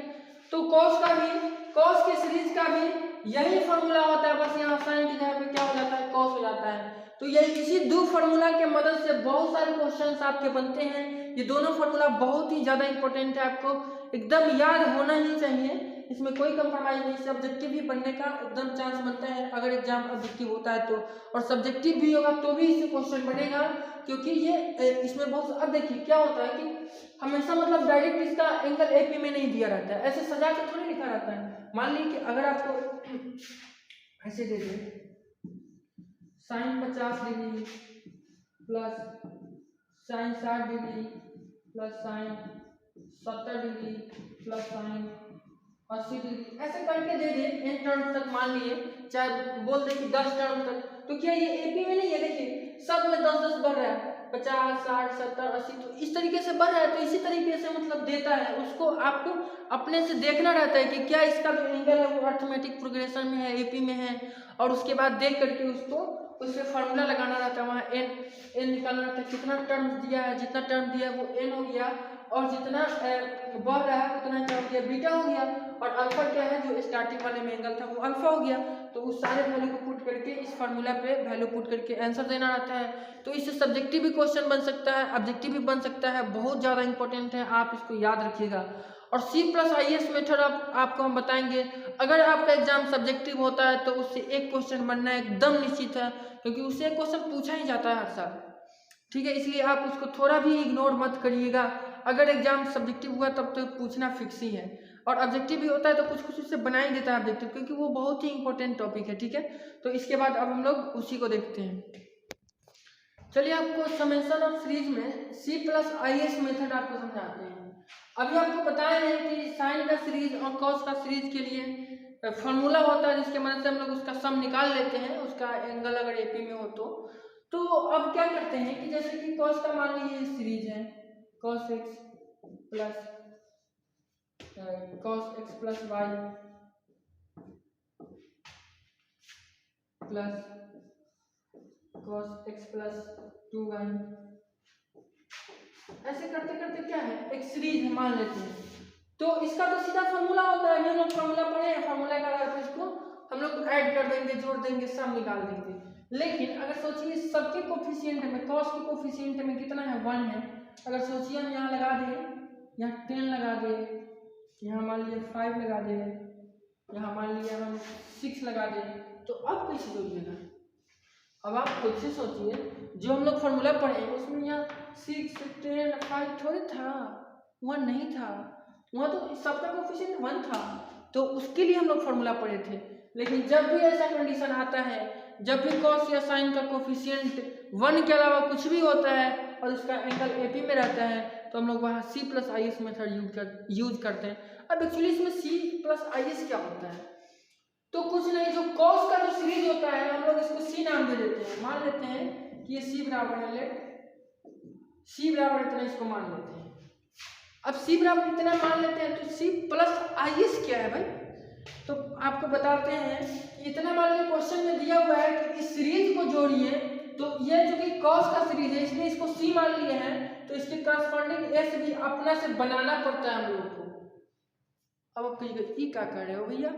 [SPEAKER 1] तो कॉस का भी, कॉस की सीरीज का भी यही फॉर्मूला होता है, बस यहाँ साइन की जगह पे क्या हो जाता है, कॉस हो जाता है। तो ये इसी दो फार्मूला के मदद से बहुत सारे क्वेश्चंस आपके बनते हैं। ये दोनों फार्मूला बहुत ही ज्यादा इंपॉर्टेंट है, आपको एकदम याद होना ही चाहिए, इसमें कोई कंप्रोमाइज नहीं। सब्जेक्टिव भी बनने का एकदम चांस बनता है अगर एग्जाम ऑब्जेक्टिव होता है तो, और सब्जेक्टिव भी होगा तो भी इससे क्वेश्चन बनेगा, क्योंकि ये इसमें बहुत, अब देखिए क्या होता है कि हमेशा मतलब डायरेक्ट इसका एंगल एपी में नहीं दिया रहता है, ऐसे सजा के थोड़ी लिखा रहता है। मान लीजिए कि अगर आपको ऐसे दे दें sine 50 degree plus sine 60 degree plus sine 70 degree plus sine 80 degree, ऐसे करके दे दे n टर्म तक, मान लिए चाहे बोल दे कि 10 टर्म तक, तो क्या ये एपी में नहीं है, देखिए सब में 10-10 बढ़ रहा है, 50 60 70 80, तो इस तरीके से बढ़ रहा है। तो इसी तरीके से मतलब देता है, उसको आपको अपने से देखना रहता है कि क्या इसका जो एंगल है वो अर्थमेटिक प्रोग्रेशन में है, एपी में है, और उसके बाद देख करके उसको उसमें फार्मूला लगाना रहता है, वहाँ n निकालना रहता है, कितना टर्म दिया है, जितना टर्म दिया है वो n हो गया, और जितना बढ़ रहा है उतना क्या हो गया, बीटा हो गया, और अल्फा क्या है जो स्टार्टिंग वाले में एंगल था वो अल्फा हो गया। तो उस सारे वैल्यू को पुट करके इस फार्मूला पे वैल्यू पुट करके आंसर देना रहता है। तो इससे सब्जेक्टिव भी क्वेश्चन बन सकता है, ऑब्जेक्टिव भी बन सकता है, बहुत ज़्यादा इंपॉर्टेंट है, आप इसको याद रखिएगा। और C प्लस IS मेथड आपको हम बताएंगे, अगर आपका एग्जाम सब्जेक्टिव होता है तो उससे एक क्वेश्चन बनना एकदम निश्चित है, क्योंकि उससे एक क्वेश्चन पूछा ही जाता है हर साल, ठीक है। इसलिए आप उसको थोड़ा भी इग्नोर मत करिएगा, अगर एग्जाम सब्जेक्टिव हुआ तब तो पूछना फिक्स ही है, और ऑब्जेक्टिव भी होता है तो कुछ कुछ उससे बना ही देता है ऑब्जेक्टिव, क्योंकि वो बहुत ही इंपॉर्टेंट टॉपिक है, ठीक है। तो इसके बाद अब हम लोग उसी को देखते हैं। चलिए आपको समेशन ऑफ सीरीज में C plus I S method आपको समझाते हैं। अभी आपको बताया है कि साइन का सीरीज और कॉस का सीरीज के लिए फॉर्मूला होता है जिसके मदद से हम लोग उसका सम निकाल लेते हैं, उसका एंगल अगर एपी में हो तो अब क्या करते हैं कि जैसे कि कॉस का मान लीजिए सीरीज है cos X plus Y plus cos x plus 2y, ऐसे करते करते क्या है एक सीरीज है मान लेते हैं। तो इसका तो सीधा फॉर्मूला होता है, हम लोग फॉर्मूला पढ़े हैं, फॉर्मूला का आधार पर इसको हम लोग ऐड कर देंगे, जोड़ देंगे, सम निकाल देंगे। लेकिन अगर सोचिए सबके कोफिशिएंट में cos के कोफिशिएंट में कितना है 1 है, अगर सोचिए हम यहाँ लगा दें, यहाँ 10 लगा दें, यहाँ मान लीजिए 5 लगा दें, यहाँ मान लीजिए हम 6 लगा दें, तो अब कैसे जोड़िएगा। अब आप खुद से सोचिए, जो हम लोग फॉर्मूला पढ़े उसमें यहाँ 6 10 5 थोड़ी था, 1 नहीं था, वहाँ तो सबका कोफिशिएंट 1 था, तो उसके लिए हम लोग फॉर्मूला पढ़े थे। लेकिन जब भी ऐसा कंडीशन आता है, जब भी कॉस या साइन का कोफिशिएंट 1 के अलावा कुछ भी होता है और उसका एंगल एपी में रहता है, तो हम लोग वहाँ C plus I S method use करते हैं। अब एक्चुअली इसमें सी प्लस आई एस क्या होता है, तो कुछ नहीं, जो कॉस का जो सीरीज होता है हम लोग इसको सी नाम दे देते हैं। मान लेते हैं कि ये सी बराबर है, लेट सी बराबर इतना, इसको मान लेते हैं। अब सी बराबर इतना मान लेते हैं, तो सी प्लस आई एस क्या है भाई, तो आपको बताते हैं कि इतना मान लीजिए क्वेश्चन में दिया हुआ है कि इस सीरीज को जोड़िए, तो ये जो कि कॉस का सीरीज है इसलिए इसको सी मान लिए हैं, तो इसके करस्पॉन्डिंग एस भी अपना से बनाना पड़ता है हम लोगों को। अब आप कहिएगा ई क्या कर रहे हो भैया,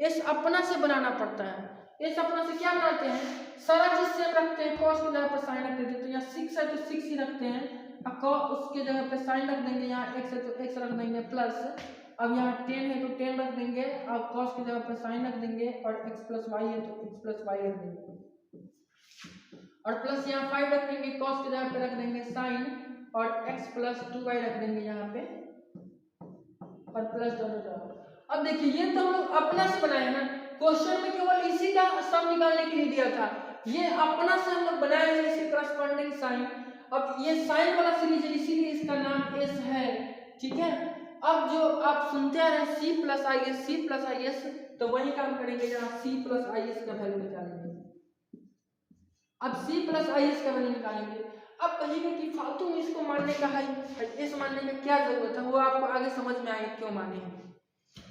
[SPEAKER 1] एस अपना से बनाना पड़ता है। एस अपना से क्या बनाते हैं, सारा चीज सेम रखते हैं, कॉस की जगह पर साइन रख देते हैं, तो यहाँ 6 है तो 6 ही रखते हैं, अब उसके जगह पे साइन रख देंगे, यहाँ x है तो x रख देंगे प्लस, अब यहाँ 10 है तो 10 रख देंगे, अब cos की जगह पे साइन रख देंगे, और x प्लस वाई है तो x प्लस वाई रख देंगे, और प्लस यहाँ 5 रख देंगे, cos की जगह पे रख देंगे साइन, और x प्लस 2y रख देंगे यहाँ पे, और प्लस दोनों। अब देखिए ये तो हम लोग अपना से बनाए हैं ना, क्वेश्चन में केवल इसी का सम निकालने के लिए दिया था, ये अपना से हम लोग बनाए हैं, इसके करस्पॉन्डिंग साइन। अब ये साइन वाला सीरीज है इसीलिए इसका नाम एस है, ठीक है। अब जो आप सुनते आ रहे हैं C plus I S, C plus I S, तो वही काम करेंगे जहाँ सी प्लस आई एस का वैल्यू निकालेंगे। अब सी प्लस आई एस का वैल्यू निकालेंगे। अब कहिएगा कि फालतू में इसको मानने का है, इस मानने में क्या जरूरत है, वो आपको आगे समझ में आएगा क्यों माने हैं,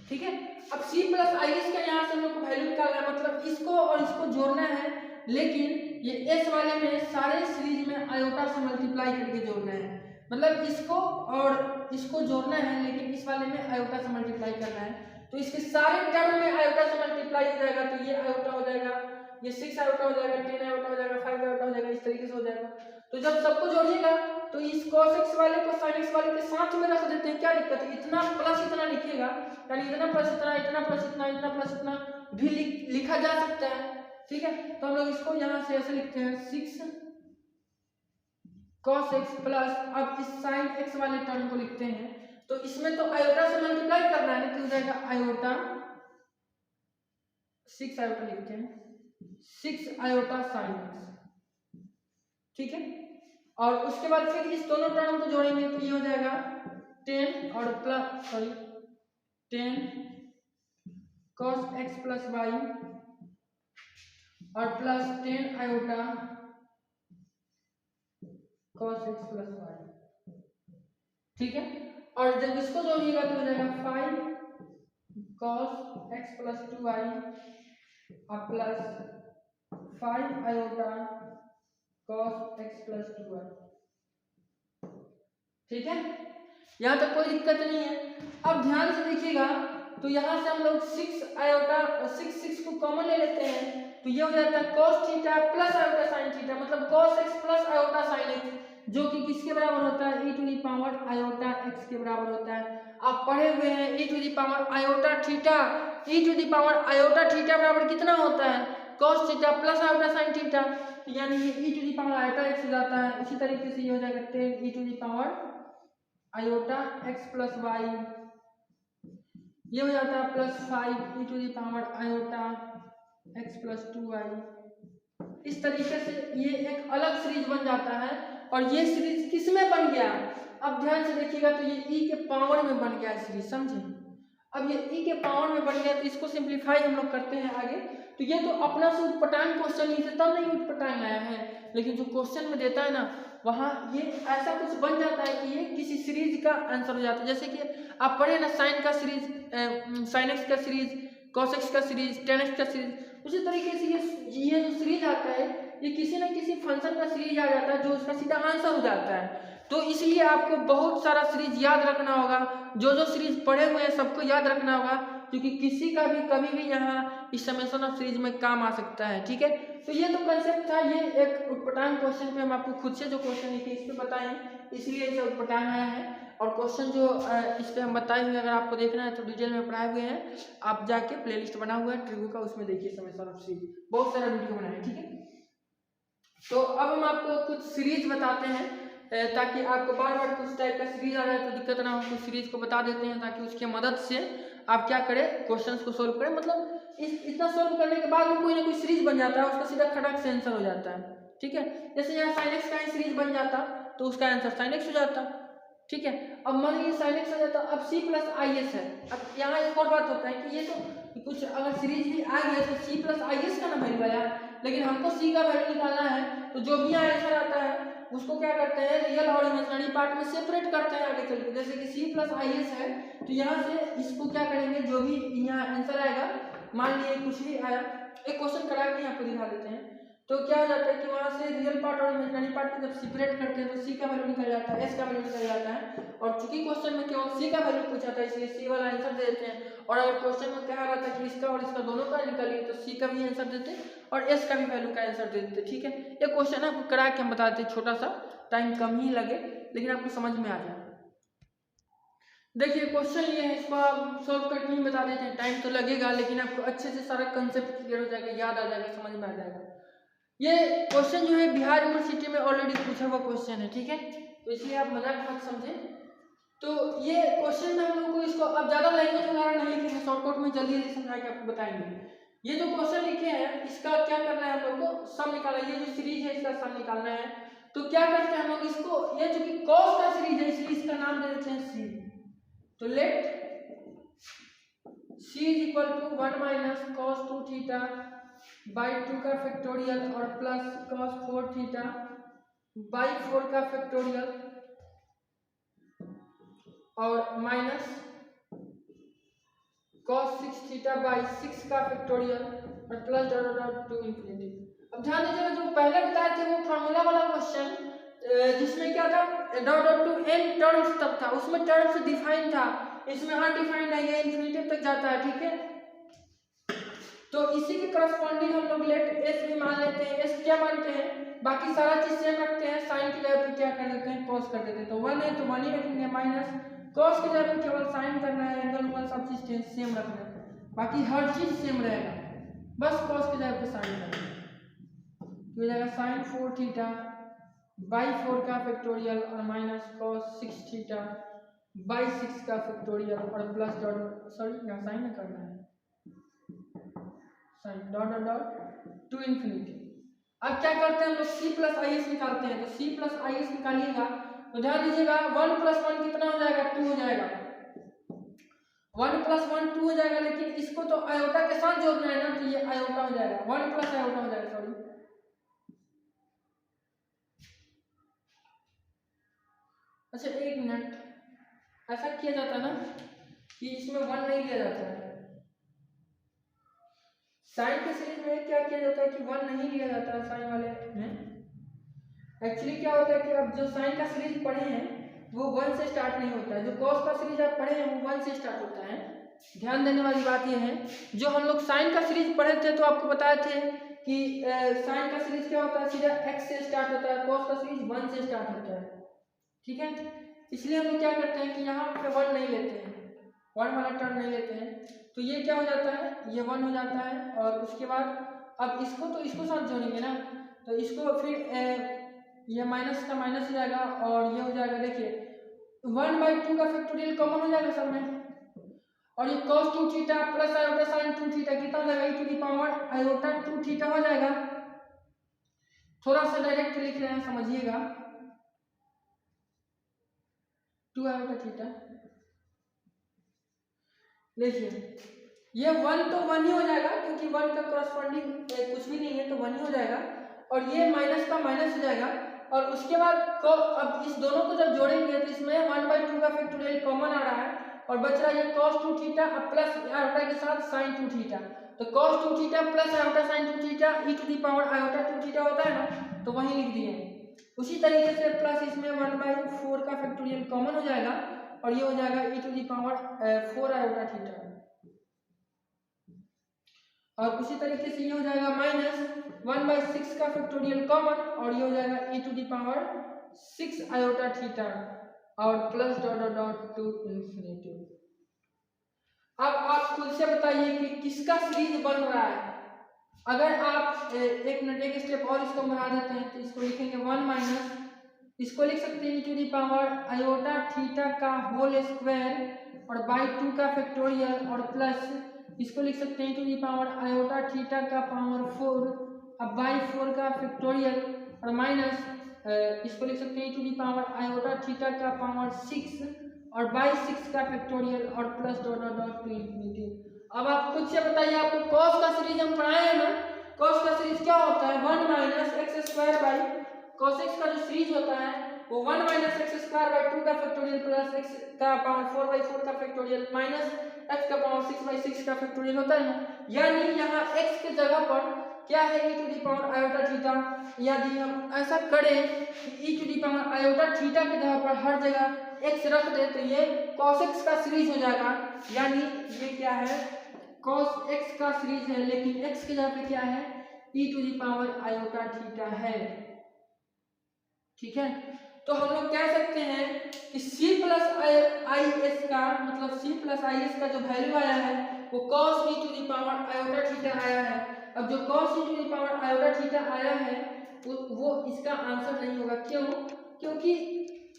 [SPEAKER 1] ठीक है। अब c प्लस आई एस का यहाँ से हम लोग को वैल्यू निकालना है, मतलब इसको और इसको जोड़ना है, लेकिन ये s वाले में सारे सीरीज में आयोटा से मल्टीप्लाई करके जोड़ना है, मतलब इसको और इसको जोड़ना है, लेकिन इस वाले में आयोटा से मल्टीप्लाई करना है, तो इसके सारे टर्म में आयोटा से मल्टीप्लाई हो जाएगा, तो ये आयोटा हो जाएगा, ये 6 आयोटा हो जाएगा, 10 आयोटा हो जाएगा, 5 आयोटा हो जाएगा, इस तरीके से हो जाएगा। तो जब सबको जोड़िएगा तो इस cos x वाले को sin x वाले के साथ में रख देते हैं, क्या दिक्कत है, इतना प्लस इतना लिखिएगा, यानी इतना प्लस इतना, इतना प्लस इतना, इतना प्लस इतना भी लिखा जा सकता है, ठीक है। तो हम लोग इसको यहाँ से ऐसे लिखते हैं 6 cos x प्लस, अब इस sin x वाले टर्म को लिखते हैं, तो इसमें तो आयोटा से मल्टीप्लाई करना है, तो हो जाएगा आयोटा 6 आयोटा लिखते हैं, 6 आयोटा sin x, ठीक है। और उसके बाद फिर इस दोनों टर्म को जोड़ेंगे, तो ये हो जाएगा 10 और plus 10 cos x plus y और plus 10 iota cos x plus y, ठीक है। और जब इसको जोड़िएगा तो हो जाएगा 5 cos x प्लस 2y और plus 5 iota cos x plus 2y, ठीक है। यहाँ तक कोई दिक्कत नहीं है। अब ध्यान से देखिएगा, तो यहाँ से हम लोग 6 आयोटा 6 को कॉमन ले लेते हैं, तो ये हो जाता है cos theta plus iota sin theta, मतलब cos x plus iota sin x, जो कि किसके बराबर होता है, e to the power iota x के बराबर होता है। आप पढ़े हुए हैं e to the power iota theta, e to the power iota theta बराबर कितना होता है, cos theta plus iota sin theta, यानी ये e to the power iota x हो जाता है। उसी तरीके से ये हो जाएगा 10 e to the power iota x plus Y, ये हो जाता है plus 5 e to the power iota x plus 2y, इस तरीके से ये एक अलग सीरीज बन जाता है। और ये सीरीज किस में बन गया, अब ध्यान से देखिएगा, तो ये ई के पावर में बन गया सीरीज, समझे। अब ये ई के पावर में बन गया, तो इसको सिंप्लीफाई हम लोग करते हैं आगे। तो ये तो अपना से उटपटांग क्वेश्चन ही से तब नहीं उटपटांग आया है, लेकिन जो क्वेश्चन में देता है ना, वहाँ ये ऐसा कुछ बन जाता है कि ये किसी सीरीज का आंसर हो जाता है। जैसे कि आप पढ़े ना साइन का सीरीज, साइन एक्स का सीरीज, कॉस एक्स का सीरीज, टेन एक्स का सीरीज, उसी तरीके से ये जो सीरीज आता है ये किसी न किसी फंक्शन का सीरीज आ जाता है जो उसका सीधा आंसर हो जाता है। तो इसलिए आपको बहुत सारा सीरीज याद रखना होगा, जो सीरीज पढ़े हुए हैं सबको याद रखना होगा, क्योंकि किसी का भी कभी भी यहाँ इस समेशन ऑफ सीरीज में काम आ सकता है। ठीक है, तो ये तो कंसेप्ट था, ये एक उटपटांग क्वेश्चन पे हम आपको खुद से जो क्वेश्चन लिखे इस पे बताएं, इसलिए इसे उटपटांग आया है। और क्वेश्चन जो इस पे हम बताए हुए, अगर आपको देखना है तो डिटेल में पढ़ाए हुए हैं, आप जाके प्लेलिस्ट बना हुआ है ट्रिगो का, उसमें देखिए समेशन ऑफ सीरीज, बहुत सारा वीडियो बनाए हैं। ठीक है, तो अब हम आपको कुछ सीरीज बताते हैं, ताकि आपको बार बार कुछ टाइप का सीरीज आ जाए तो दिक्कत ना हो। कुछ सीरीज को बता देते हैं ताकि उसकी मदद से आप क्या करें, क्वेश्चंस को सोल्व करें। मतलब इतना सोल्व करने के बाद में कोई ना कोई सीरीज बन जाता है, उसका सीधा खटक से आंसर हो जाता है। ठीक है, जैसे यहाँ साइन एक्स का सीरीज बन जाता तो उसका आंसर साइन एक्स हो जाता। ठीक है, अब मान लीजिए साइन एक्स हो जाता, अब सी प्लस आई एस है। अब यहाँ एक और बात होता है कि ये तो कुछ अगर सीरीज भी आ गया तो सी प्लस आई एस का ना वैल्यू आया, लेकिन हमको सी का वैल्यू निकालना है, तो जो भी यहाँ आंसर आता है उसको क्या करते हैं, रियल और इमेजिनरी पार्ट में सेपरेट करते हैं आगे चल के। जैसे कि सी प्लस आई एस है, तो यहाँ से इसको क्या करेंगे, जो भी यहाँ आंसर आएगा, मान लीजिए कुछ भी आया, एक क्वेश्चन करा के आपको दिखा देते हैं, तो क्या हो जाता है कि वहाँ से रियल पार्ट और इमेजिनरी पार्ट को जब सेपरेट करते हैं तो सी का वैल्यू निकल जाता है, एस का वैल्यू निकल जाता है। और चूंकि क्वेश्चन में केवल सी का वैल्यू पूछा था, इसलिए सी वाला आंसर दे देते हैं। और अगर क्वेश्चन में कहा रहा था कि इसका और इसका दोनों का निकालिए, तो सी का भी आंसर देते और एस का भी वैल्यू का आंसर दे देते। ठीक है, ये क्वेश्चन आपको करा के हम बताते हैं, छोटा सा टाइम कम ही लगे लेकिन आपको समझ में आ जाए। देखिए क्वेश्चन ये है, इसको आप सॉल्व करके ही बता देते हैं, टाइम तो लगेगा लेकिन आपको अच्छे से सारा कंसेप्ट क्लियर हो जाएगा, याद आ जाएगा, समझ में आ जाएगा। ये क्वेश्चन जो है बिहार यूनिवर्सिटी में ऑलरेडी पूछा हुआ क्वेश्चन है। ठीक है, तो इसलिए आप मजाक मत समझे। तो ये क्वेश्चन में हम लोग को इसको अब ज्यादा लैंग्वेज वगैरह नहीं लिखेंगे, शॉर्टकट में जल्दी जल्दी समझा के आपको बताएंगे। ये जो क्वेश्चन लिखे हैं इसका क्या करना है, हम लोग को सम निकालना है, ये जो सीरीज है इसका सम निकालना है। तो क्या करते हैं हम लोग इसको, ये जो कि कॉस का सीरीज है इसलिए इसका नाम दे देते हैं सी। तो let c is equal to 1 minus cos 2 theta by 2 का फैक्टोरियल और प्लस कॉस 4 थीटा बाई 4 का फैक्टोरियल और माइनस कॉस 6 थीटा बाई 6 का फैक्टोरियल और plus dot dot to infinity. अब ध्यान दीजिएगा, जो पहले बताए थे वो फार्मूला वाला क्वेश्चन, जिसमें क्या था, dot dot to n terms तक था, उसमें टर्म्स डिफाइन था, इसमें अनडिफाइंड है, ये इंफिनिटी तक जाता है। ठीक है, तो इसी के करस्पॉन्डिंग हम लोग लेट s भी मान लेते हैं। s क्या मानते हैं, बाकी सारा चीज सेम रखते हैं, साइन की जगह पे क्या कर देते हैं, कॉस कर देते हैं। तो 1 है तो 1 ही रखेंगे, माइनस कॉस की जगह पे केवल साइन करना है, एंगल उंगल सब चीज सेम रखना है, बाकी हर चीज सेम रहेगा, बस कॉस की जगह पे साइन करना है। तो ये जाएगा साइन 4 थीटा बाई 4 का फैक्टोरियल और माइनस कॉस 6 थीटा बाई 6 का फैक्टोरियल और प्लस डॉट, सॉरी यहाँ साइन में करना है, sine dot dot dot to infinity. अब क्या करते हैं हम लोग, सी प्लस आई एस निकालते हैं। तो सी प्लस आई एस निकालिएगा तो ध्यान दीजिएगा 1 प्लस 1 कितना हो जाएगा, 2 हो जाएगा, 1 प्लस 1 2 हो जाएगा, लेकिन इसको तो आयोटा के साथ जोड़ना है ना, तो ये आयोटा हो जाएगा, 1 प्लस आयोटा हो जाएगा, सॉरी। अच्छा एक मिनट, ऐसा किया जाता है ना कि इसमें 1 नहीं लिया जाता है, साइन के सीरीज में क्या किया जाता है कि 1 नहीं लिया जाता है साइन वाले में। एक्चुअली क्या होता है कि अब जो साइन का सीरीज पढ़े हैं वो 1 से स्टार्ट नहीं होता है, जो कॉस का सीरीज आप पढ़े हैं वो 1 से स्टार्ट होता है। ध्यान देने वाली बात यह है, जो हम लोग साइन का सीरीज पढ़े थे तो आपको बताए थे कि साइन का सीरीज क्या होता है, सीधा x से स्टार्ट होता है, कॉस का सीरीज 1 से स्टार्ट होता है। ठीक है, इसलिए हम लोग क्या करते हैं कि यहाँ पे 1 नहीं लेते हैं, 1 वाला टर्म नहीं लेते हैं, तो ये क्या हो जाता है, ये 1 हो जाता है। और उसके बाद अब इसको तो इसको साथ जोड़ेंगे ना, तो इसको फिर ये माइनस का माइनस हो जाएगा और ये हो जाएगा, देखिए 1/2 का फैक्टोरियल कॉमन हो जाएगा सब में, और ये cos 2 theta plus iota sin 2 theta कितना हो जाएगा, e to the power iota 2 theta हो जाएगा। थोड़ा सा डायरेक्ट लिख रहे हैं, समझिएगा। 2 आयोटा थीटा, देखिए ये 1 तो 1 ही हो जाएगा, क्योंकि 1 का करस्पॉन्डिंग कुछ भी नहीं है तो 1 ही हो जाएगा, और ये माइनस का माइनस हो जाएगा। और उसके बाद अब इस दोनों को जब जोड़ेंगे तो इसमें 1/2 का फैक्टोरियल कॉमन आ रहा है, और बच रहा है ये cos 2 थीटा अब प्लस आयोटा के साथ sin 2 थीटा। तो cos 2 theta plus iota sin 2 theta e to the power iota 2 theta होता है ना, तो वही लिख दिए। उसी तरीके से प्लस इसमें 1/4 का फैक्टोरियल कॉमन हो जाएगा, और ये हो जाएगा e to the power 4 iota theta. और उसी तरीके से ये हो जाएगा माइनस 1/6 का फैक्टोरियल कॉमन, और ये हो जाएगा e to the power 6 iota theta, और plus dot dot dot to infinity. अब आप खुद से बताइए कि किसका सीरीज बन रहा है। अगर आप एक मिनट एक स्टेप और इसको बढ़ा देते हैं, तो इसको लिखेंगे 1 माइनस, इसको लिख सकते हैं e to the power iota theta का होल स्क्वायर और बाई 2 का फैक्टोरियल, और प्लस इसको लिख सकते हैं e to the power iota theta का पावर 4 अब बाई 4 का फैक्टोरियल, और माइनस इसको लिख सकते हैं e to the power iota theta का पावर 6 और बाई 6 का फैक्टोरियल, और plus dot dot dot to infinity. अब आप खुद से बताइए, आपको cos का सीरीज हम पढ़ाए हैं ना, cos का सीरीज क्या होता है 1 minus x square by cos x का जो सीरीज होता है वो 1 माइनस एक्स स्क्वायर बाई 2 का फैक्टोरियल प्लस x का पावर 4/4 का फैक्टोरियल माइनस x का पावर 6/6 का फैक्टोरियल होता है ना। यानी यहाँ x के जगह पर क्या है e to the power iota theta. यदि हम ऐसा करें कि e to the power iota theta की जगह पर हर जगह x रख दे तो ये cos x का सीरीज हो जाएगा। यानी ये क्या है cos x का सीरीज है, लेकिन x की जगह पे क्या है e to the power iota theta है। ठीक है, तो हम लोग कह सकते हैं कि c प्लस आई एस का मतलब c प्लस आई एस का जो वैल्यू आया है वो cos e to the power iota theta आया है। अब जो cos e to the power iota theta आया है वो इसका आंसर नहीं होगा। क्यों? क्योंकि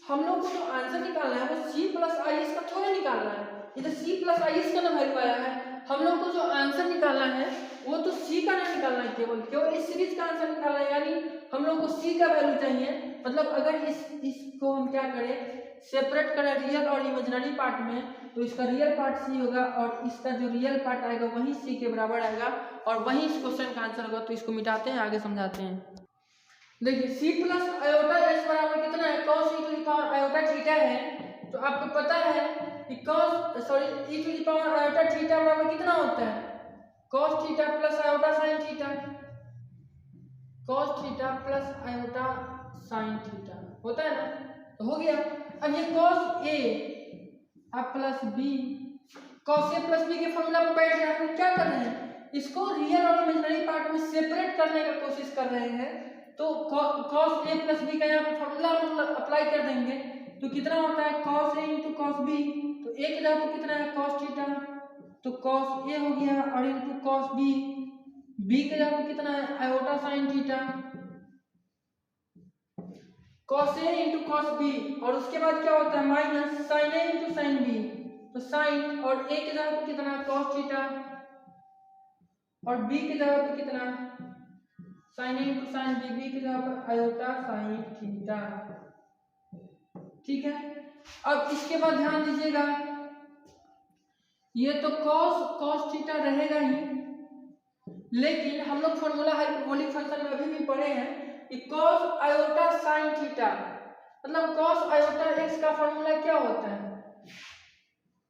[SPEAKER 1] हम लोग को जो आंसर निकालना है वो c प्लस आई एस का थोड़ा निकालना है, ये तो c प्लस आई एस का ना वैल्यू आया है। हम लोग को जो आंसर निकालना है वो तो c का ना निकालना है, केवल क्यों इस सीरीज का आंसर निकालना है। यानी हम लोग को c का वैल्यू चाहिए। मतलब अगर इसको हम क्या करें सेपरेट करें रियल और इमेजिनरी पार्ट में, तो इसका रियल पार्ट c होगा और इसका जो रियल पार्ट आएगा वही c के बराबर आएगा, और वही इस क्वेश्चन का आंसर होगा। तो इसको मिटाते हैं, आगे समझाते हैं। देखिए c प्लस आयोटा s बराबर कितना है cos e to the power iota theta है। तो आपको पता है कि e to the power iota theta बराबर कितना होता है cos theta plus iota sin theta, cos theta plus iota sin theta होता है ना। तो हो गया। अब ये cos a अब plus b, cos a plus b के फॉर्मूला पर बैठ रहे हैं। हम क्या कर रहे हैं इसको रियल और इमेजिनरी पार्ट में सेपरेट करने का कोशिश कर रहे हैं। तो cos a प्लस b का यहाँ पर फॉर्मूला अप्लाई कर देंगे तो कितना होता है cos a into cos b। तो a की जगह पर कितना है cos थीटा, तो cos a हो गया, और इंटू cos b, b के जगह पर कितना है iota sin theta, cos a into cos b, और उसके बाद क्या होता है minus sin a into sin b। तो sin और a की जगह पर कितना cos थीटा, और b की जगह पर कितना sin a into sin b, b की जगह पर आयोटा sin थीटा। ठीक है, अब इसके बाद ध्यान दीजिएगा ये तो cos थीटा रहेगा ही, लेकिन हम लोग फॉर्मूला हाइपरबोलिक फंक्शन में अभी भी पढ़े हैं कि cos आयोटा sin थीटा मतलब cos आयोटा x का फॉर्मूला क्या होता है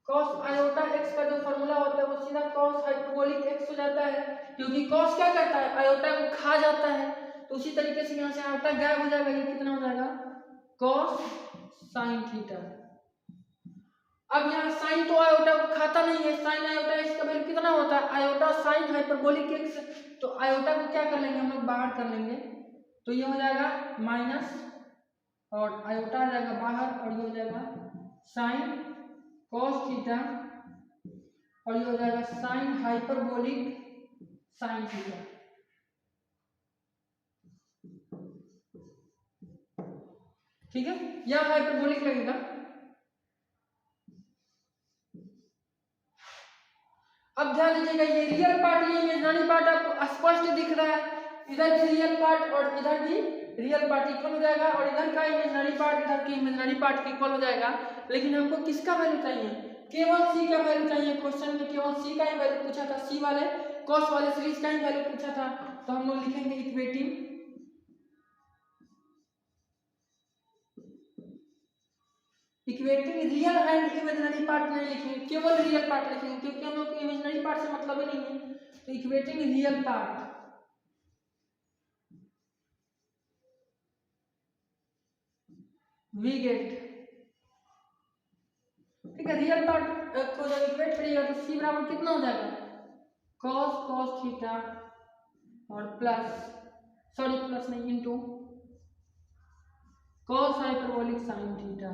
[SPEAKER 1] cos आयोटा x का जो फॉर्मूला होता है वो सीधा cos हाइपरबोलिक x हो जाता है, क्योंकि cos क्या करता है आयोटा को खा जाता है। तो उसी तरीके से यहाँ से आयोटा गायब हो जाएगा, ये कितना हो जाएगा cos sin थीटा। अब यहाँ साइन तो आयोटा को खाता नहीं है, साइन आयोटा x का वैल्यू कितना होता है आयोटा साइन हाइपरबोलिक x। तो आयोटा को क्या कर लेंगे हम लोग बाहर कर लेंगे, तो ये हो जाएगा माइनस और आयोटा आ जाएगा बाहर, और ये हो जाएगा साइन cos थीटा, और ये हो जाएगा साइन हाइपरबोलिक साइन थीटा। ठीक है, यहाँ हाइपरबोलिक लगेगा। अब ध्यान दीजिएगा ये रियल पार्ट ये इमेजिनरी पार्ट आपको स्पष्ट दिख रहा है। इधर भी रियल पार्ट और इधर भी रियल पार्ट इक्वल हो जाएगा, और इधर का इमेजिनरी पार्ट इधर के इमेजिनरी पार्ट इक्वल हो जाएगा। लेकिन हमको किसका वैल्यू चाहिए, केवल सी का वैल्यू चाहिए। क्वेश्चन में केवल सी का ही वैल्यू पूछा था, सी वाले कॉस वाले सीरीज का ही वैल्यू पूछा था। तो हम लोग लिखेंगे इक्वेटिव रियल एंड इमेजिनरी पार्ट नहीं लिखेंगे, केवल रियल पार्ट लिखेंगे, क्योंकि हम लोग को इमेजिनरी पार्ट से मतलब ही नहीं है। तो equating real part, we get, ठीक है। रियल पार्ट को जब इक्वेट करिएगा तो सी बराबर कितना हो जाएगा, cos थीटा और प्लस नहीं into cos hyperbolic sin theta,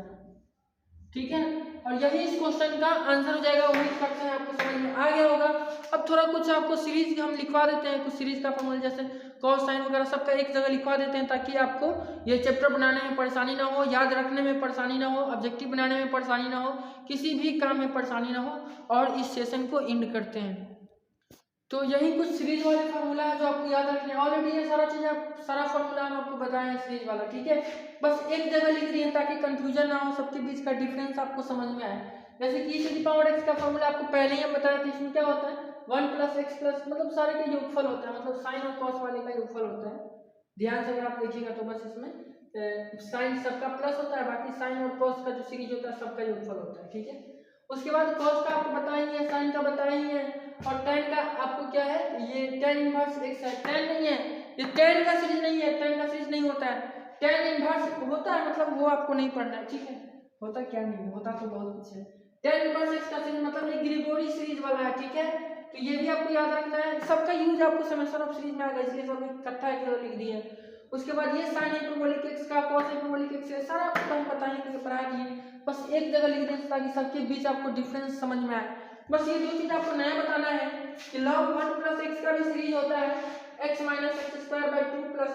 [SPEAKER 1] ठीक है। और यही इस क्वेश्चन का आंसर हो जाएगा। उम्मीद करते हैं आपको समझ में आ गया होगा। अब थोड़ा कुछ आपको सीरीज हम लिखवा देते हैं, कुछ सीरीज का फॉर्मूला जैसे cos sin वगैरह सबका एक जगह लिखवा देते हैं, ताकि आपको ये चैप्टर बनाने में परेशानी ना हो, याद रखने में परेशानी ना हो, ऑब्जेक्टिव बनाने में परेशानी ना हो, किसी भी काम में परेशानी ना हो। और इस सेशन को एंड करते हैं। तो यही कुछ सीरीज वाले फार्मूला है जो आपको याद रखने, ऑलरेडी ये सारा चीज सारा फार्मूला हम आपको बताए हैं सीरीज वाला, ठीक है। बस एक जगह लिख दिए ताकि कंफ्यूजन ना हो, सबके बीच का डिफरेंस आपको समझ में आए। जैसे कि e⁻x का फार्मूला आपको पहले ही हम बताया था, इसमें क्या होता है 1 + x प्लस मतलब सारे के योगफल होता है, मतलब साइन और कॉस वाले का योगफल होता है। ध्यान से अगर आप देखिएगा तो बस इसमें साइन सबका प्लस होता है, बाकी साइन और कॉस का जो सीरीज होता है सबका योगफल होता है, ठीक है। उसके बाद कॉस का आपको बताएंगे, साइन का बताएंगे, और टेन का आपको क्या है, ये टेन इनवर्स x है, टेन नहीं है, ये टेन का सीरीज नहीं है, टेन का सीरीज नहीं होता है, टेन इनवर्स होता है, मतलब वो आपको नहीं पढ़ना है, ठीक है। होता क्या नहीं होता तो बहुत कुछ है। टेन इनवर्स x का सीरीज मतलब ये ग्रेगोरी सीरीज वाला है, ठीक है। तो ये भी आपको याद रखना है, सबका यूज आपको सेमेस्टर ऑफ सीरीज में आएगा, इसलिए सब इकट्ठा एक लिख दिए। उसके बाद ये साइन हाइपरबोलिक x का, कॉस हाइपरबोलिक x का सारा आपको हम बताएंगे, पढ़ा दिए, बस एक जगह लिख दें ताकि सबके बीच आपको डिफरेंस समझ में आए। बस ये दो चीज आपको नया बताना है कि log 1 + x का भी सीरीज होता है x - x² 2 +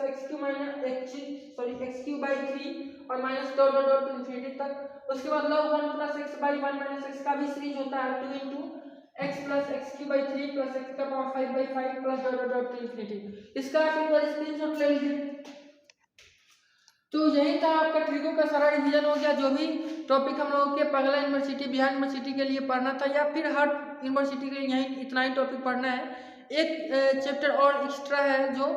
[SPEAKER 1] x³ और minus dot dot dot infinity तक। उसके बाद log 1 + x/1 - x का भी सीरीज होता है 2 × x + x³ 3 + x⁵/5 plus dot dot dot infinity. इसका आप एक बार स्क्रीनशॉट ले लीजिए। तो यही था आपका ट्रिगो का सारा रिवीजन हो गया। जो भी टॉपिक हम लोगों के पगला यूनिवर्सिटी, बिहार यूनिवर्सिटी के लिए पढ़ना था, या फिर हर यूनिवर्सिटी के लिए यही इतना ही टॉपिक पढ़ना है। एक चैप्टर और एक्स्ट्रा है जो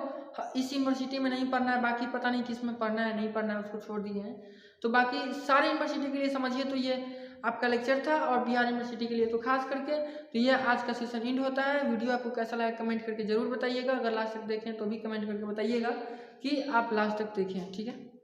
[SPEAKER 1] इस यूनिवर्सिटी में नहीं पढ़ना है, बाकी पता नहीं किस में पढ़ना है नहीं पढ़ना है, उसको छोड़ दिए हैं। तो बाकी सारी यूनिवर्सिटी के लिए समझिए तो ये आपका लेक्चर था, और बिहार यूनिवर्सिटी के लिए तो खास करके। तो ये आज का सेशन एंड होता है। वीडियो आपको कैसा लगा कमेंट करके जरूर बताइएगा, अगर लास्ट तक देखें तो भी कमेंट करके बताइएगा कि आप लास्ट तक देखें, ठीक है।